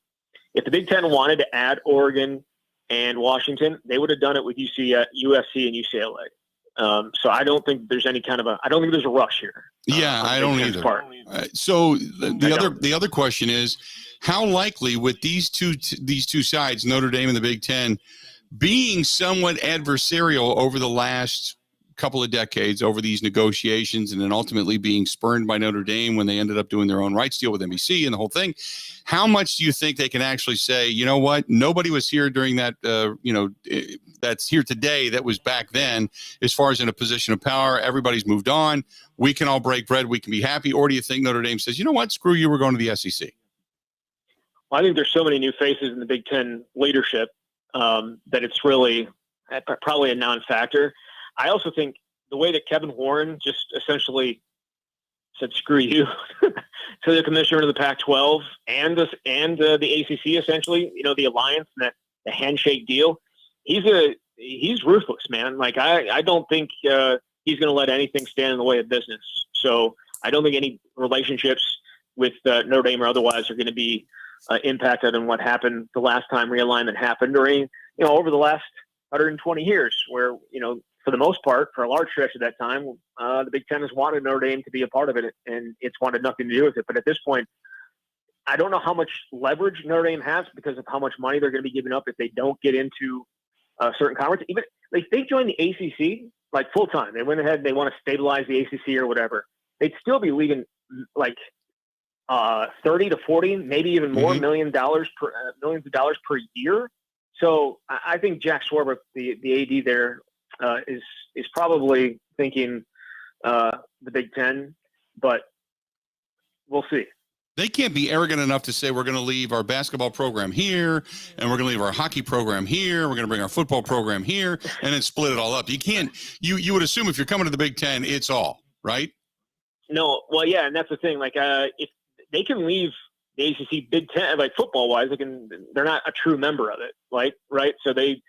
if the Big Ten wanted to add Oregon and Washington, they would have done it with USC and UCLA. So I don't think there's any kind of I don't think there's a rush here. Yeah, I don't either. So the other question is, how likely with these two sides, Notre Dame and the Big Ten, being somewhat adversarial over the last couple of decades over these negotiations, and then ultimately being spurned by Notre Dame when they ended up doing their own rights deal with NBC and the whole thing, how much do you think they can actually say, you know what, nobody was here during that, that's here today that was back then, as far as in a position of power, everybody's moved on, we can all break bread, we can be happy? Or do you think Notre Dame says, you know what, screw you, we're going to the SEC? Well, I think there's so many new faces in the Big Ten leadership that it's really probably a non-factor. I also think the way that Kevin Warren just essentially said "screw you" to the commissioner of the Pac-12 and the ACC, essentially, the alliance and the handshake deal. He's ruthless, man. Like I don't think he's going to let anything stand in the way of business. So I don't think any relationships with Notre Dame or otherwise are going to be impacted on what happened the last time realignment happened, or over the last 120 years, where for the most part, for a large stretch of that time, the Big Ten has wanted Notre Dame to be a part of it, and it's wanted nothing to do with it. But at this point, I don't know how much leverage Notre Dame has because of how much money they're going to be giving up if they don't get into a certain conference. Even if they join the ACC, like full time, they went ahead and they want to stabilize the ACC or whatever, they'd still be leaving like 30 to 40, maybe even more millions of dollars per year. So I think Jack Swarbrick, the AD there, is probably thinking the Big Ten, but we'll see. They can't be arrogant enough to say we're going to leave our basketball program here, and we're going to leave our hockey program here, we're going to bring our football program here, and then split it all up. You can't. You would assume if you're coming to the Big Ten, it's all right. No, well, yeah, and that's the thing. Like, if they can leave the ACC Big Ten, like football wise, they're not a true member of it, like, right? So they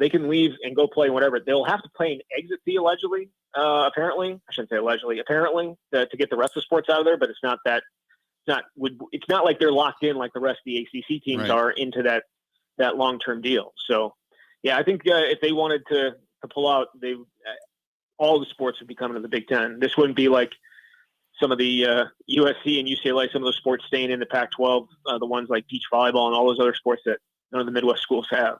can leave and go play whatever. They'll have to pay an exit fee, allegedly. Apparently, I shouldn't say allegedly. Apparently, to get the rest of the sports out of there, but it's not that. It's not like they're locked in like the rest of the ACC teams are into that long-term deal. So, yeah, I think if they wanted to pull out, all the sports would be coming to the Big Ten. This wouldn't be like some of the USC and UCLA, some of those sports staying in the Pac-12, the ones like beach volleyball and all those other sports that none of the Midwest schools have.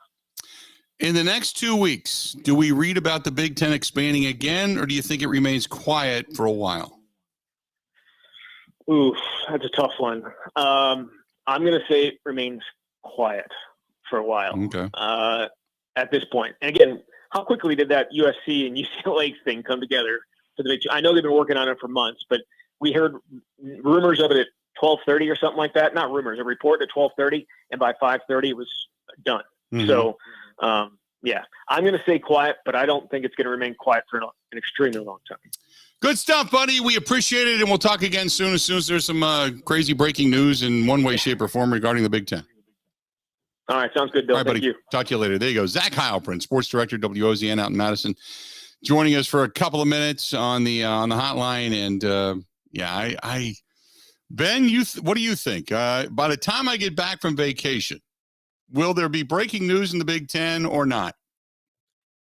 In the next 2 weeks, do we read about the Big Ten expanding again, or do you think it remains quiet for a while? Ooh, that's a tough one. I'm going to say it remains quiet for a while. Okay. At this point. And again, how quickly did that USC and UCLA thing come together for the Big Ten? I know they've been working on it for months, but we heard rumors of it at 12:30 or something like that. Not rumors, a report at 12:30, and by 5:30 it was done. So, yeah, I'm going to say quiet, but I don't think it's going to remain quiet for an extremely long time. Good stuff, buddy. We appreciate it, and we'll talk again soon as there's some crazy breaking news in one way, shape, or form regarding the Big Ten. All right, sounds good, Bill. All right, Thank buddy. you. Talk to you later. There you go. Zach Heilprin, sports director, WOZN out in Madison, joining us for a couple of minutes on the hotline. And Ben, what do you think? By the time I get back from vacation, will there be breaking news in the Big Ten or not?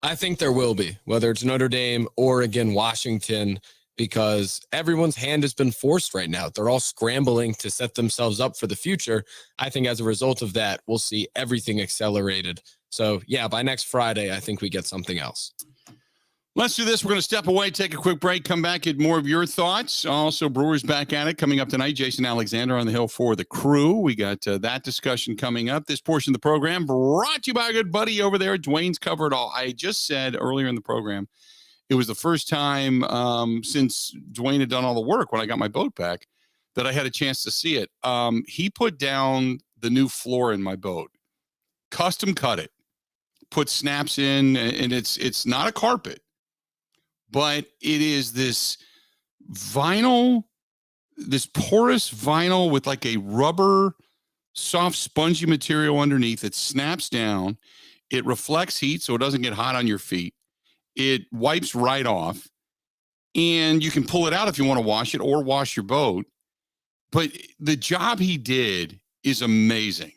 I think there will be, whether it's Notre Dame, Oregon, Washington, because everyone's hand has been forced right now. They're all scrambling to set themselves up for the future. I think as a result of that, we'll see everything accelerated. So, yeah, by next Friday, I think we get something else. Let's do this. We're going to step away, take a quick break, come back, get more of your thoughts. Also, Brewers back at it coming up tonight. Jason Alexander on the hill for the Crew. We got that discussion coming up. This portion of the program brought to you by a good buddy over there. Dwayne's Cover It All. I just said earlier in the program, it was the first time since Dwayne had done all the work when I got my boat back that I had a chance to see it. He put down the new floor in my boat, custom cut it, put snaps in, and it's not a carpet, but it is this vinyl, this porous vinyl with like a rubber, soft, spongy material underneath. It snaps down. It reflects heat, so it doesn't get hot on your feet. It wipes right off, and you can pull it out if you want to wash it or wash your boat. But the job he did is amazing.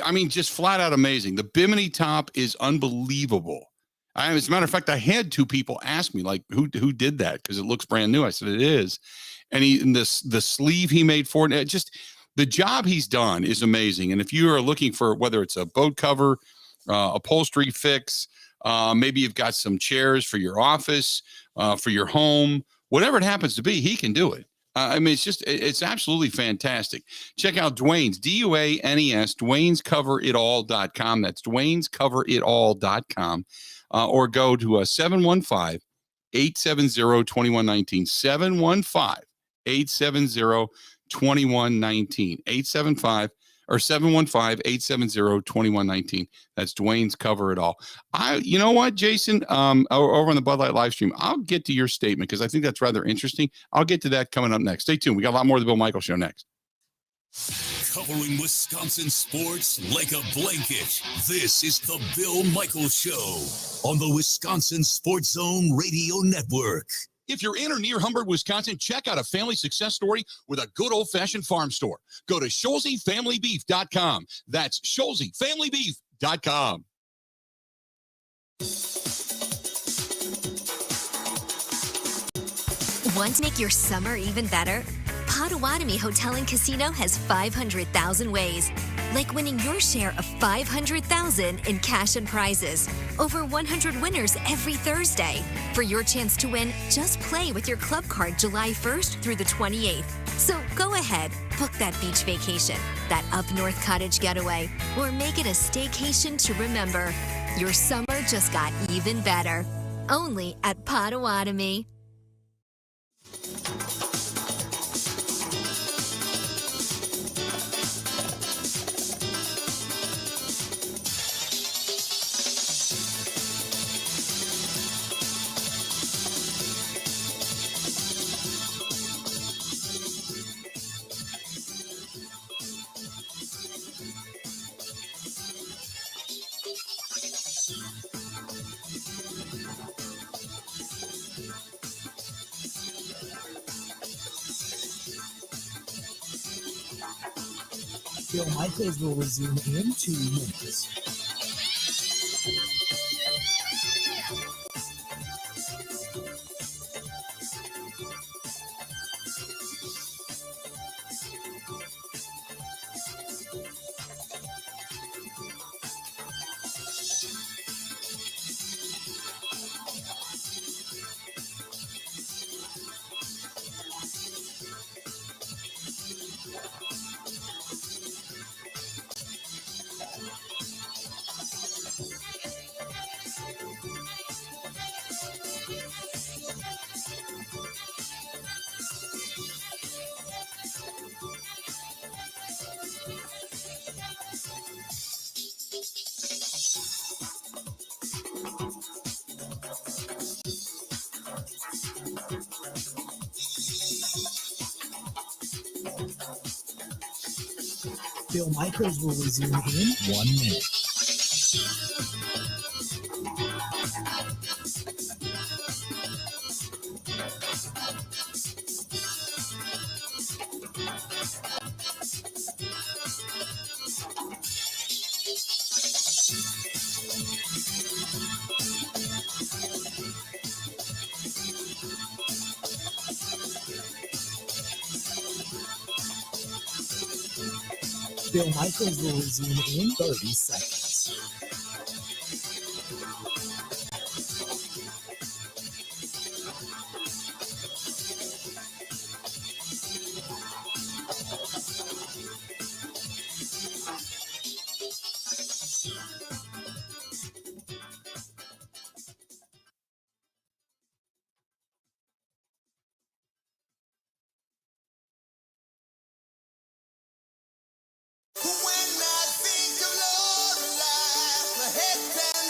I mean, just flat out amazing. The Bimini top is unbelievable. As a matter of fact, I had two people ask me, like, who did that? Because it looks brand new. I said, it is. And the sleeve he made for it, just the job he's done is amazing. And if you are looking for whether it's a boat cover, upholstery fix, maybe you've got some chairs for your office, for your home, whatever it happens to be, he can do it. I mean, it's absolutely fantastic. Check out Dwayne's, DUANES, Dwayne'sCoverItAll.com. That's Dwayne'sCoverItAll.com. Or go to 715-870-2119, 715-870-2119, 875 or 715-870-2119. That's Dwayne's Cover It All. You know what, Jason, over on the Bud Light live stream, I'll get to your statement because I think that's rather interesting. I'll get to that coming up next. Stay tuned. We got a lot more of the Bill Michaels Show next. Covering Wisconsin sports like a blanket. This is the Bill Michaels Show on the Wisconsin Sports Zone Radio Network. If you're in or near Humboldt, Wisconsin, check out a family success story with a good old-fashioned farm store. Go to ScholzeFamilyBeef.com. That's ScholzeFamilyBeef.com. Want to make your summer even better? Potawatomi Hotel and Casino has 500,000 ways, like winning your share of $500,000 in cash and prizes. Over 100 winners every Thursday. For your chance to win, just play with your club card July 1st through the 28th. So go ahead, book that beach vacation, that up-north cottage getaway, or make it a staycation to remember. Your summer just got even better. Only at Potawatomi. Bill Michaels will resume in 2 minutes. Bill Michaels will resume in 1 minute. Bill Michaels will resume in 30 seconds. When I think of Lord alive, my head down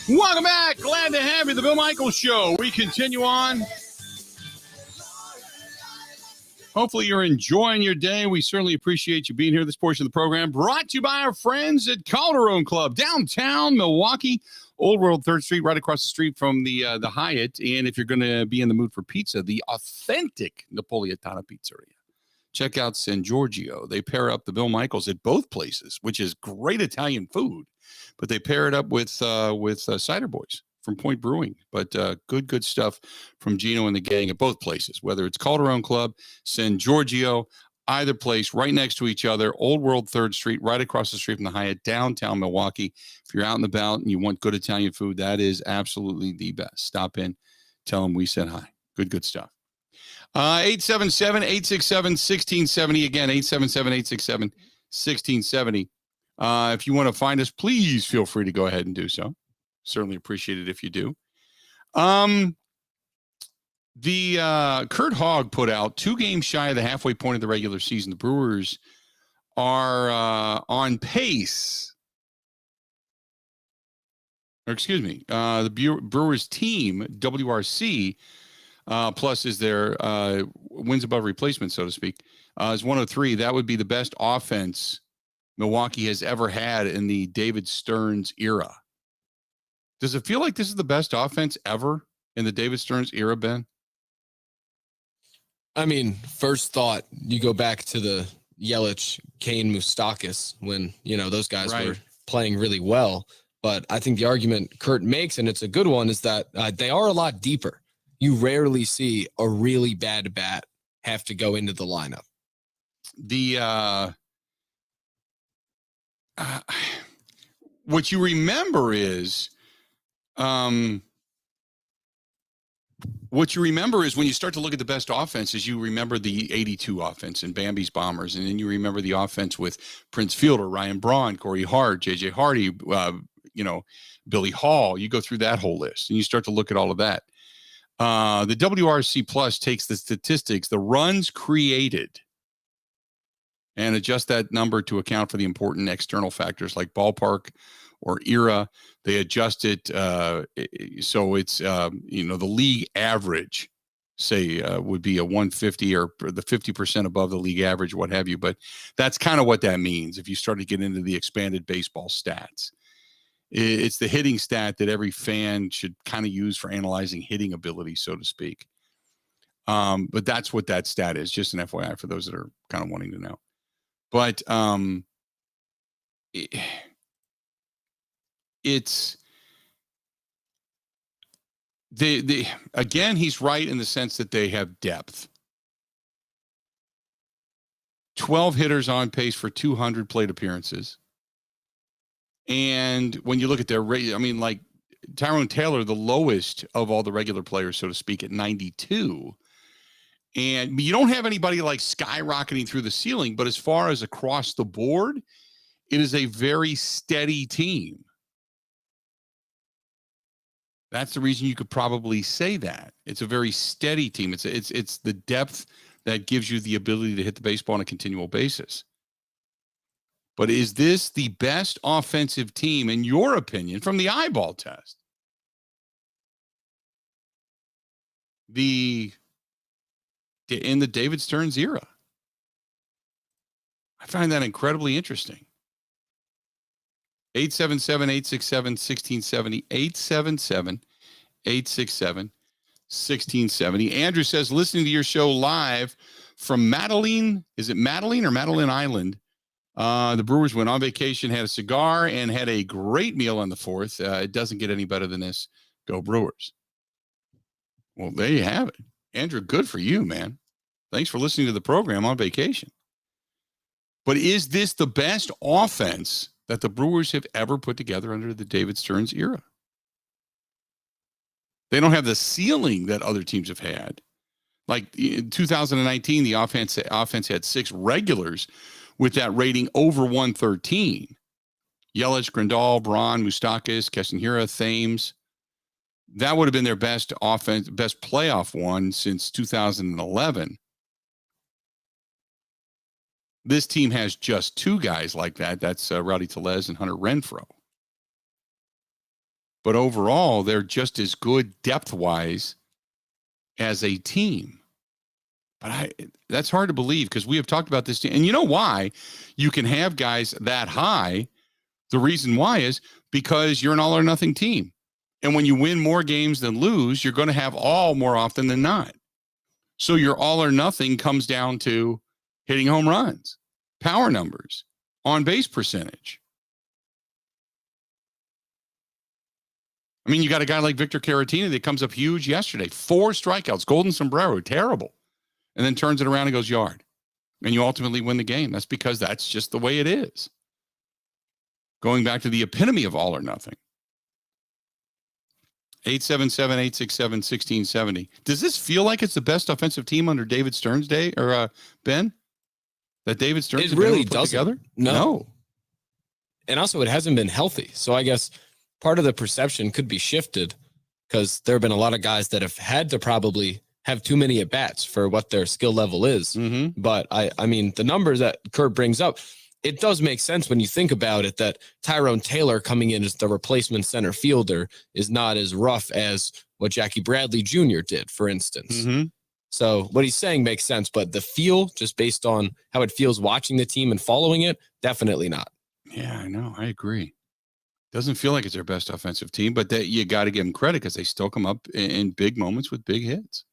Welcome back. Glad to have you. The Bill Michaels Show. We continue on. Hopefully you're enjoying your day. We certainly appreciate you being here. This portion of the program brought to you by our friends at Calderon Club, downtown Milwaukee, Old World 3rd Street, right across the street from the Hyatt. And if you're going to be in the mood for pizza, the authentic Napolitana Pizzeria. Check out San Giorgio. They pair up the Bill Michaels at both places, which is great Italian food, but they pair it up with Cider Boys from Point Brewing. But good stuff from Gino and the gang at both places, whether it's Calderon Club, San Giorgio, either place right next to each other, Old World 3rd Street, right across the street from the Hyatt, downtown Milwaukee. If you're out and about and you want good Italian food, that is absolutely the best. Stop in, tell them we said hi. Good stuff. 877-867-1670. Again, 877-867-1670. If you want to find us, please feel free to go ahead and do so. Certainly appreciate it if you do. The Kurt Hogg put out 2 games shy of the halfway point of the regular season. The Brewers are on pace. Or excuse me, the Brewers team, WRC, plus is their wins above replacement, so to speak, is 103. That would be the best offense Milwaukee has ever had in the David Stearns era. Does it feel like this is the best offense ever in the David Stearns era, Ben? I mean, first thought, you go back to the Yelich, Kane, Moustakas when, those guys were playing really well. But I think the argument Kurt makes, and it's a good one, is that they are a lot deeper. You rarely see a really bad bat have to go into the lineup. What you remember is, when you start to look at the best offenses, you remember the 82 offense and Bambi's Bombers. And then you remember the offense with Prince Fielder, Ryan Braun, Corey Hart, JJ Hardy, Billy Hall. You go through that whole list and you start to look at all of that. The WRC Plus takes the statistics, the runs created, and adjust that number to account for the important external factors like ballpark or era. They adjust it so it's the league average, say, would be a 150 or the 50% above the league average, what have you. But that's kind of what that means if you start to get into the expanded baseball stats. It's the hitting stat that every fan should kind of use for analyzing hitting ability, so to speak. But that's what that stat is, just an FYI for those that are kind of wanting to know. But it's again, he's right in the sense that they have depth. 12 hitters on pace for 200 plate appearances. And when you look at their rate, like Tyrone Taylor, the lowest of all the regular players, so to speak, at 92. And you don't have anybody like skyrocketing through the ceiling, but as far as across the board, it is a very steady team. That's the reason you could probably say that. It's a very steady team. It's the depth that gives you the ability to hit the baseball on a continual basis. But is this the best offensive team, in your opinion, from the eyeball test? In the David Stearns era? I find that incredibly interesting. 877-867-1670. 877-867-1670. Andrew says, listening to your show live from Madeline. Is it Madeline or Madeline Island? The Brewers went on vacation, had a cigar, and had a great meal on the 4th. It doesn't get any better than this. Go Brewers. Well, there you have it. Andrew, good for you, man. Thanks for listening to the program on vacation. But is this the best offense that the Brewers have ever put together under the David Stearns era? They don't have the ceiling that other teams have had. Like in 2019, the offense had 6 regulars with that rating over 113. Yelich, Grandal, Braun, Moustakas, Castanheira, Thames. That would have been their best offense, best playoff one since 2011. This team has just 2 guys like that. That's Rowdy Tellez and Hunter Renfroe. but overall, they're just as good depth-wise as a team. But that's hard to believe because we have talked about this. And you know why you can have guys that high? The reason why is because you're an all or nothing team. And when you win more games than lose, you're going to have all more often than not. So your all or nothing comes down to hitting home runs, power numbers, on base percentage. I mean, you got a guy like Victor Caratini that comes up huge yesterday. 4 strikeouts, golden sombrero, terrible. And then turns it around and goes yard. And you ultimately win the game. That's because that's just the way it is. Going back to the epitome of all or nothing. 877-867-1670. Does this feel like it's the best offensive team under David Stern's day, or Ben? That David Stern's it really put doesn't. Together? No. And also, it hasn't been healthy. So I guess part of the perception could be shifted because there have been a lot of guys that have had to probably have too many at bats for what their skill level is. Mm-hmm. But I mean, the numbers that Kurt brings up, it does make sense when you think about it that Tyrone Taylor coming in as the replacement center fielder is not as rough as what Jackie Bradley Jr. did, for instance. Mm-hmm. So what he's saying makes sense, but the feel, just based on how it feels watching the team and following it, definitely not. Yeah, I know. I agree. Doesn't feel like it's their best offensive team, but that you got to give them credit because they still come up in big moments with big hits.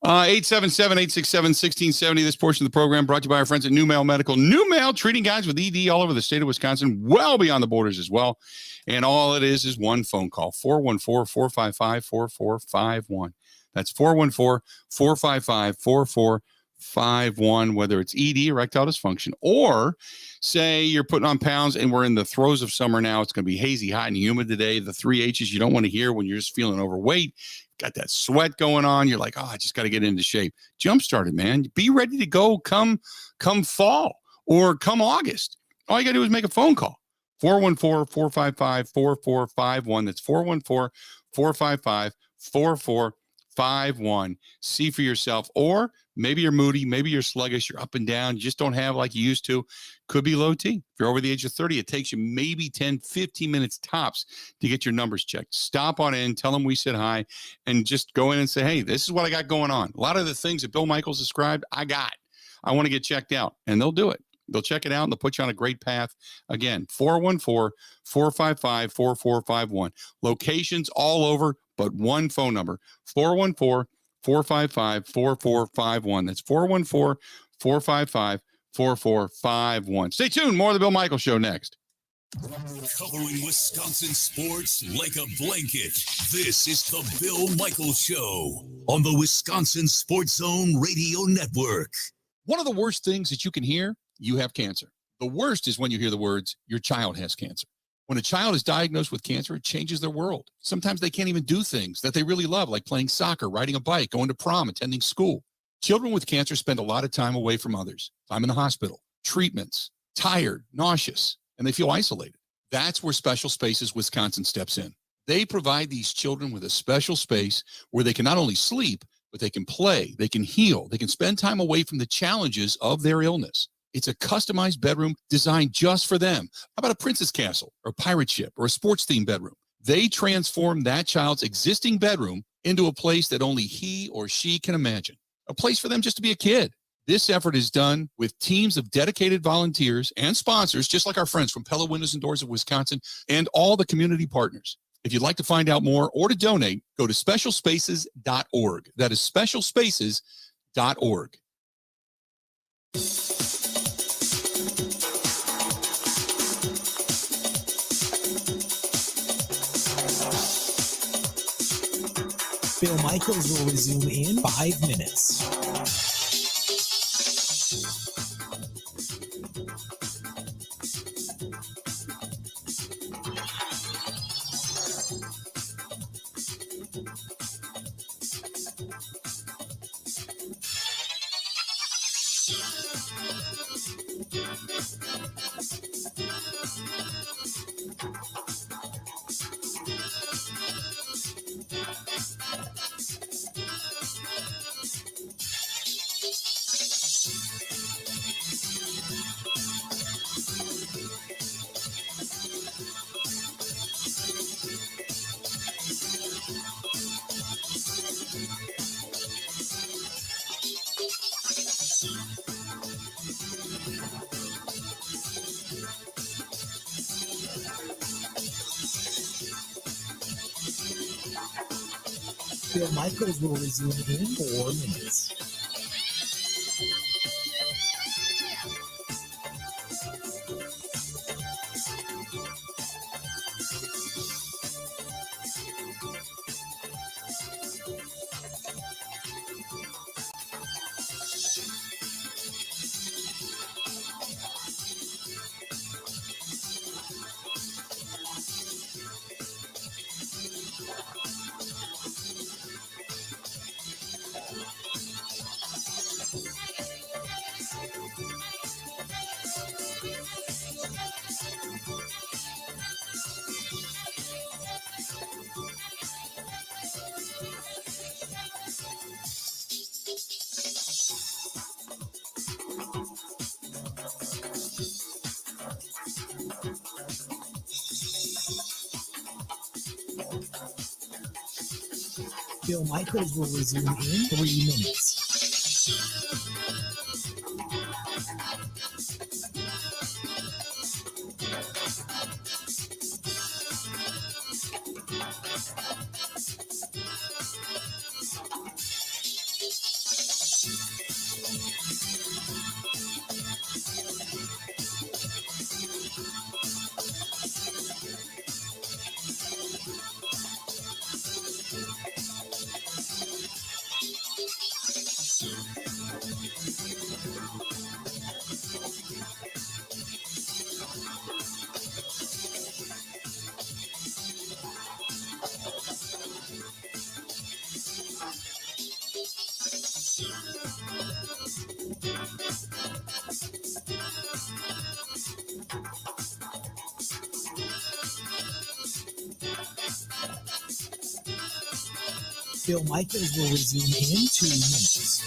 877-867-1670. This portion of the program brought to you by our friends at New Mail Medical. New Mail, treating guys with ED all over the state of Wisconsin, well beyond the borders as well. And all it is one phone call, 414-455-4451. That's 414-455-4451, whether it's ED, erectile dysfunction, or say you're putting on pounds and we're in the throes of summer now. It's going to be hazy, hot, and humid today. The 3 H's you don't want to hear when you're just feeling overweight. Got that sweat going on. You're like, oh, I just got to get into shape. Jumpstart it, man. Be ready to go come fall or come August. All you got to do is make a phone call. 414-455-4451. That's 414-455-4451. See for yourself. Or maybe you're moody, maybe you're sluggish, you're up and down, you just don't have like you used to. Could be low T. If you're over the age of 30, it takes you maybe 10, 15 minutes tops to get your numbers checked. Stop on in, tell them we said hi, and just go in and say, hey, this is what I got going on. A lot of the things that Bill Michaels described, I want to get checked out, and they'll do it. They'll check it out, and they'll put you on a great path. Again, 414-455-4451. Locations all over, but one phone number, 414-455-4451. That's 414-455-4451. Stay tuned. More of the Bill Michaels Show next. Covering Wisconsin sports like a blanket. This is the Bill Michaels Show on the Wisconsin Sports Zone Radio Network. One of the worst things that you can hear, you have cancer. The worst is when you hear the words, your child has cancer. When a child is diagnosed with cancer, it changes their world. Sometimes they can't even do things that they really love, like playing soccer, riding a bike, going to prom, attending school. Children with cancer spend a lot of time away from others. Time in the hospital, treatments, tired, nauseous, and they feel isolated. That's where Special Spaces Wisconsin steps in. They provide these children with a special space where they can not only sleep, but they can play, they can heal, they can spend time away from the challenges of their illness. It's a customized bedroom designed just for them. How about a princess castle or a pirate ship or a sports-themed bedroom? They transform that child's existing bedroom into a place that only he or she can imagine. A place for them just to be a kid. This effort is done with teams of dedicated volunteers and sponsors, just like our friends from Pella Windows and Doors of Wisconsin and all the community partners. If you'd like to find out more or to donate, go to specialspaces.org. That is specialspaces.org. Bill Michaels will resume in 5 minutes. Bill Michaels will resume in 4 minutes. Bill Michaels will resume in 3 minutes. Bill Michaels will resume in 2 minutes.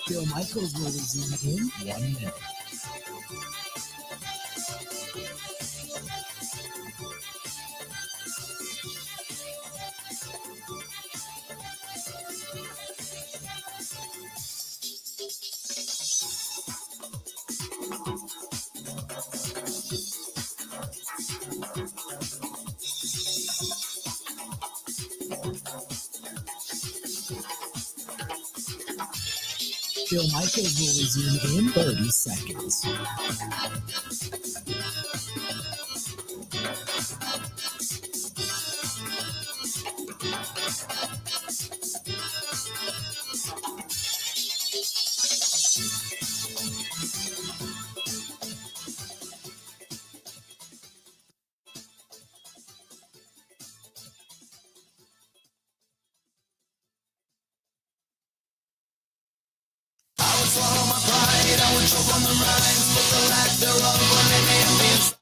Bill Michaels will resume in 1 minute. Bill Michaels will resume in 30 seconds. Swallow my pride, I would choke on the rhymes, but the lack thereof will make me a beast.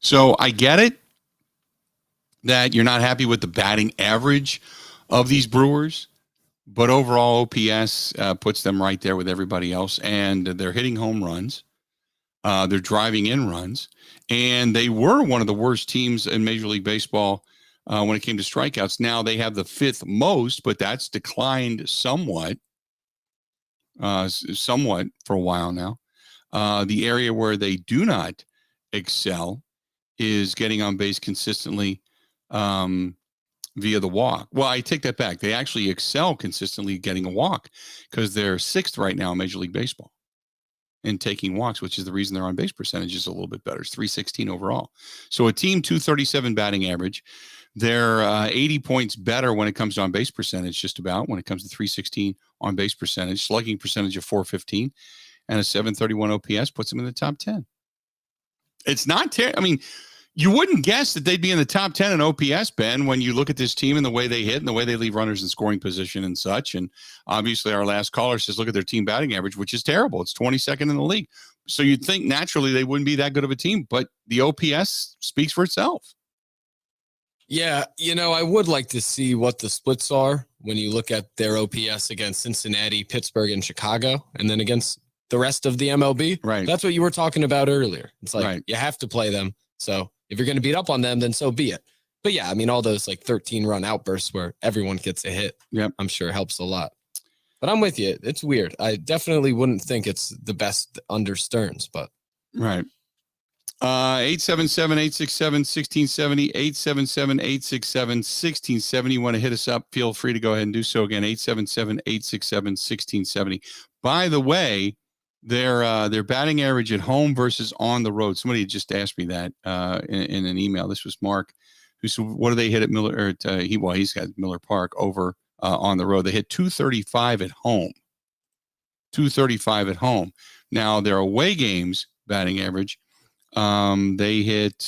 So I get it that you're not happy with the batting average of these Brewers, but overall OPS puts them right there with everybody else, and they're hitting home runs. They're driving in runs, and they were one of the worst teams in Major League Baseball when it came to strikeouts. Now they have the 5th most, but that's declined somewhat for a while now. The area where they do not excel is getting on base consistently via the walk. Well, I take that back. They actually excel consistently getting a walk because they're 6th right now in Major League Baseball in taking walks, which is the reason their on base percentage is a little bit better. It's 316 overall. So a team 237 batting average. They're 80 points better when it comes to on base percentage, just about when it comes to 316 on base percentage, slugging percentage of 415, and a 731 OPS puts them in the top 10. It's not terrible. I mean, you wouldn't guess that they'd be in the top 10 in OPS, Ben, when you look at this team and the way they hit and the way they leave runners in scoring position and such. And obviously our last caller says, look at their team batting average, which is terrible. It's 22nd in the league. So you'd think naturally they wouldn't be that good of a team, but the OPS speaks for itself. Yeah, I would like to see what the splits are when you look at their OPS against Cincinnati, Pittsburgh, and Chicago, and then against the rest of the MLB. Right. That's what you were talking about earlier. It's like you have to play them. So if you're going to beat up on them, then so be it. But yeah, I mean, all those like 13-run outbursts where everyone gets a hit, I'm sure helps a lot. But I'm with you. It's weird. I definitely wouldn't think it's the best under Stearns, but. Right. 877-867-1670, 877-867-1670. You want to hit us up, feel free to go ahead and do so again, 877-867-1670. By the way, their batting average at home versus on the road. Somebody just asked me that in an email. This was Mark, who said, what do they hit at Miller? Or he's got Miller Park over on the road. They hit 235 at home. 235 at home. Now, their away games batting average, they hit,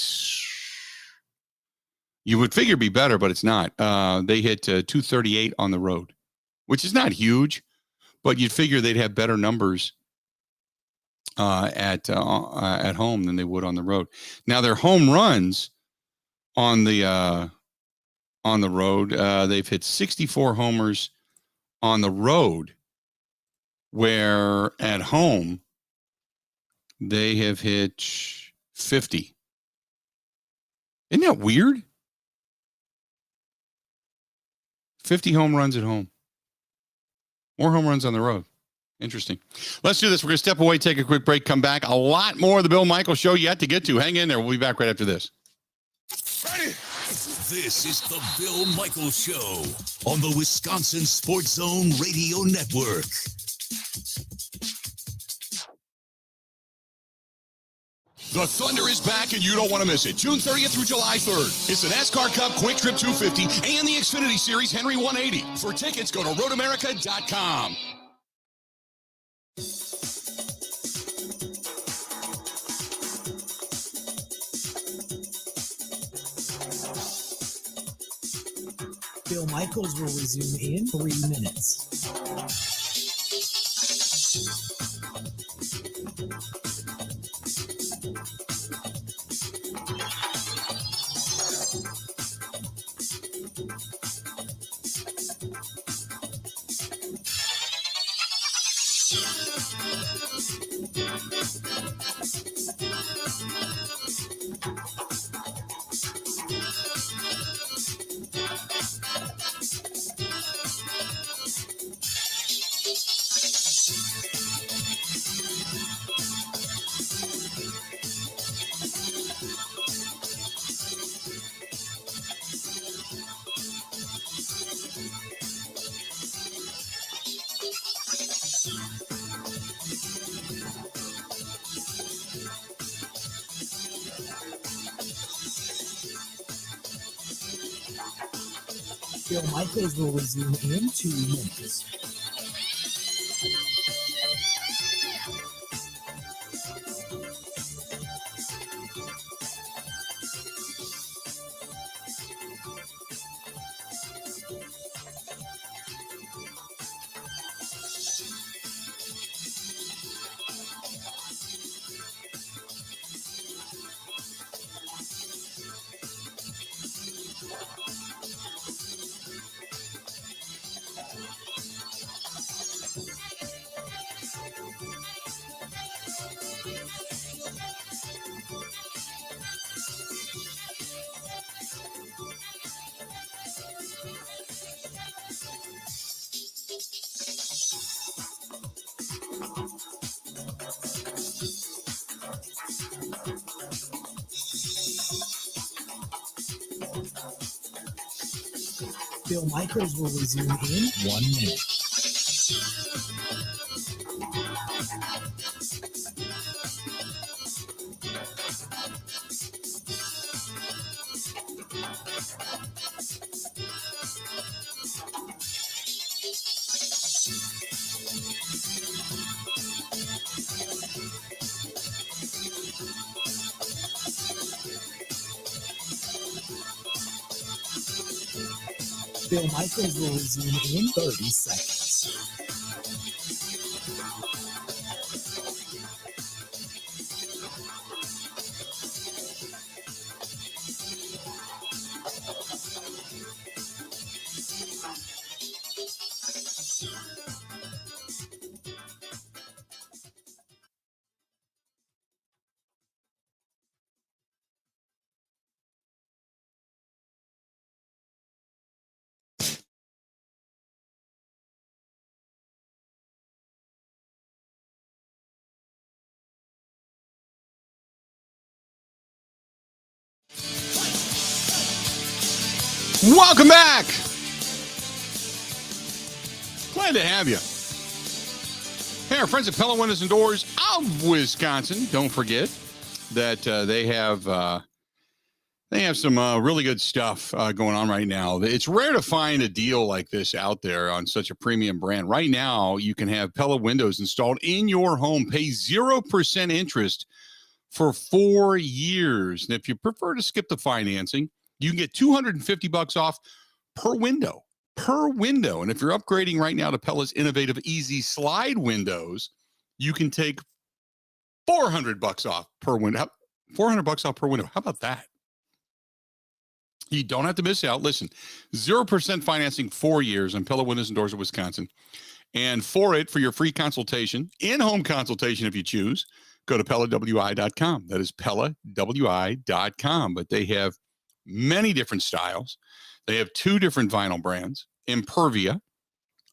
you would figure be better, but it's not. They hit 238 on the road, which is not huge, but you'd figure they'd have better numbers at home than they would on the road. Now their home runs on the road, they've hit 64 homers on the road, where at home they have hit 50. Isn't that weird? 50 home runs at home. More home runs on the road. Interesting. Let's do this. We're going to step away, take a quick break, come back. A lot more of the Bill Michaels Show yet to get to. Hang in there. We'll be back right after this. Ready? This is the Bill Michaels Show on the Wisconsin Sports Zone Radio Network. The Thunder is back, and you don't want to miss it. June 30th through July 3rd. It's the NASCAR Cup Quick Trip 250 and the Xfinity Series Henry 180. For tickets, go to roadamerica.com. Bill Michaels will resume in 3 minutes. Bill Michaels will resume in 2 minutes. Bill Michaels will resume in 1 minute. Bill Michaels will resume in 30 seconds. Welcome back. Glad to have you. Hey, our friends at Pella Windows and Doors of Wisconsin. Don't forget that they have some really good stuff going on right now. It's rare to find a deal like this out there on such a premium brand. Right now, you can have Pella Windows installed in your home, pay 0% interest for 4 years. And if you prefer to skip the financing, you can get $250 off per window. And if you're upgrading right now to Pella's innovative Easy Slide windows, you can take $400 off per window. $400 off per window. How about that? You don't have to miss out. Listen, 0% financing 4 years on Pella Windows and Doors of Wisconsin. And for your free consultation, in-home consultation if you choose, go to PellaWI.com. That is PellaWI.com. But they have many different styles. They have 2 different vinyl brands, Impervia.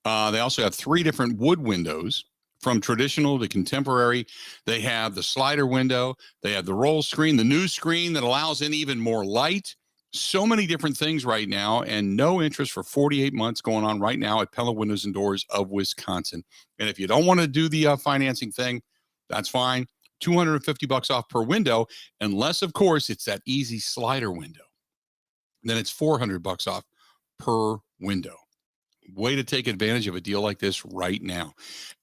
They also have 3 different wood windows from traditional to contemporary. They have the slider window. They have the roll screen, the new screen that allows in even more light. So many different things right now, and no interest for 48 months going on right now at Pella Windows and Doors of Wisconsin. And if you don't want to do the financing thing, that's fine. $250 off per window, unless, of course, it's that easy slider window. Then it's $400 off per window. Way to take advantage of a deal like this right now.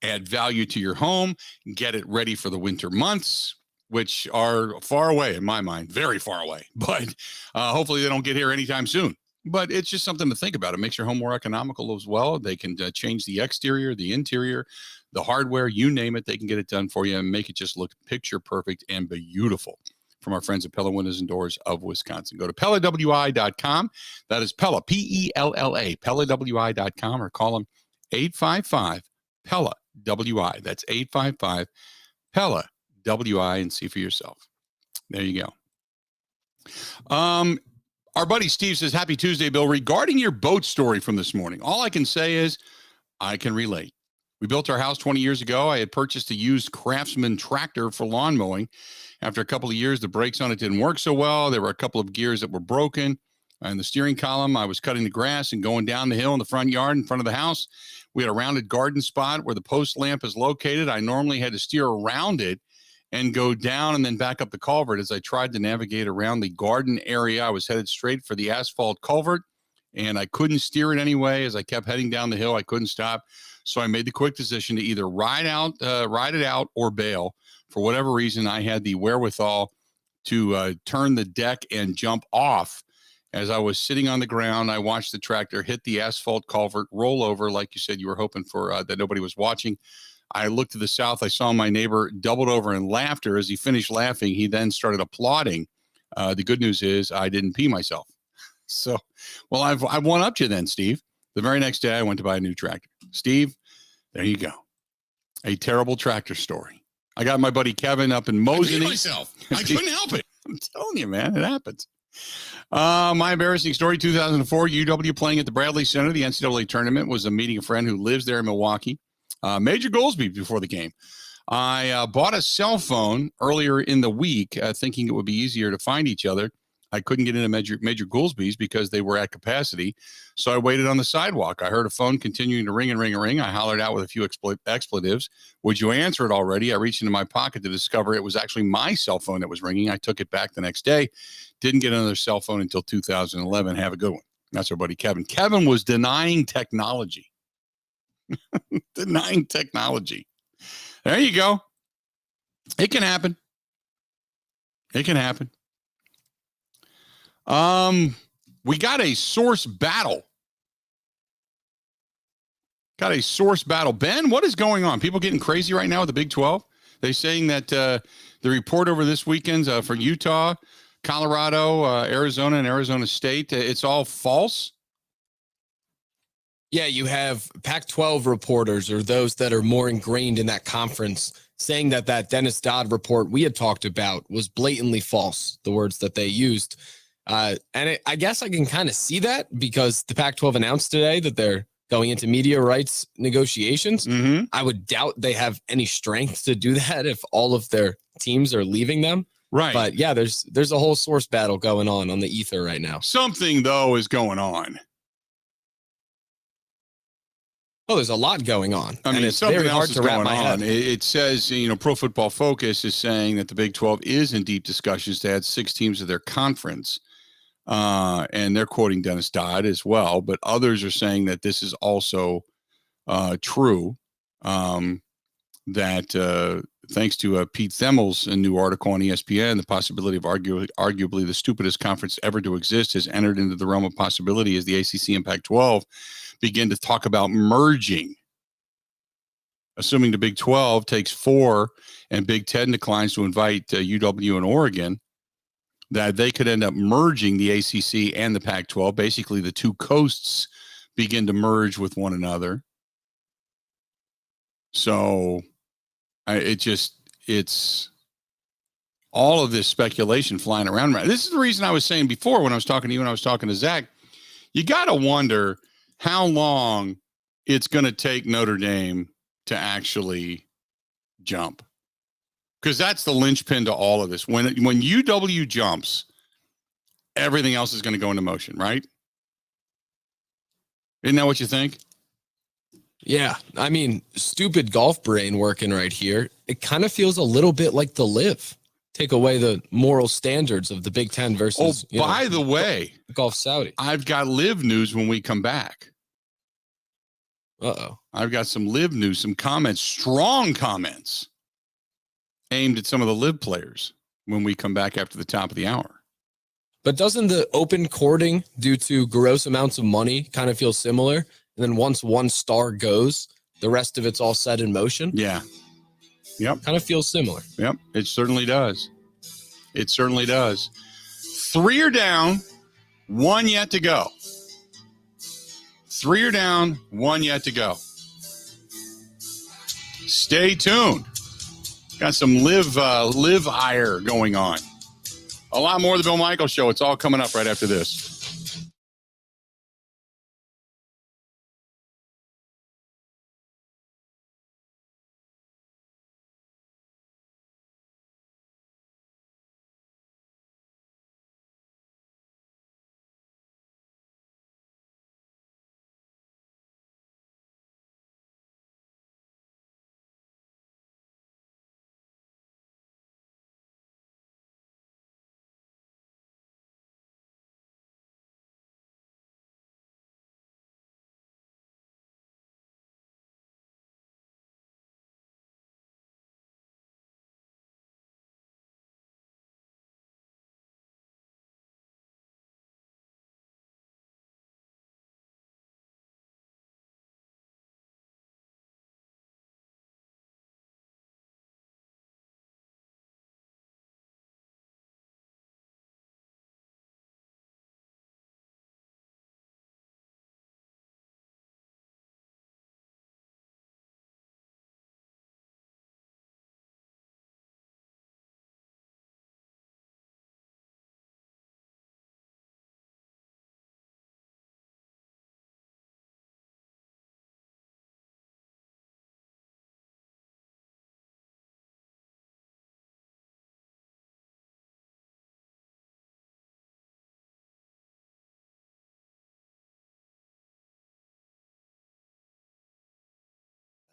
Add value to your home, get it ready for the winter months, which are far away in my mind, very far away. But hopefully they don't get here anytime soon. But it's just something to think about. It makes your home more economical as well. They can change the exterior, the interior, the hardware, you name it. They can get it done for you and make it just look picture perfect and beautiful. From our friends at Pella Windows and Doors of Wisconsin. Go to PellaWI.com. That is Pella, P-E-L-L-A, PellaWI.com, or call them 855-PELLA-WI. That's 855-PELLA-WI, and see for yourself. There you go. Our buddy Steve says, happy Tuesday, Bill. Regarding your boat story from this morning, all I can say is I can relate. We built our house 20 years ago. I had purchased a used Craftsman tractor for lawn mowing. After a couple of years, the brakes on it didn't work so well. There were a couple of gears that were broken. And the steering column, I was cutting the grass and going down the hill in the front yard in front of the house. We had a rounded garden spot where the post lamp is located. I normally had to steer around it and go down and then back up the culvert. As I tried to navigate around the garden area, I was headed straight for the asphalt culvert, and I couldn't steer it anyway. As I kept heading down the hill, I couldn't stop. So I made the quick decision to either ride it out or bail. For whatever reason, I had the wherewithal to turn the deck and jump off. As I was sitting on the ground, I watched the tractor hit the asphalt culvert, roll over, like you said, you were hoping for that nobody was watching. I looked to the south. I saw my neighbor doubled over in laughter. As he finished laughing, he then started applauding. The good news is I didn't pee myself. So, well, I've one-upped you then, Steve. The very next day, I went to buy a new tractor. Steve, there you go. A terrible tractor story. I got my buddy Kevin up in Mosey. myself. I couldn't help it. I'm telling you, man, it happens. My embarrassing story, 2004, UW playing at the Bradley Center. The NCAA tournament was a meeting a friend who lives there in Milwaukee. Major Goolsby before the game. I bought a cell phone earlier in the week, thinking it would be easier to find each other. I couldn't get into Major Goolsby's because they were at capacity. So I waited on the sidewalk. I heard a phone continuing to ring and ring and ring. I hollered out with a few expletives. Would you answer it already? I reached into my pocket to discover it was actually my cell phone that was ringing. I took it back the next day. Didn't get another cell phone until 2011. Have a good one. That's our buddy Kevin. Kevin was denying technology. Denying technology. There you go. It can happen. It can happen. We got a source battle. Ben, what is going on? People getting crazy right now with the Big 12? They're saying that the report over this weekend for Utah, Colorado, Arizona, and Arizona State, it's all false. Yeah, you have Pac-12 reporters or those that are more ingrained in that conference saying that Dennis Dodd report we had talked about was blatantly false, the words that they used. I guess I can kind of see that because the Pac-12 announced today that they're going into media rights negotiations. Mm-hmm. I would doubt they have any strength to do that if all of their teams are leaving them. Right. But yeah, there's a whole source battle going on the ether right now. Something, though, is going on. Oh, there's a lot going on. I mean, and it's something very else hard is to wrap going my on. head. It says, Pro Football Focus is saying that the Big 12 is in deep discussions to add 6 teams to their conference. And they're quoting Dennis Dodd as well. But others are saying that this is also true. That thanks to Pete Themel's new article on ESPN, the possibility of arguably the stupidest conference ever to exist has entered into the realm of possibility as the ACC and Pac-12 begin to talk about merging. Assuming the Big 12 takes 4 and Big 10 declines to invite UW and Oregon, that they could end up merging the ACC and the Pac-12. Basically, the two coasts begin to merge with one another. So it's all of this speculation flying around. This is the reason I was saying before when I was talking to you and I was talking to Zach, you got to wonder how long it's going to take Notre Dame to actually jump. Because that's the linchpin to all of this. When UW jumps, everything else is going to go into motion, right? Isn't that what you think? Yeah. I mean, stupid golf brain working right here. It kind of feels a little bit like the Live. Take away the moral standards of the Big Ten versus. Oh, by the way, Golf Saudi. I've got Live news when we come back. Uh-oh. I've got some Live news, some comments, strong comments aimed at some of the Live players when we come back after the top of the hour. But doesn't the open courting due to gross amounts of money kind of feel similar? And then once one star goes, the rest of it's all set in motion? Yeah. Yep. Kind of feels similar. Yep. It certainly does. It certainly does. 3 are down, 1 yet to go. 3 are down, 1 yet to go. Stay tuned. Got some live ire going on. A lot more of the Bill Michaels Show. It's all coming up right after this.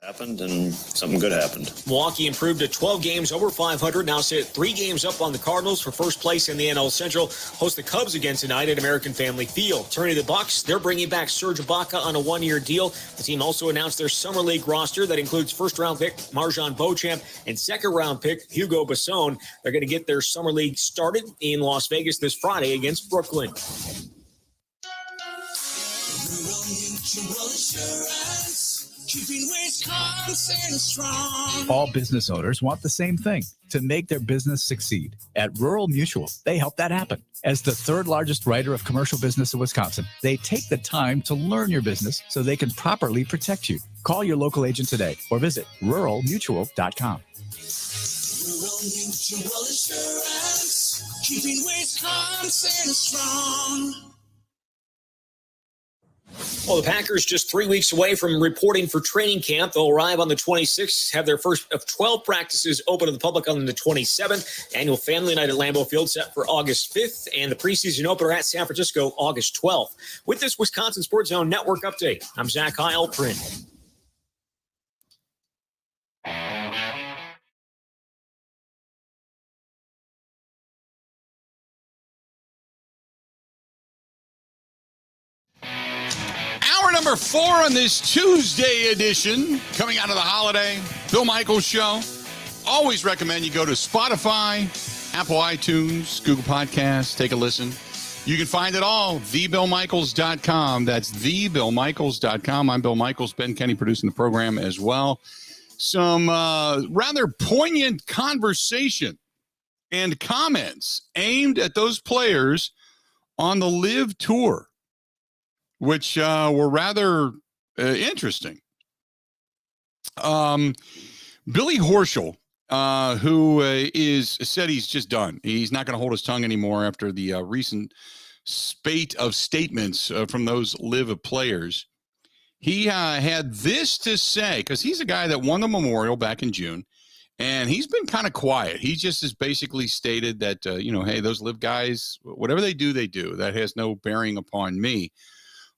Happened and something good happened. Milwaukee improved to 12 games over 500. Now sit 3 games up on the Cardinals for first place in the NL Central. Host the Cubs again tonight at American Family Field. Turning to the Bucks, they're bringing back Serge Ibaka on a 1-year deal. The team also announced their summer league roster that includes first-round pick Marjon Beauchamp and second-round pick Hugo Basson. They're going to get their summer league started in Las Vegas this Friday against Brooklyn. Keeping Wisconsin strong. All business owners want the same thing, to make their business succeed. At Rural Mutual, they help that happen. As the third largest writer of commercial business in Wisconsin, they take the time to learn your business so they can properly protect you. Call your local agent today or visit ruralmutual.com. Rural Mutual Insurance. Keeping Wisconsin strong. Well, the Packers just 3 weeks away from reporting for training camp. They'll arrive on the 26th, have their first of 12 practices open to the public on the 27th. Annual family night at Lambeau Field set for August 5th, and the preseason opener at San Francisco August 12th. With this Wisconsin Sports Zone Network update, I'm Zach Heilprin. Hour number 4 on this Tuesday edition, coming out of the holiday, Bill Michaels Show. Always recommend you go to Spotify, Apple iTunes, Google Podcasts, take a listen. You can find it all, thebillmichaels.com. That's thebillmichaels.com. I'm Bill Michaels, Ben Kenny producing the program as well. Some rather poignant conversation and comments aimed at those players on the Live Tour, which were rather interesting. Billy Horschel, who said he's just done. He's not going to hold his tongue anymore after the recent spate of statements from those Live players. He had this to say, because he's a guy that won the Memorial back in June, and he's been kind of quiet. He just has basically stated that, hey, those Live guys, whatever they do, that has no bearing upon me.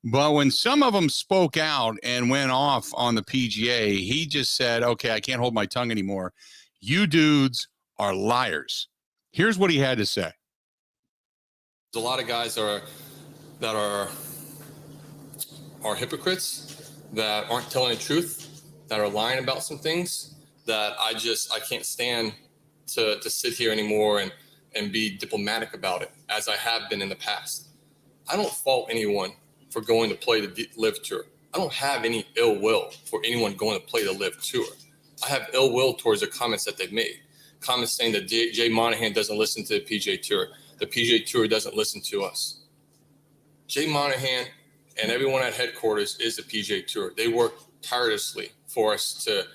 But when some of them spoke out and went off on the PGA, he just said, okay, I can't hold my tongue anymore. You dudes are liars. Here's what he had to say. There's a lot of guys that are hypocrites, that aren't telling the truth, that are lying about some things that I can't stand to sit here anymore and be diplomatic about it, as I have been in the past. I don't fault anyone for going to play the Live Tour. I don't have any ill will for anyone going to play the Live Tour. I have ill will towards the comments that they've made. Comments saying that Jay Monahan doesn't listen to the PGA Tour. The PGA Tour doesn't listen to us. Jay Monahan and everyone at headquarters is the PGA Tour. They work tirelessly for us to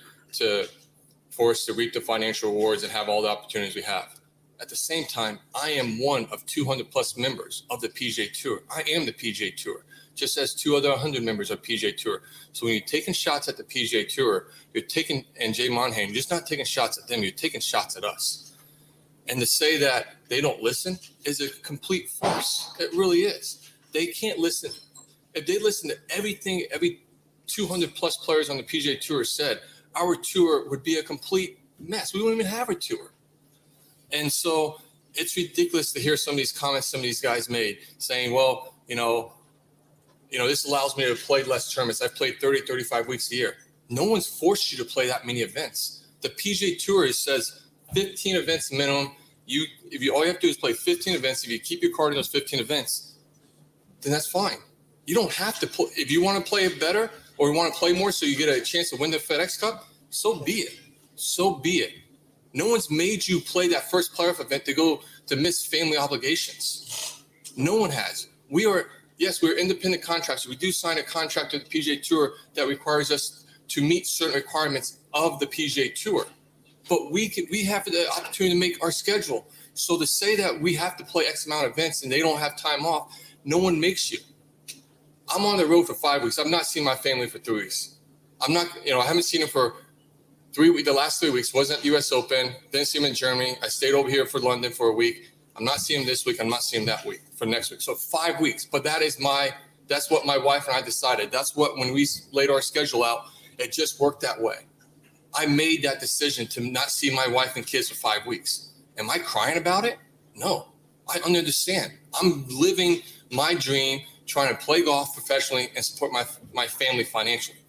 reap the financial rewards and have all the opportunities we have. At the same time, I am one of 200 plus members of the PGA Tour. I am the PGA Tour, just as 2 other 100 members of PGA Tour. So when you're taking shots at the PGA Tour, and Jay Monahan, you're just not taking shots at them, you're taking shots at us. And to say that they don't listen is a complete farce. It really is. They can't listen. If they listen to everything every 200 plus players on the PGA Tour said, our tour would be a complete mess. We wouldn't even have a tour. And so it's ridiculous to hear some of these comments some of these guys made saying, well, this allows me to play less tournaments. I've played 30, 35 weeks a year. No one's forced you to play that many events. The PGA Tour says 15 events minimum. All you have to do is play 15 events. If you keep your card in those 15 events, then that's fine. You don't have to play. If you want to play it better or you want to play more so you get a chance to win the FedEx Cup, so be it. So be it. No one's made you play that first playoff event to miss family obligations. No one has. We're independent contractors. We do sign a contract with the PGA Tour that requires us to meet certain requirements of the PGA Tour. But we have the opportunity to make our schedule. So to say that we have to play X amount of events and they don't have time off, no one makes you. I'm on the road for 5 weeks. I've not seen my family for 3 weeks. I haven't seen them for 3 weeks. The last 3 weeks wasn't U.S. Open. Didn't see them in Germany. I stayed over here for London for a week. I'm not seeing them this week. I'm not seeing them that week for next week. So 5 weeks. But that's what my wife and I decided. That's what, when we laid our schedule out It just worked that way. I made that decision to not see my wife and kids for 5 weeks. Am I crying about it? No, I understand. I'm living my dream, trying to play golf professionally and support my family financially.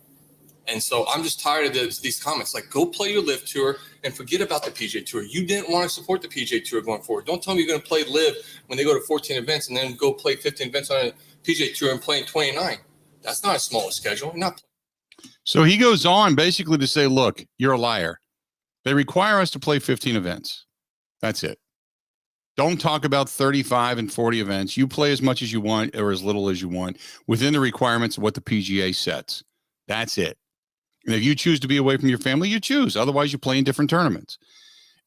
And so I'm just tired of these comments. Like, go play your live tour and forget about the PGA Tour. You didn't want to support the PGA Tour going forward. Don't tell me you're going to play live when they go to 14 events and then go play 15 events on a PGA Tour and play in 29. That's not a smaller schedule. You're not. So he goes on basically to say, look, you're a liar. They require us to play 15 events. That's it. Don't talk about 35 and 40 events. You play as much as you want or as little as you want within the requirements of what the PGA sets. That's it. And if you choose to be away from your family, you choose. Otherwise, you play in different tournaments.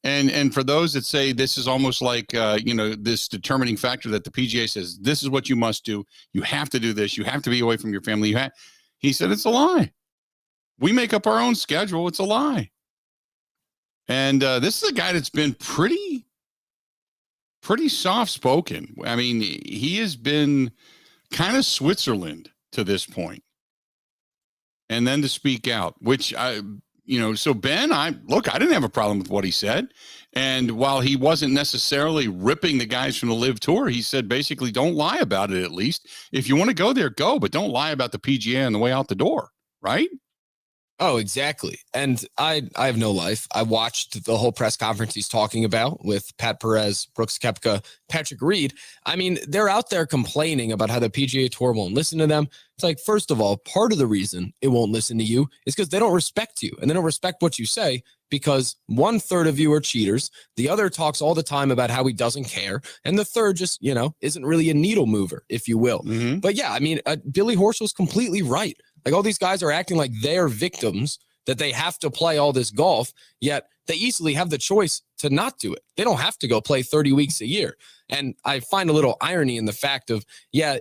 And for those that say this is almost like, this determining factor that the PGA says, this is what you must do. You have to do this. You have to be away from your family. He said, it's a lie. We make up our own schedule. It's a lie. And this is a guy that's been pretty soft-spoken. I mean, he has been kind of Switzerland to this point. And then to speak out, which so Ben, I didn't have a problem with what he said. And while he wasn't necessarily ripping the guys from the live tour, he said, basically, don't lie about it. At least if you want to go there, go, but don't lie about the PGA on the way out the door. Right. Oh, exactly. And I have no life. I watched the whole press conference he's talking about with Pat Perez, Brooks Koepka, Patrick Reed. I mean, they're out there complaining about how the PGA Tour won't listen to them. It's like, first of all, part of the reason it won't listen to you is because they don't respect you and they don't respect what you say, because 1/3 of you are cheaters. The other talks all the time about how he doesn't care. And the third just, isn't really a needle mover, if you will. Mm-hmm. But yeah, I mean, Billy Horschel's completely right. Like, all these guys are acting like they're victims, that they have to play all this golf, yet they easily have the choice to not do it. They don't have to go play 30 weeks a year. And I find a little irony in the fact of, I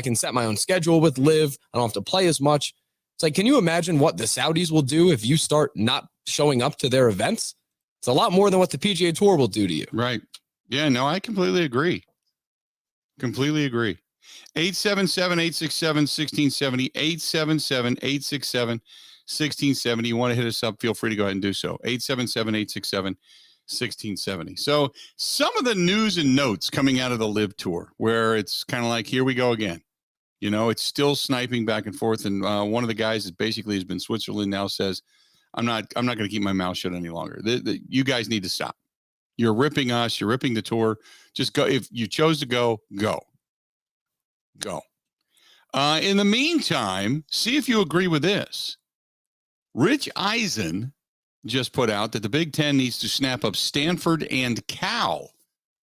can set my own schedule with live. I don't have to play as much. It's like, can you imagine what the Saudis will do if you start not showing up to their events? It's a lot more than what the PGA Tour will do to you. Right. Yeah, no, I completely agree. 877-867-1670, 877-867-1670. You want to hit us up, feel free to go ahead and do so. 877-867-1670. So some of the news and notes coming out of the live tour, where it's kind of like, here we go again. It's still sniping back and forth. And one of the guys that basically has been Switzerland now says, I'm not going to keep my mouth shut any longer. You guys need to stop. You're ripping us. You're ripping the tour. Just go. If you chose to go, go. Go. In the meantime, see if you agree with this. Rich Eisen just put out that the Big Ten needs to snap up Stanford and Cal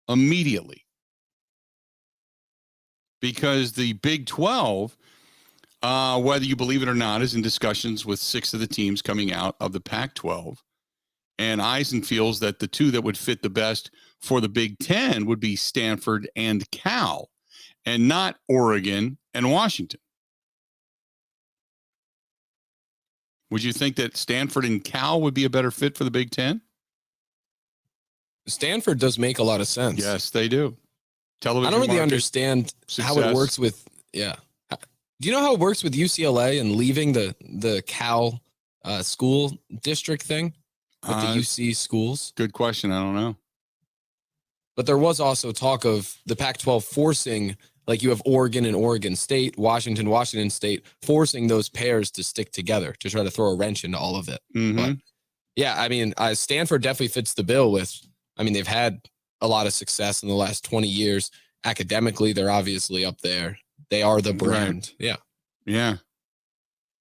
immediately, because the Big 12, whether you believe it or not, is in discussions with 6 of the teams coming out of the Pac-12. And Eisen feels that the 2 that would fit the best for the Big Ten would be Stanford and Cal, and not Oregon and Washington. Would you think that Stanford and Cal would be a better fit for the Big Ten? Stanford does make a lot of sense. Yes, they do. Television I don't really market, understand how it success. works with, Do you know how it works with UCLA and leaving the Cal school district thing with the UC schools? Good question. I don't know. But there was also talk of the Pac-12 forcing, like, you have Oregon and Oregon State, Washington State, forcing those pairs to stick together to try to throw a wrench into all of it. Mm-hmm. But yeah, I mean, Stanford definitely fits the bill they've had a lot of success in the last 20 years. Academically, they're obviously up there. They are the brand. Right. Yeah. Yeah.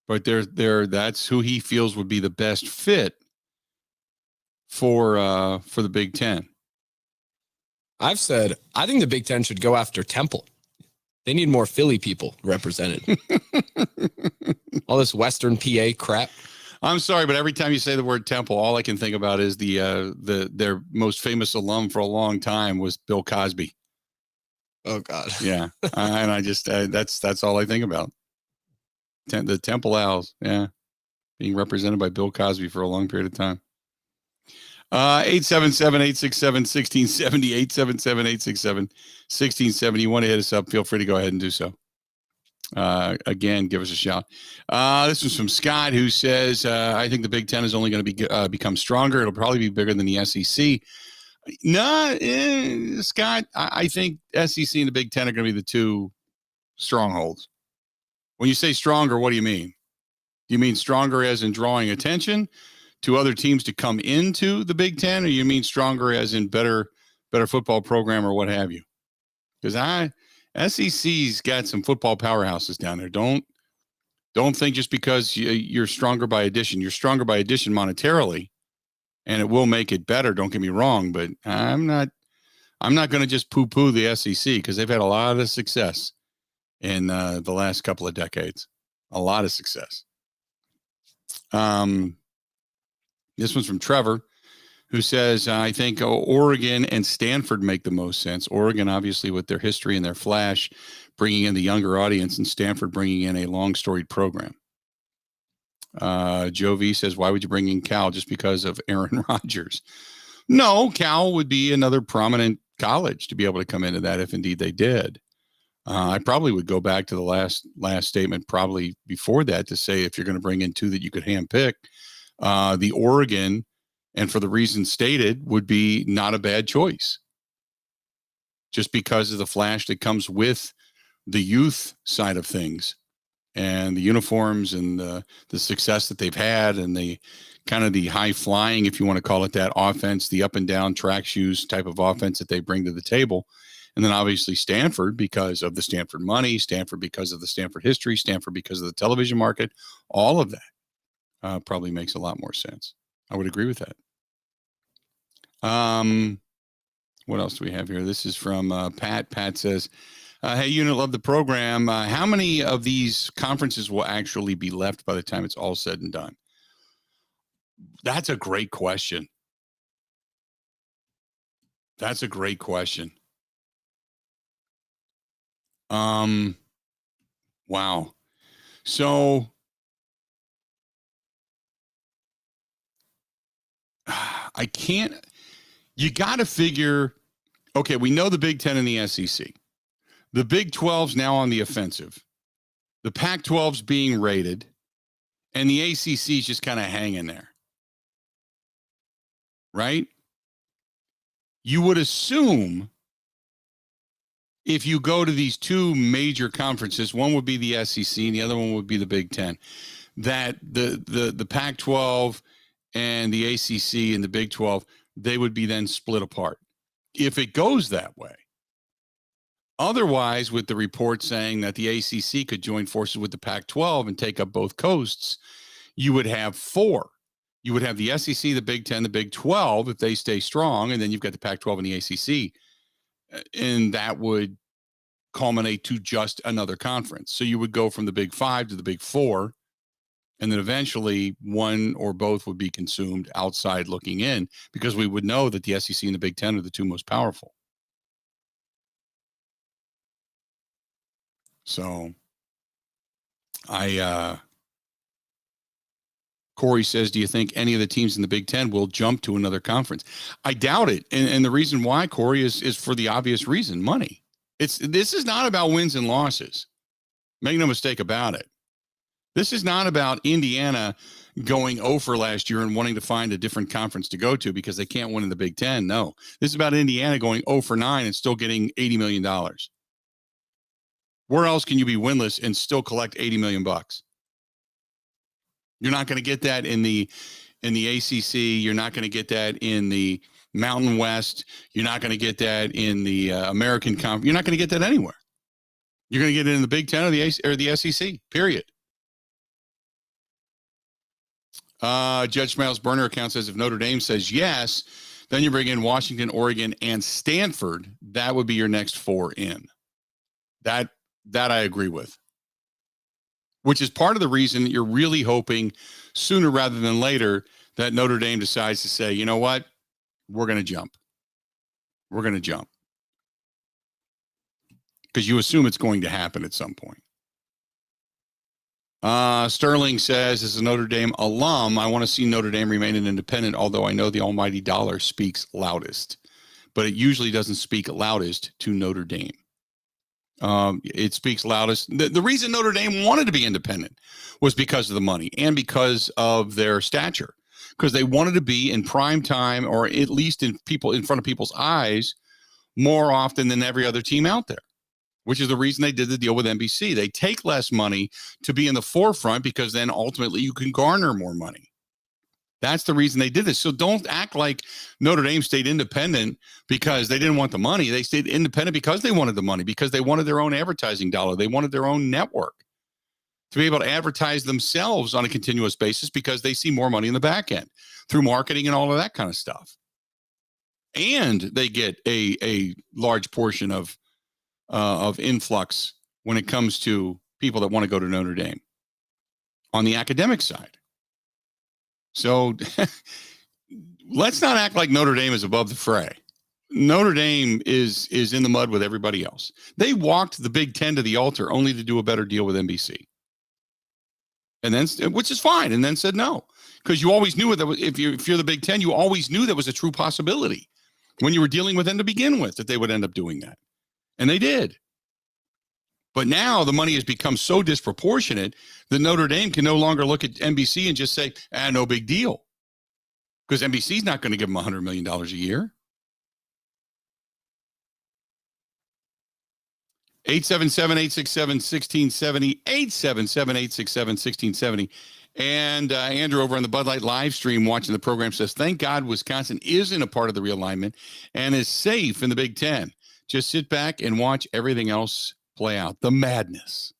But that's who he feels would be the best fit for the Big Ten. I've said, I think the Big Ten should go after Temple. They need more Philly people represented. All this Western PA crap. I'm sorry, but every time you say the word Temple, all I can think about is their most famous alum for a long time was Bill Cosby. Oh God. Yeah. And I just, that's all I think about. The Temple Owls. Yeah. Being represented by Bill Cosby for a long period of time. 877-867-1670, 877-867-1670. You want to hit us up, feel free to go ahead and do so. Again, give us a shout. This was from Scott, who says, I think the Big Ten is only going to become stronger. It'll probably be bigger than the SEC. No, Scott, I think SEC and the Big Ten are going to be the two strongholds. When you say stronger, what do you mean? Do you mean stronger as in drawing attention to other teams to come into the Big Ten, or you mean stronger as in better football program or what have you? Because SEC's got some football powerhouses down there. Don't think just because you're stronger by addition. You're stronger by addition monetarily, and it will make it better. Don't get me wrong, but I'm not going to just poo-poo the SEC because they've had a lot of success in the last couple of decades. A lot of success. This one's from Trevor, who says, I think Oregon and Stanford make the most sense. Oregon, obviously, with their history and their flash, bringing in the younger audience, and Stanford bringing in a long storied program. Joe V says, why would you bring in Cal just because of Aaron Rodgers? No, Cal would be another prominent college to be able to come into that if indeed they did. I probably would go back to the last statement probably before that to say if you're going to bring in two that you could handpick, the Oregon, and for the reasons stated, would be not a bad choice. Just because of the flash that comes with the youth side of things and the uniforms and the success that they've had and the kind of the high flying, if you want to call it that, offense, the up and down track shoes type of offense that they bring to the table. And then obviously Stanford because of the Stanford money, Stanford because of the Stanford history, Stanford because of the television market, all of that probably makes a lot more sense. I would agree with that. What else do we have here? This is from Pat. Pat says, hey, unit, love the program. How many of these conferences will actually be left by the time it's all said and done? That's a great question. That's a great question. Wow. So I can't, you got to figure, okay, we know the Big Ten and the SEC. The Big 12's now on the offensive. The Pac-12's being rated, and the ACC's just kind of hanging there. Right? You would assume if you go to these two major conferences, one would be the SEC and the other one would be the Big Ten, that the Pac-12 and the ACC and the Big 12, they would be then split apart if it goes that way. Otherwise, with the report saying that the ACC could join forces with the Pac-12 and take up both coasts, you would have four. You would have the SEC, the Big 10, the Big 12 if they stay strong, and then you've got the Pac-12 and the ACC. And that would culminate to just another conference. So you would go from the Big 5 to the Big 4, and then eventually one or both would be consumed outside looking in, because we would know that the SEC and the Big 10 are the two most powerful. So Corey says, do you think any of the teams in the Big 10 will jump to another conference? I doubt it. And the reason why, Corey, is for the obvious reason, money. This is not about wins and losses. Make no mistake about it. This is not about Indiana going 0 for last year and wanting to find a different conference to go to because they can't win in the Big 10. No, this is about Indiana going 0 for 9 and still getting $80 million. Where else can you be winless and still collect $80 million? You're not going to get that in the ACC. You're not going to get that in the Mountain West. You're not going to get that in the American Conference. You're not going to get that anywhere. You're going to get it in the Big 10 or the SEC, period. Judge Smiles' burner account says if Notre Dame says yes, then you bring in Washington, Oregon, and Stanford. That would be your next 4 in. That I agree with. Which is part of the reason that you're really hoping sooner rather than later that Notre Dame decides to say, you know what, we're going to jump. We're going to jump. Because you assume it's going to happen at some point. Sterling says, as a Notre Dame alum, I want to see Notre Dame remain an independent, although I know the almighty dollar speaks loudest. But it usually doesn't speak loudest to Notre Dame. It speaks loudest. The reason Notre Dame wanted to be independent was because of the money and because of their stature, because they wanted to be in prime time, or at least in front of people's eyes more often than every other team out there, which is the reason they did the deal with NBC. They take less money to be in the forefront because then ultimately you can garner more money. That's the reason they did this. So don't act like Notre Dame stayed independent because they didn't want the money. They stayed independent because they wanted the money, because they wanted their own advertising dollar. They wanted their own network to be able to advertise themselves on a continuous basis, because they see more money in the back end through marketing and all of that kind of stuff. And they get a large portion of influx when it comes to people that want to go to Notre Dame on the academic side. So let's not act like Notre Dame is above the fray. Notre Dame is in the mud with everybody else. They walked the Big Ten to the altar only to do a better deal with NBC, and then, which is fine, and then said no, because you always knew that if you're the Big Ten, you always knew that was a true possibility when you were dealing with them to begin with, that they would end up doing that, and they did. But now the money has become so disproportionate that Notre Dame can no longer look at NBC and just say, no big deal. Because NBC's not going to give them $100 million a year. 877-867-1670, 877-867-1670. And Andrew over on the Bud Light live stream watching the program says, thank God Wisconsin isn't a part of the realignment and is safe in the Big Ten. Just sit back and watch everything else play out. The madness.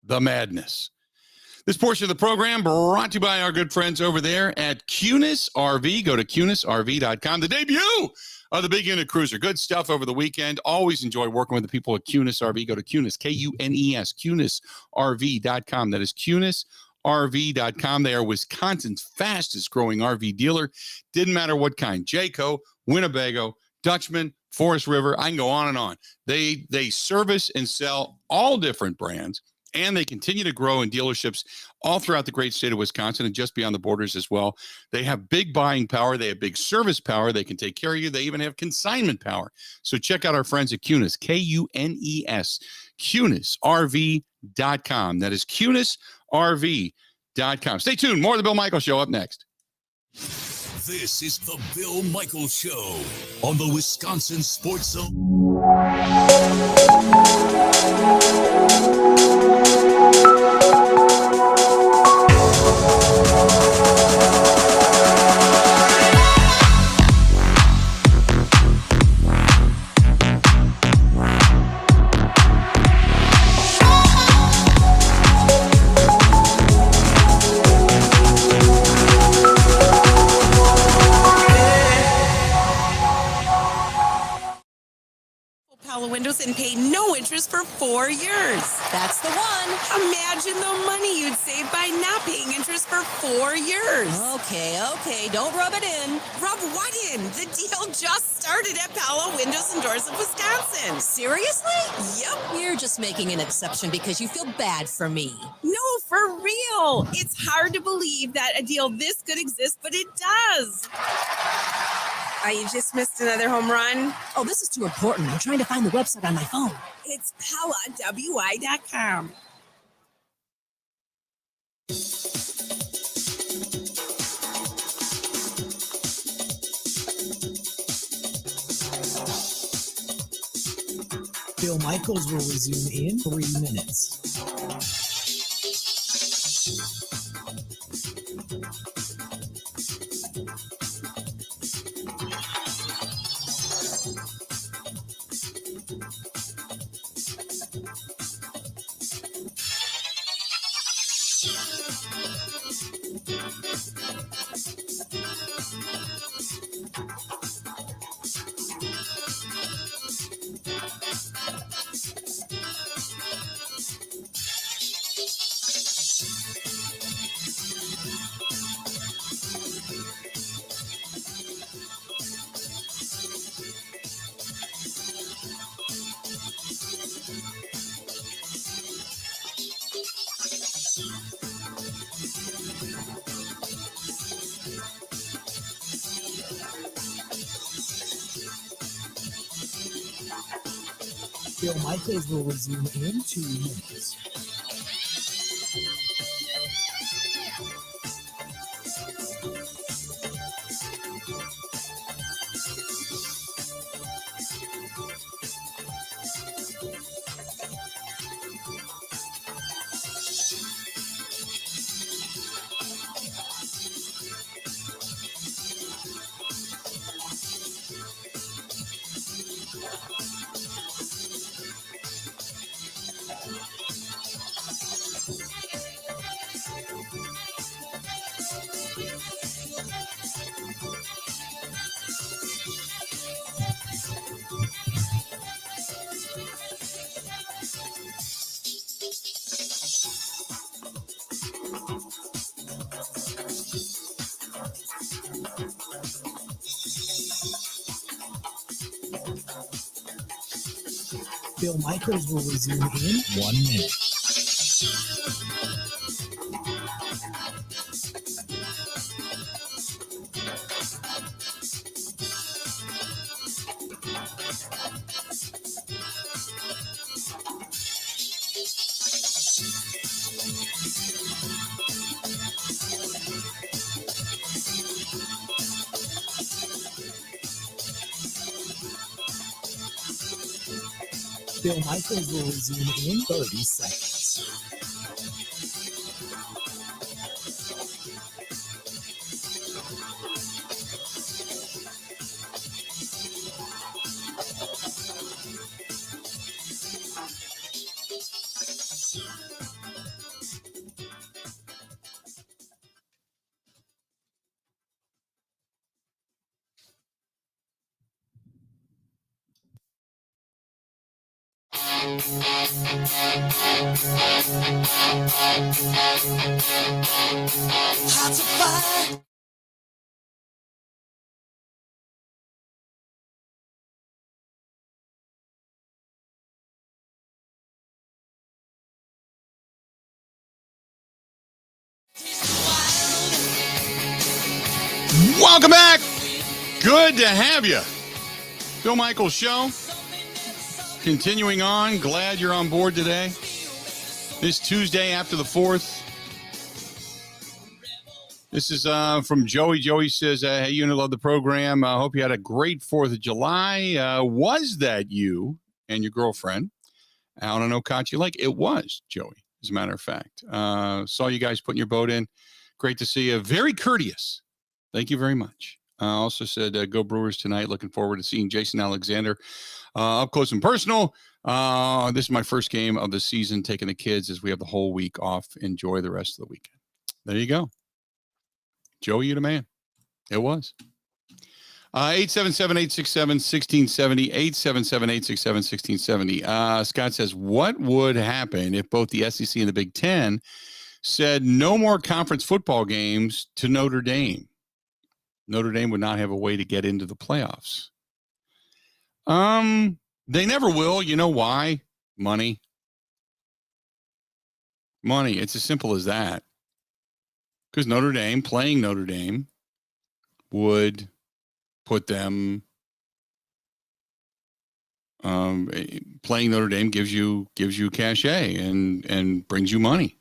This portion of the program brought to you by our good friends over there at Cunis RV. Go to cunisrv.com. The debut of the big unit cruiser. Good stuff over the weekend. Always enjoy working with the people at Cunis RV. Go to Cunis, Kunes, cunisrv.com. That is cunisrv.com. They are Wisconsin's fastest growing RV dealer. Didn't matter what kind. Jayco, Winnebago, Dutchman, Forest River, I can go on and on. They service and sell all different brands, and they continue to grow in dealerships all throughout the great state of Wisconsin and just beyond the borders as well. They have big buying power. They have big service power. They can take care of you. They even have consignment power. So check out our friends at Cunis, Kunes, cunisrv.com. That is cunisrv.com. Stay tuned. More of the Bill Michaels Show up next. This is the Bill Michaels Show on the Wisconsin Sports Zone. Windows and pay no interest for 4 years. That's the one. Imagine the money you'd save by not paying interest for 4 years. Okay, don't rub it in. Rub what in? The deal just started at Palo Windows in Dorset, Wisconsin. Seriously? Yep. You're just making an exception because you feel bad for me. No, for real. It's hard to believe that a deal this good exists, but it does. You just missed another home run? Oh, this is too important. I'm trying to find the website on my phone. It's PalaWI.com. Bill Michaels will resume in 3 minutes. Bill Michaels will resume in 2 minutes. Bill Michaels will resume in 1 minute. Bill Michaels will resume in 30 seconds. Hard to find. Welcome back. Good to have you. Bill Michaels Show. Continuing on. Glad you're on board today. This Tuesday after the 4th. This is from Joey. Joey says, hey, unit, love the program. I hope you had a great 4th of July. Was that you and your girlfriend out on Okauchee Lake? It was, Joey, as a matter of fact. Saw you guys putting your boat in. Great to see you. Very courteous. Thank you very much. Also said, go Brewers tonight. Looking forward to seeing Jason Alexander up close and personal. This is my first game of the season, taking the kids as we have the whole week off. Enjoy the rest of the weekend. There you go. Joey, you the man. It was. 877-867-1670, 877-867-1670. Scott says, what would happen if both the SEC and the Big Ten said no more conference football games to Notre Dame? Notre Dame would not have a way to get into the playoffs. They never will. You know why? Money. Money. It's as simple as that. Because Notre Dame, playing Notre Dame, would put them. Playing Notre Dame gives you cachet and brings you money.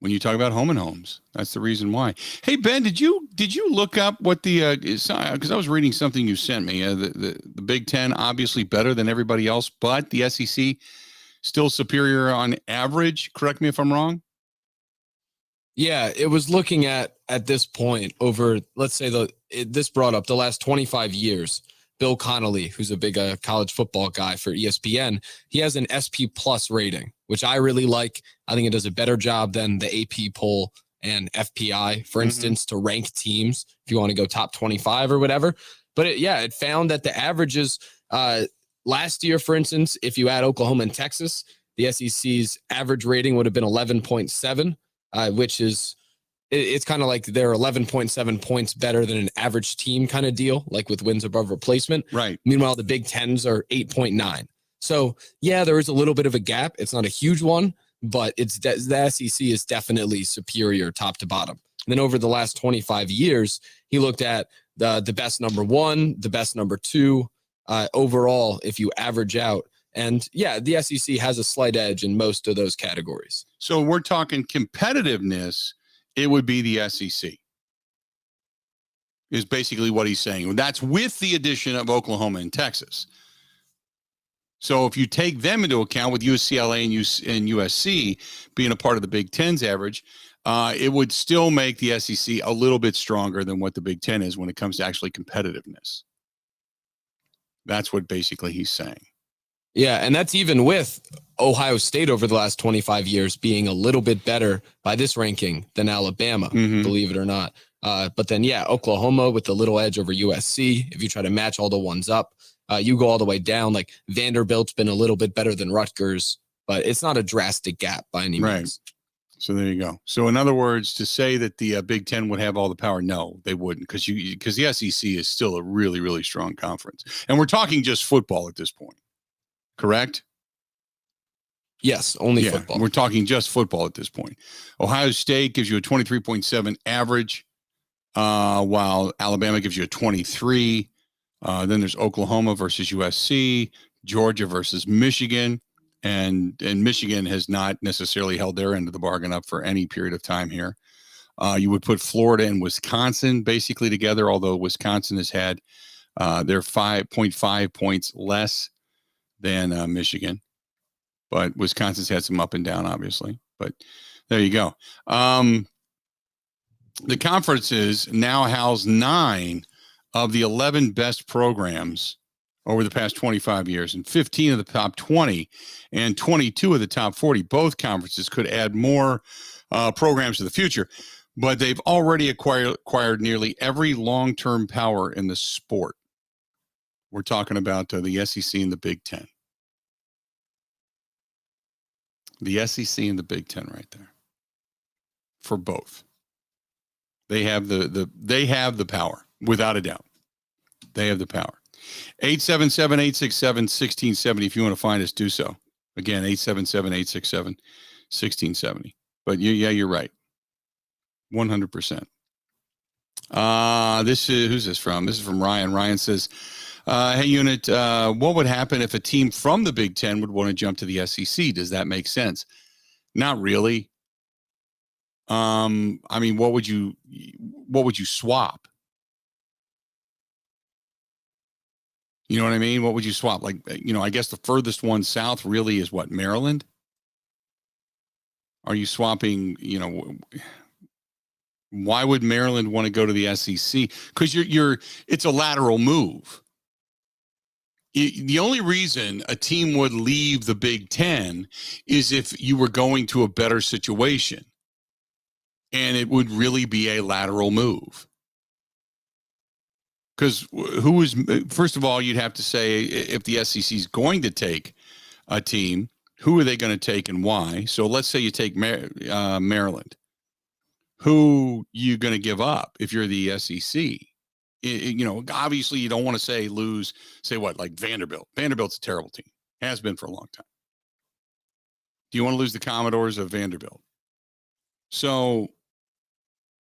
When you talk about home and homes, that's the reason why. Hey Ben, did you look up what the because I was reading something you sent me. The Big Ten obviously better than everybody else, but the SEC still superior on average. Correct me if I'm wrong. Yeah, it was looking at this point over, let's say this brought up the last 25 years. Bill Connolly, who's a big college football guy for ESPN, he has an SP Plus rating, which I really like. I think it does a better job than the AP poll and FPI, for instance, to rank teams if you want to go top 25 or whatever. But it found that the averages last year, for instance, if you add Oklahoma and Texas, the SEC's average rating would have been 11.7, which is it's kind of like they're 11.7 points better than an average team kind of deal, like with wins above replacement. Right. Meanwhile, the Big Tens are 8.9. So, yeah, there is a little bit of a gap. It's not a huge one, but the SEC is definitely superior top to bottom. And then over the last 25 years, he looked at the best number 1, the best number 2, overall if you average out. And yeah, the SEC has a slight edge in most of those categories. So we're talking competitiveness. It would be the SEC. Is basically what he's saying. That's with the addition of Oklahoma and Texas. So if you take them into account with UCLA and USC being a part of the Big Ten's average, it would still make the SEC a little bit stronger than what the Big Ten is when it comes to actually competitiveness. That's what basically he's saying. Yeah, and that's even with Ohio State over the last 25 years being a little bit better by this ranking than Alabama, believe it or not. But then, yeah, Oklahoma with the little edge over USC. If you try to match all the ones up, you go all the way down. Like Vanderbilt's been a little bit better than Rutgers, but it's not a drastic gap by any means. So there you go. So in other words, to say that the Big Ten would have all the power, no, they wouldn't, because the SEC is still a really, really strong conference. And we're talking just football at this point, correct? Yes, only football. We're talking just football at this point. Ohio State gives you a 23.7 average. While Alabama gives you a 23. Then there's Oklahoma versus USC, Georgia versus Michigan, and Michigan has not necessarily held their end of the bargain up for any period of time here. You would put Florida and Wisconsin basically together, although Wisconsin has had their 5.5 points less than Michigan, but Wisconsin's had some up and down, obviously. But there you go. The conferences now house 9 of the 11 best programs over the past 25 years, and 15 of the top 20 and 22 of the top 40. Both conferences could add more programs to the future, but they've already acquired nearly every long-term power in the sport. We're talking about the SEC and the Big Ten. The SEC and the Big Ten right there for both. They have they have the power, without a doubt. They have the power. 877-867-1670. If you want to find us, do so. Again, 877-867-1670. But you're right. 100%. Who's this from? This is from Ryan. Ryan says, hey, Unit, what would happen if a team from the Big Ten would want to jump to the SEC? Does that make sense? Not really. I mean, what would you swap? You know what I mean? What would you swap? Like, I guess the furthest one south really is what, Maryland? Are you swapping, why would Maryland want to go to the SEC? Because it's a lateral move. The only reason a team would leave the Big Ten is if you were going to a better situation. And it would really be a lateral move. Because first of all, you'd have to say, if the SEC is going to take a team, who are they going to take and why? So let's say you take Maryland. Who you going to give up if you're the SEC? Obviously you don't want to say what, like Vanderbilt. Vanderbilt's a terrible team. Has been for a long time. Do you want to lose the Commodores of Vanderbilt? So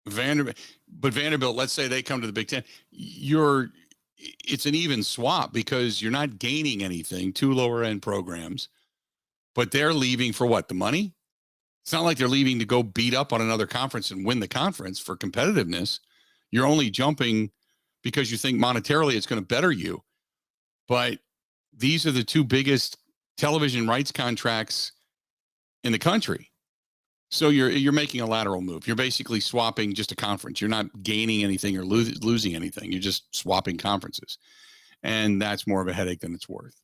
Vanderbilt, let's say they come to the Big Ten, it's an even swap because you're not gaining anything, 2 lower end programs, but they're leaving for what, the money? It's not like they're leaving to go beat up on another conference and win the conference for competitiveness. You're only jumping because you think monetarily it's going to better you. But these are the 2 biggest television rights contracts in the country. So you're making a lateral move. You're basically swapping just a conference. You're not gaining anything or losing anything. You're just swapping conferences. And that's more of a headache than it's worth,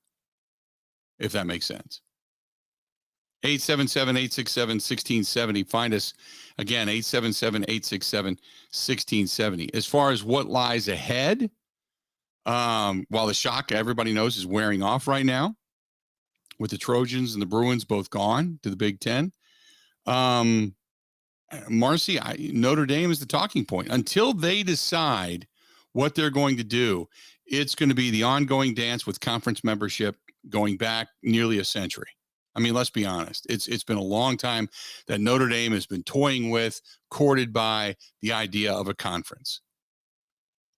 if that makes sense. 877-867-1670. Find us again, 877-867-1670. As far as what lies ahead, while the shock everybody knows is wearing off right now, with the Trojans and the Bruins both gone to the Big Ten, Marcy, Notre Dame is the talking point. Until they decide what they're going to do, it's going to be the ongoing dance with conference membership going back nearly a century. I mean, let's be honest. It's been a long time that Notre Dame has been toying with, courted by the idea of a conference.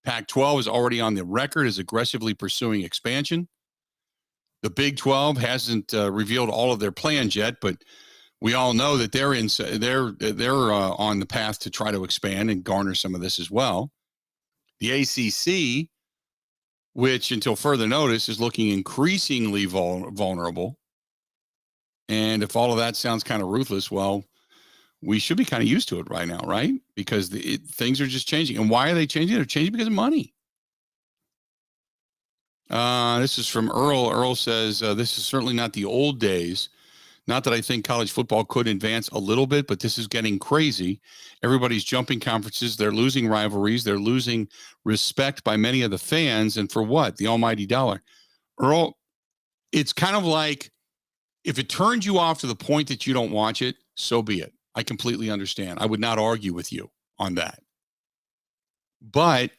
Pac-12 is already on the record as aggressively pursuing expansion. The Big 12 hasn't revealed all of their plans yet, but we all know that they're on the path to try to expand and garner some of this as well. The ACC, which until further notice is looking increasingly vulnerable. And if all of that sounds kind of ruthless, well, we should be kind of used to it right now, right? Because things are just changing. And why are they changing? They're changing because of money. This is from Earl. Earl says, this is certainly not the old days. Not that I think college football could advance a little bit, but this is getting crazy. Everybody's jumping conferences. They're losing rivalries. They're losing respect by many of the fans. And for what? The almighty dollar. Earl, it's kind of like if it turns you off to the point that you don't watch it, so be it. I completely understand. I would not argue with you on that. But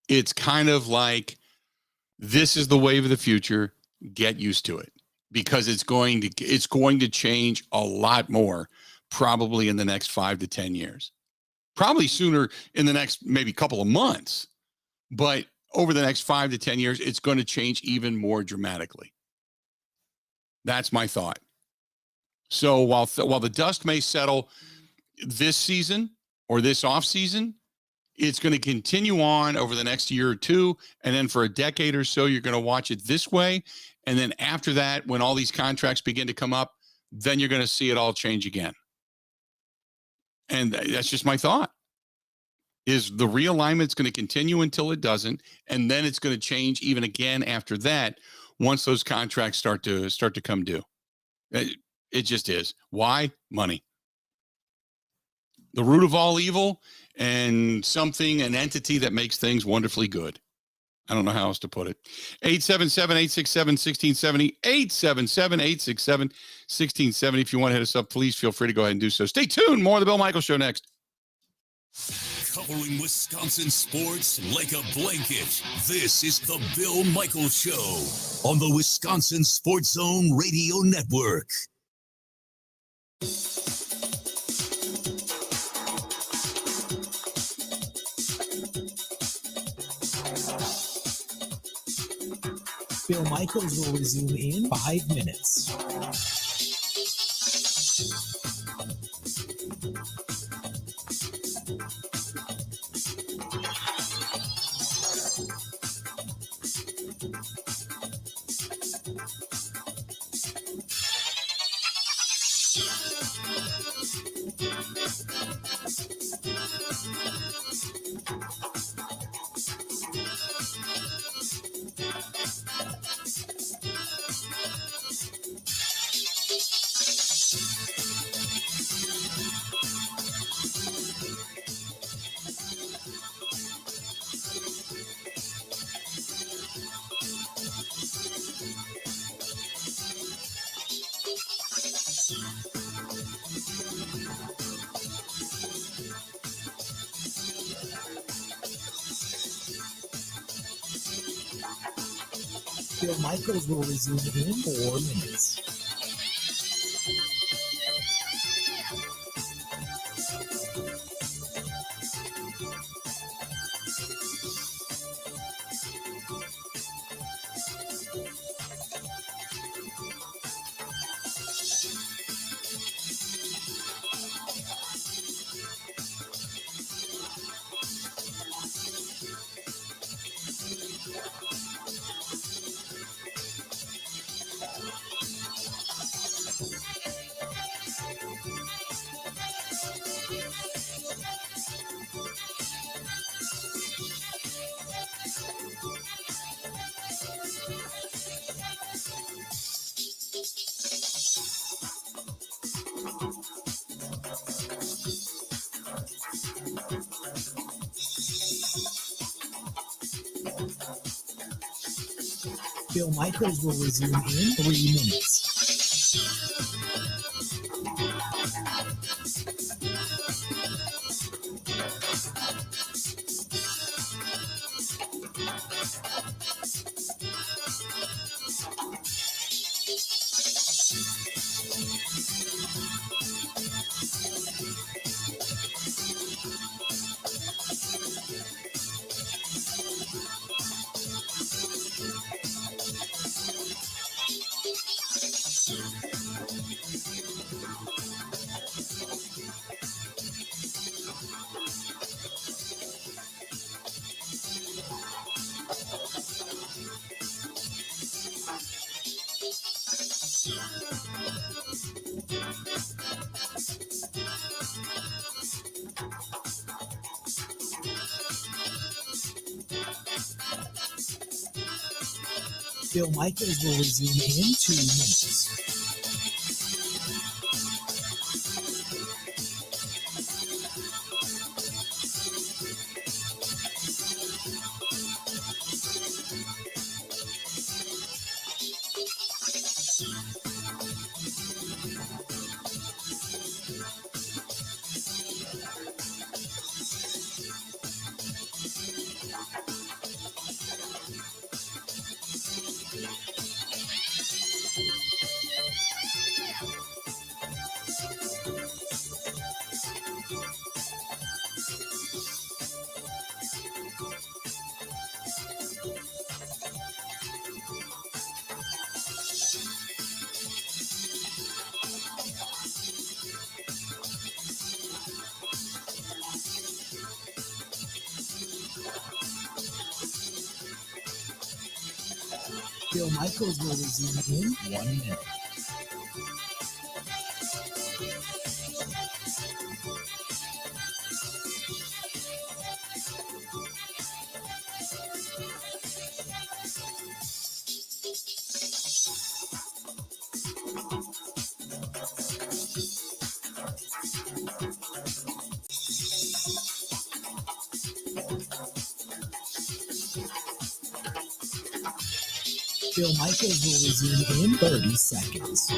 it's kind of like this is the wave of the future. Get used to it because it's going to change a lot more probably in the next 5 to 10 years. Probably sooner in the next maybe couple of months. But over the next 5 to 10 years, it's going to change even more dramatically. That's my thought. So while the dust may settle this season or this off season, it's going to continue on over the next year or two. And then for a decade or so, you're going to watch it this way. And then after that, when all these contracts begin to come up, then you're going to see it all change again. And that's just my thought. Is the realignment's going to continue until it doesn't. And then it's going to change even again after that once those contracts start to come due. It just is. Why? Money. The root of all evil and an entity that makes things wonderfully good. I don't know how else to put it. 877-867-1670, 877-867-1670. If you want to hit us up, please feel free to go ahead and do so. Stay tuned. More of the Bill Michaels Show next. Covering Wisconsin sports like a blanket. This is the Bill Michaels Show on the Wisconsin Sports Zone Radio Network. Bill Michaels will resume in 5 minutes. Bill Michaels will resume in 4 minutes. Bill Michaels will resume in 3 minutes. Bill Michaels will resume in 2 minutes. Bill Michaels will resume in 1 minute. Bill Michaels will resume in 30 seconds.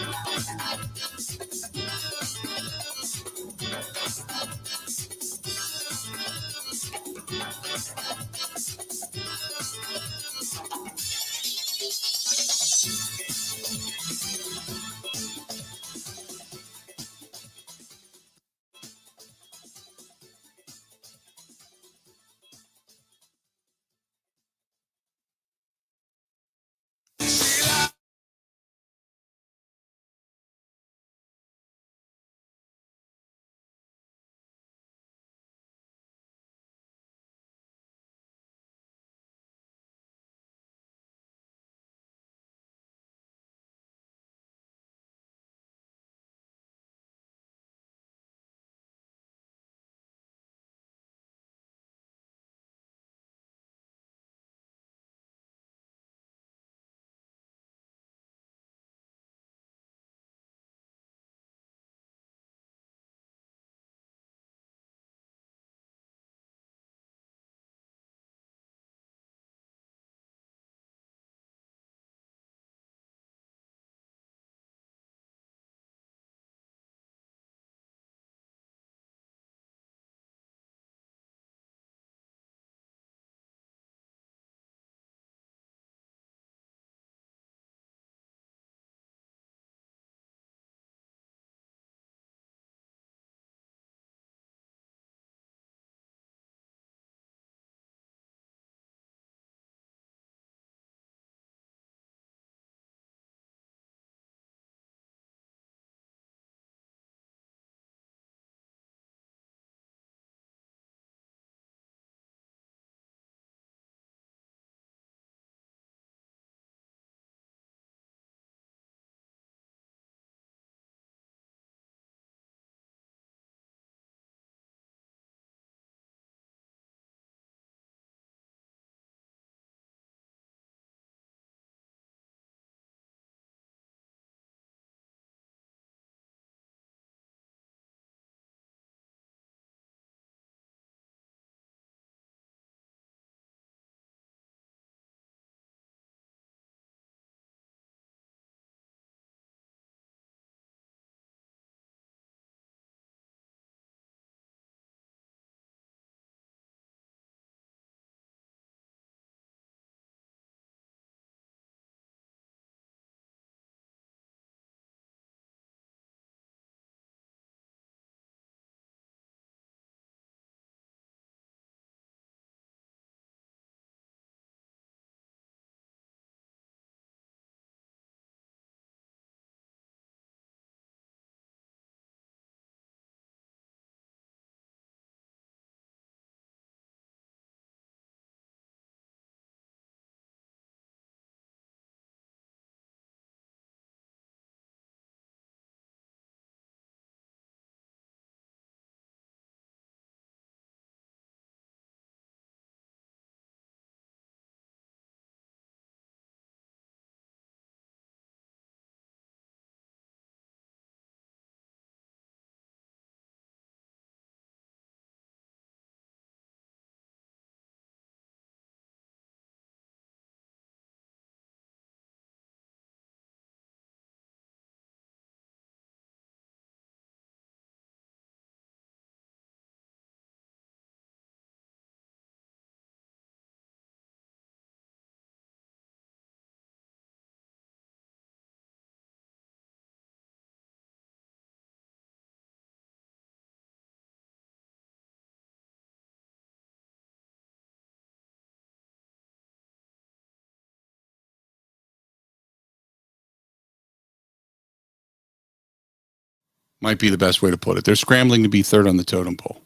might be the best way to put it. They're scrambling to be third on the totem pole.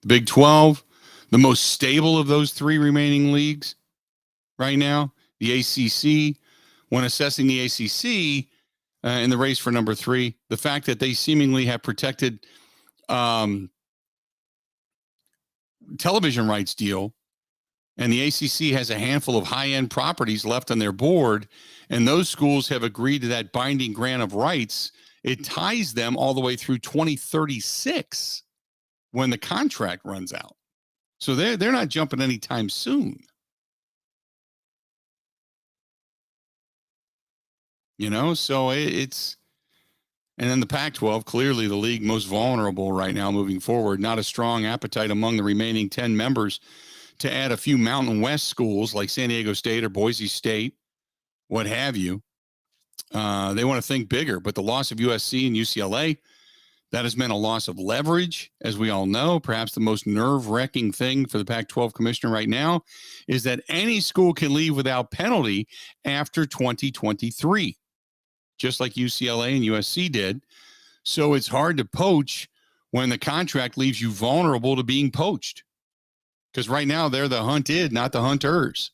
The Big 12, the most stable of those three remaining leagues right now, the ACC. When assessing the ACC in the race for number 3, the fact that they seemingly have protected television rights deal, and the ACC has a handful of high-end properties left on their board, and those schools have agreed to that binding grant of rights, it ties them all the way through 2036 when the contract runs out. So they're not jumping anytime soon. You know, so it's, and then the Pac-12, clearly the league most vulnerable right now moving forward. Not a strong appetite among the remaining 10 members to add a few Mountain West schools like San Diego State or Boise State, what have you. They want to think bigger, but the loss of USC and UCLA, that has meant a loss of leverage, as we all know. Perhaps the most nerve-wracking thing for the Pac-12 commissioner right now is that any school can leave without penalty after 2023, just like UCLA and USC did. So it's hard to poach when the contract leaves you vulnerable to being poached. Because right now they're the hunted, not the hunters,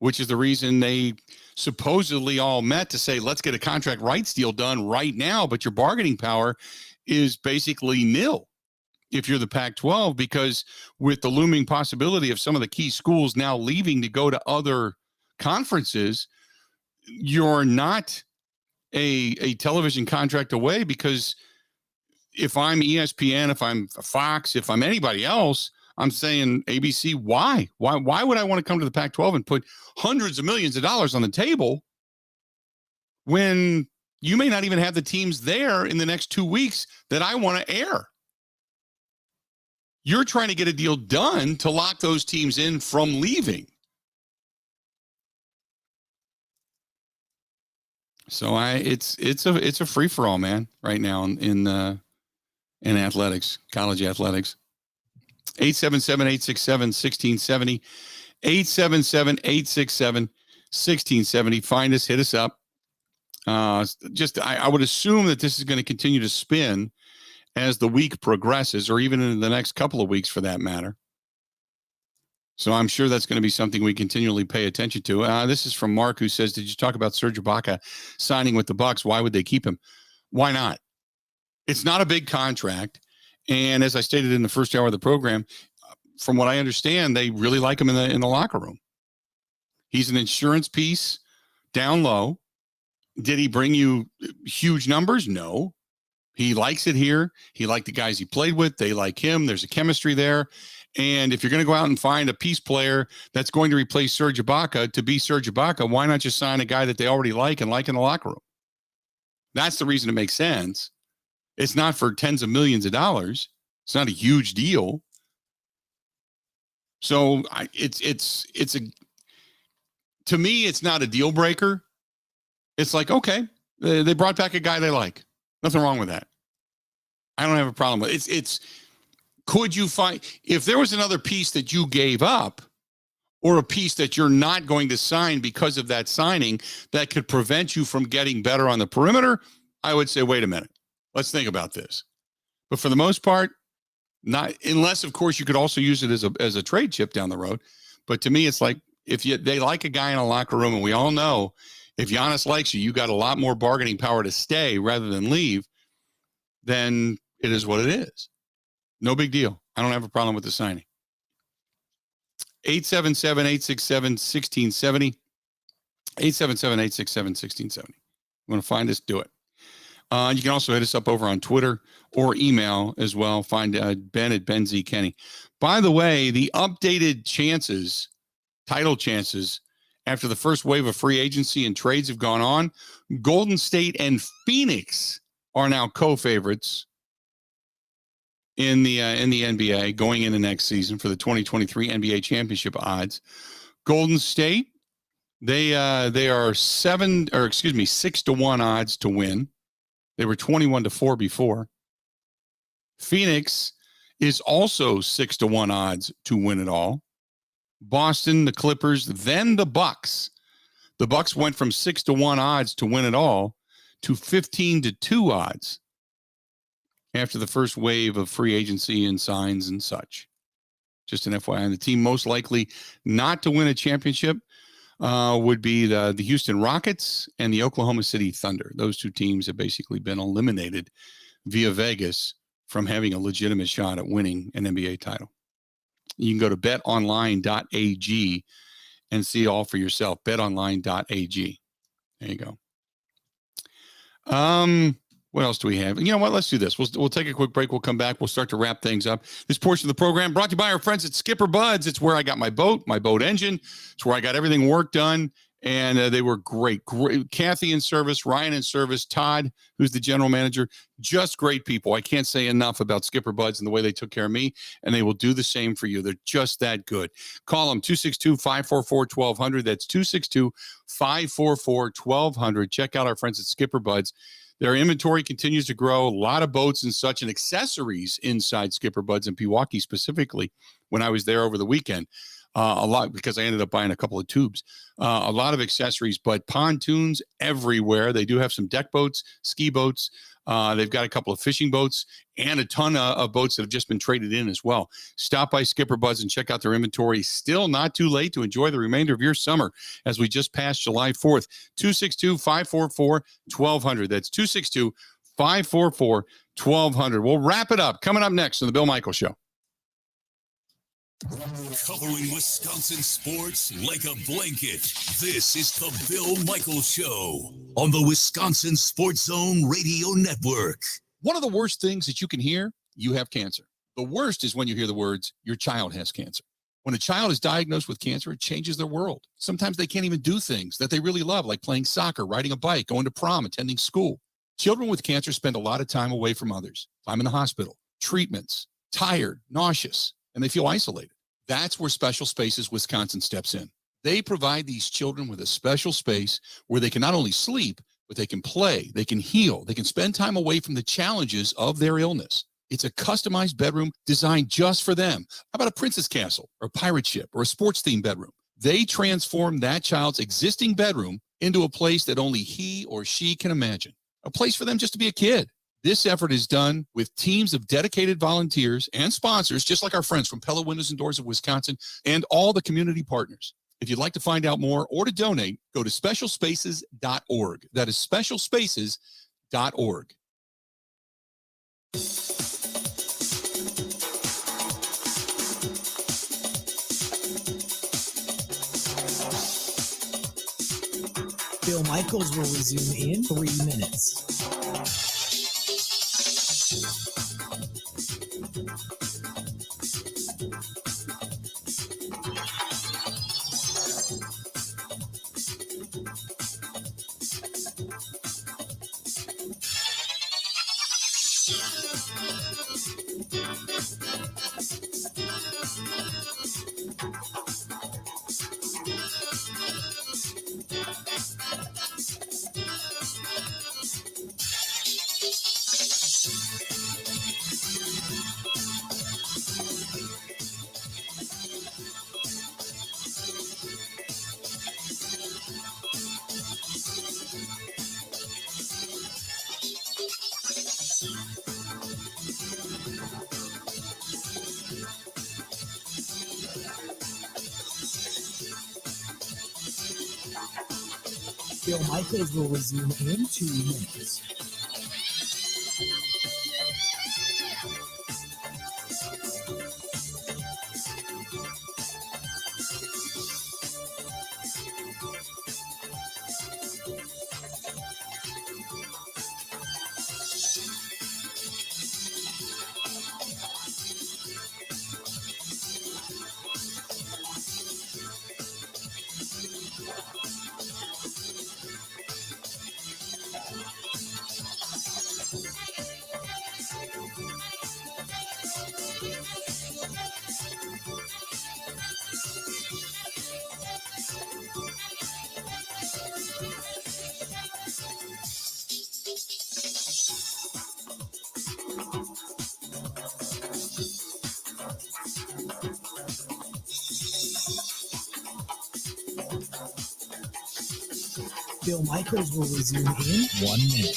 which is the reason they supposedly all met to say, let's get a contract rights deal done right now. But your bargaining power is basically nil if you're the Pac-12, because with the looming possibility of some of the key schools now leaving to go to other conferences, you're not a television contract away. Because if I'm ESPN, if I'm Fox, if I'm anybody else, I'm saying ABC, why would I want to come to the Pac-12 and put hundreds of millions of dollars on the table when you may not even have the teams there in the next 2 weeks that I want to air? You're trying to get a deal done to lock those teams in from leaving. So it's a free for all, man, right now in athletics, college athletics. 877-867-1670. 877-867-1670. Find us, hit us up. I would assume that this is going to continue to spin as the week progresses, or even in the next couple of weeks for that matter. So I'm sure that's going to be something we continually pay attention to. This is from Mark, who says, did you talk about Serge Ibaka signing with the Bucks? Why would they keep him? Why not? It's not a big contract. And as I stated in the first hour of the program, from what I understand, they really like him in the locker room. He's an insurance piece down low. Did he bring you huge numbers? No. He likes it here. He liked the guys he played with. They like him. There's a chemistry there. And if you're going to go out and find a piece player that's going to replace Serge Ibaka to be Serge Ibaka, why not just sign a guy that they already like and like in the locker room? That's the reason it makes sense. It's not for tens of millions of dollars. It's not a huge deal. So to me, it's not a deal breaker. It's like, okay, they brought back a guy they like. Nothing wrong with that. I don't have a problem with it. It's could you find, if there was another piece that you gave up, or a piece that you're not going to sign because of that signing that could prevent you from getting better on the perimeter, I would say, wait a minute, let's think about this. But for the most part, not, unless of course you could also use it as a trade chip down the road. But to me, it's like, if they like a guy in a locker room, and we all know if Giannis likes you, you got a lot more bargaining power to stay rather than leave, then it is what it is. No big deal. I don't have a problem with the signing. 877-867-1670. 877-867-1670. You want to find us? Do it. You can also hit us up over on Twitter or email as well. Find Ben at Ben Z Kenny. By the way, the updated chances, title chances, after the first wave of free agency and trades have gone on, Golden State and Phoenix are now co-favorites in the NBA going into next season for the 2023 NBA championship odds. Golden State, they are 6 to 1 odds to win. They were 21 to 4 before. Phoenix is also 6 to 1 odds to win it all. Boston, the Clippers, then the Bucks. The Bucks went from 6 to 1 odds to win it all to 15-2 odds after the first wave of free agency and signs and such. Just an FYI. And the team most likely not to win a championship would be the Houston Rockets and the Oklahoma City Thunder. Those two teams have basically been eliminated via Vegas from having a legitimate shot at winning an NBA title. You can go to betonline.ag and see all for yourself. betonline.ag. There you go. What else do we have? You know what? Let's do this. We'll take a quick break. We'll come back. We'll start to wrap things up. This portion of the program brought to you by our friends at Skipper Buds. It's where I got my boat engine. It's where I got everything work done. And they were great. Kathy in service, Ryan in service, Todd, who's the general manager, just great people. I can't say enough about Skipper Buds and the way they took care of me, and they will do the same for you. They're just that good. Call them 262-544-1200. That's 262-544-1200. Check out our friends at Skipper Buds. Their inventory continues to grow, a lot of boats and such, and accessories inside Skipper Buds in Pewaukee specifically when I was there over the weekend. A lot, because I ended up buying a couple of tubes. A lot of accessories, but pontoons everywhere. They do have some deck boats, ski boats. They've got a couple of fishing boats and a ton of boats that have just been traded in as well. Stop by Skipper Buds and check out their inventory. Still not too late to enjoy the remainder of your summer as we just passed July 4th. 262-544-1200. That's 262-544-1200. We'll wrap it up. Coming up next on The Bill Michaels Show. Covering Wisconsin sports like a blanket. This is the Bill Michaels Show on the Wisconsin Sports Zone Radio Network. One of the worst things that you can hear, you have cancer. The worst is when you hear the words, your child has cancer. When a child is diagnosed with cancer, it changes their world. Sometimes they can't even do things that they really love, like playing soccer, riding a bike, going to prom, attending school. Children with cancer spend a lot of time away from others. Time in the hospital, treatments, tired, nauseous, and they feel isolated. That's where Special Spaces Wisconsin steps in. They provide these children with a special space where they can not only sleep, but they can play, they can heal, they can spend time away from the challenges of their illness. It's a customized bedroom designed just for them. How about a princess castle or a pirate ship or a sports-themed bedroom? They transform that child's existing bedroom into a place that only he or she can imagine. A place for them just to be a kid. This effort is done with teams of dedicated volunteers and sponsors, just like our friends from Pella Windows and Doors of Wisconsin and all the community partners. If you'd like to find out more or to donate, go to specialspaces.org. That is specialspaces.org. Bill Michaels will resume in 3 minutes. Bill Michaels will resume in 2 minutes. Bill Michaels will resume in 1 minute.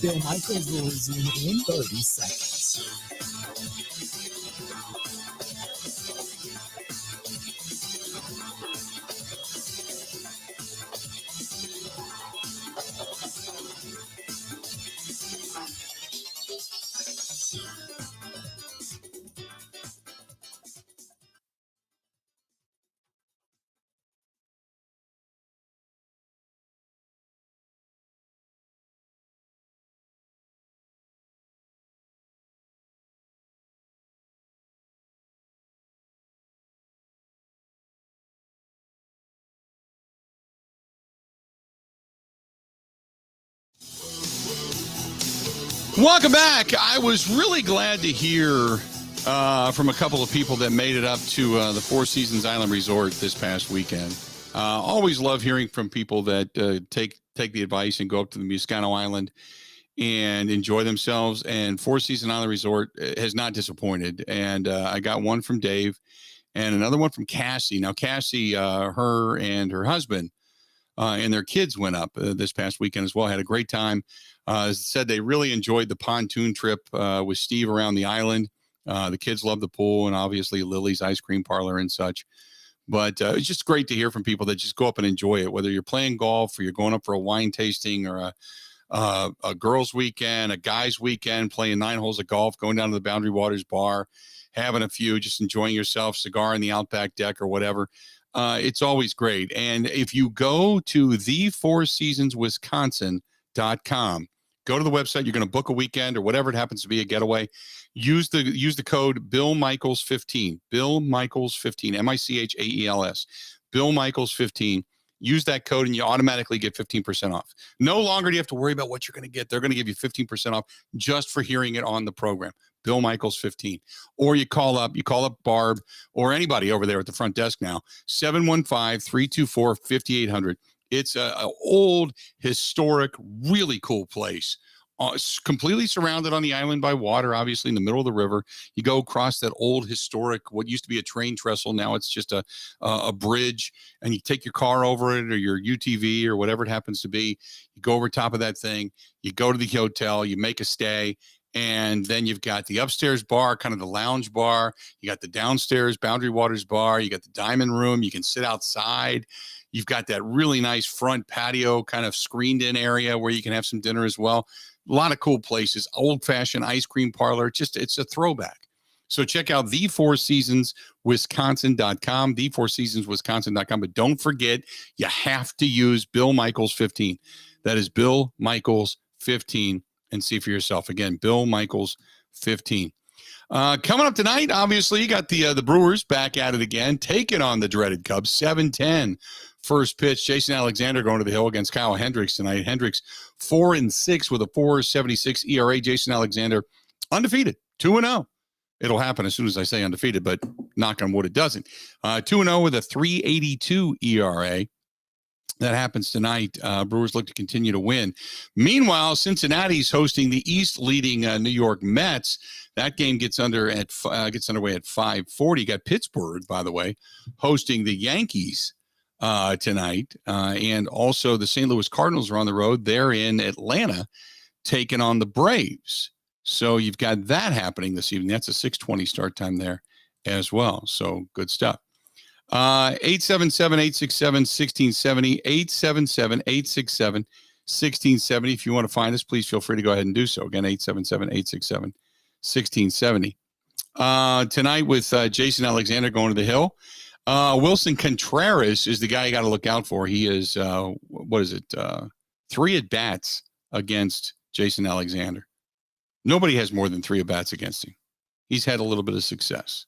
Bill Michaels will resume in 30 seconds. Welcome back. I was really glad to hear from a couple of people that made it up to the Four Seasons Island Resort this past weekend. Always love hearing from people that take the advice and go up to the Muscano Island and enjoy themselves. And Four Seasons Island Resort has not disappointed. And I got one from Dave and another one from Cassie. Now, Cassie, her and her husband and their kids went up this past weekend as well. Had a great time. Said they really enjoyed the pontoon trip with Steve around the island. The kids love the pool and obviously Lily's ice cream parlor and such. But it's just great to hear from people that just go up and enjoy it, whether you're playing golf or you're going up for a wine tasting or a girls' weekend, a guys' weekend, playing 9 holes of golf, going down to the Boundary Waters bar, having a few, just enjoying yourself, cigar in the Outback deck or whatever. It's always great. And if you go to thefourseasonswisconsin.com, go to the website, you're going to book a weekend or whatever it happens to be, a getaway. Use the code Bill Michaels 15, Bill Michaels 15, Michaels, Bill Michaels 15. Use that code and you automatically get 15% off. No longer do you have to worry about what you're going to get. They're going to give you 15% off just for hearing it on the program. Bill Michaels 15. Or you call up Barb or anybody over there at the front desk now, 715-324-5800. It's a old, historic, really cool place. It's completely surrounded on the island by water, obviously in the middle of the river. You go across that old, historic, what used to be a train trestle. Now it's just a bridge, and you take your car over it or your UTV or whatever it happens to be. You go over top of that thing. You go to the hotel. You make a stay. And then you've got the upstairs bar, kind of the lounge bar. You got the downstairs Boundary Waters bar. You got the diamond room. You can sit outside. You've got that really nice front patio, kind of screened in area where you can have some dinner as well. A lot of cool places. Old-fashioned ice cream parlor. It's a throwback. So check out thefourseasonswisconsin.com, thefourseasonswisconsin.com. But don't forget, you have to use Bill Michaels 15. That is Bill Michaels 15. And see for yourself. Again, Bill Michaels 15. Coming up tonight, obviously, you got the Brewers back at it again, taking on the dreaded Cubs. 7:10 first pitch. Jason Alexander going to the hill against Kyle Hendricks tonight. Hendricks 4-6 with a 4.76 ERA. Jason Alexander undefeated, 2-0. It'll happen as soon as I say undefeated, but knock on wood, it doesn't. 2-0 with a 3.82 ERA. That happens tonight. Brewers look to continue to win. Meanwhile, Cincinnati's hosting the East-leading New York Mets. That game gets underway at 5:40. You got Pittsburgh, by the way, hosting the Yankees tonight, and also the St. Louis Cardinals are on the road. They're in Atlanta, taking on the Braves. So you've got that happening this evening. That's a 6:20 start time there as well. So good stuff. 877-867-1670, 877-867-1670. If you want to find us, please feel free to go ahead and do so. Again, 877-867-1670. Tonight with Jason Alexander going to the hill. Wilson Contreras is the guy you got to look out for. He is, 3 at-bats against Jason Alexander. Nobody has more than 3 at-bats against him. He's had a little bit of success,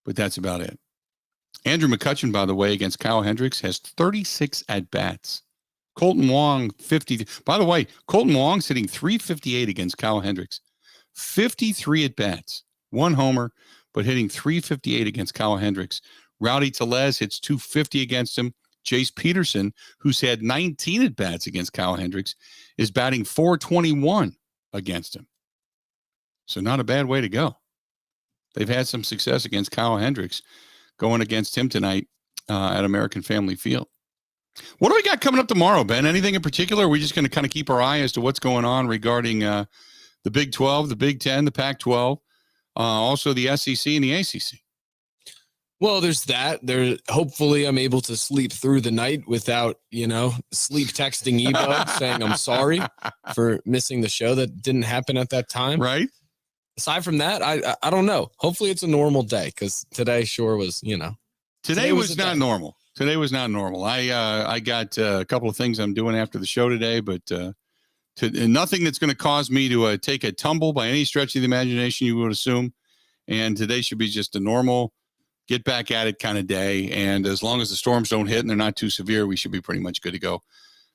but that's about it. Andrew McCutchen, by the way, against Kyle Hendricks, has 36 at-bats. Colton Wong, 50. By the way, Colton Wong's hitting 358 against Kyle Hendricks. 53 at bats, 1 homer, but hitting 358 against Kyle Hendricks. Rowdy Tellez hits 250 against him. Jace Peterson, who's had 19 at bats against Kyle Hendricks, is batting 421 against him. So not a bad way to go. They've had some success against Kyle Hendricks going against him tonight at American Family Field. What do we got coming up tomorrow, Ben? Anything in particular? Are we just going to kind of keep our eye as to what's going on regarding the Big 12, the Big 10, the Pac-12, also the SEC and the ACC? Well, there's that. Hopefully I'm able to sleep through the night without, sleep texting Ebo saying I'm sorry for missing the show. That didn't happen at that time. Right. Aside from that, I don't know. Hopefully it's a normal day because today sure was, Today was not normal. Today was not normal. I got a couple of things I'm doing after the show today, but nothing that's going to cause me to take a tumble by any stretch of the imagination, you would assume. And today should be just a normal get back at it kind of day. And as long as the storms don't hit and they're not too severe, we should be pretty much good to go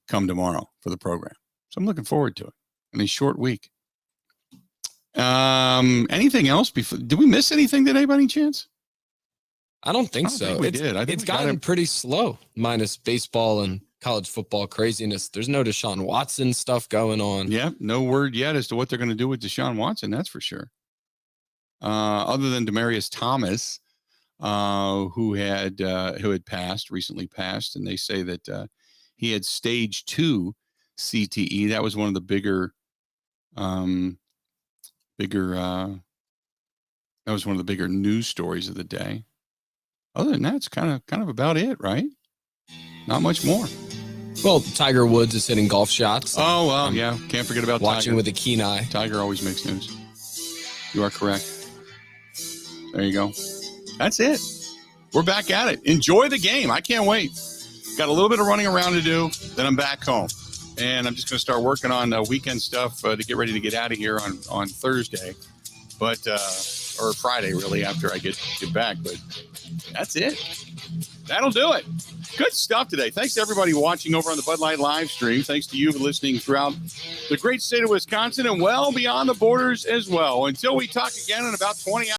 come tomorrow for the program. So I'm looking forward to it. And a short week. Anything else before? Did we miss anything today by any chance? I don't think so. We did. I think it's gotten pretty slow, minus baseball and college football craziness. There's no Deshaun Watson stuff going on. Yeah, no word yet as to what they're going to do with Deshaun Watson. That's for sure. Other than Demaryius Thomas, who had recently passed, and they say that he had stage 2 CTE. That was one of the bigger news stories of the day. Other than that, it's kind of about it, right? Not much more. Well, Tiger Woods is hitting golf shots. Oh, well, yeah. Can't forget about watching Tiger. With a keen eye. Tiger always makes news. You are correct. There you go. That's it. We're back at it. Enjoy the game. I can't wait. Got a little bit of running around to do. Then I'm back home. And I'm just going to start working on weekend stuff to get ready to get out of here on Thursday. But or Friday, really, after I get back. But that's it. That'll do it. Good stuff today. Thanks to everybody watching over on the Bud Light live stream. Thanks to you for listening throughout the great state of Wisconsin and well beyond the borders as well. Until we talk again in about 20 hours.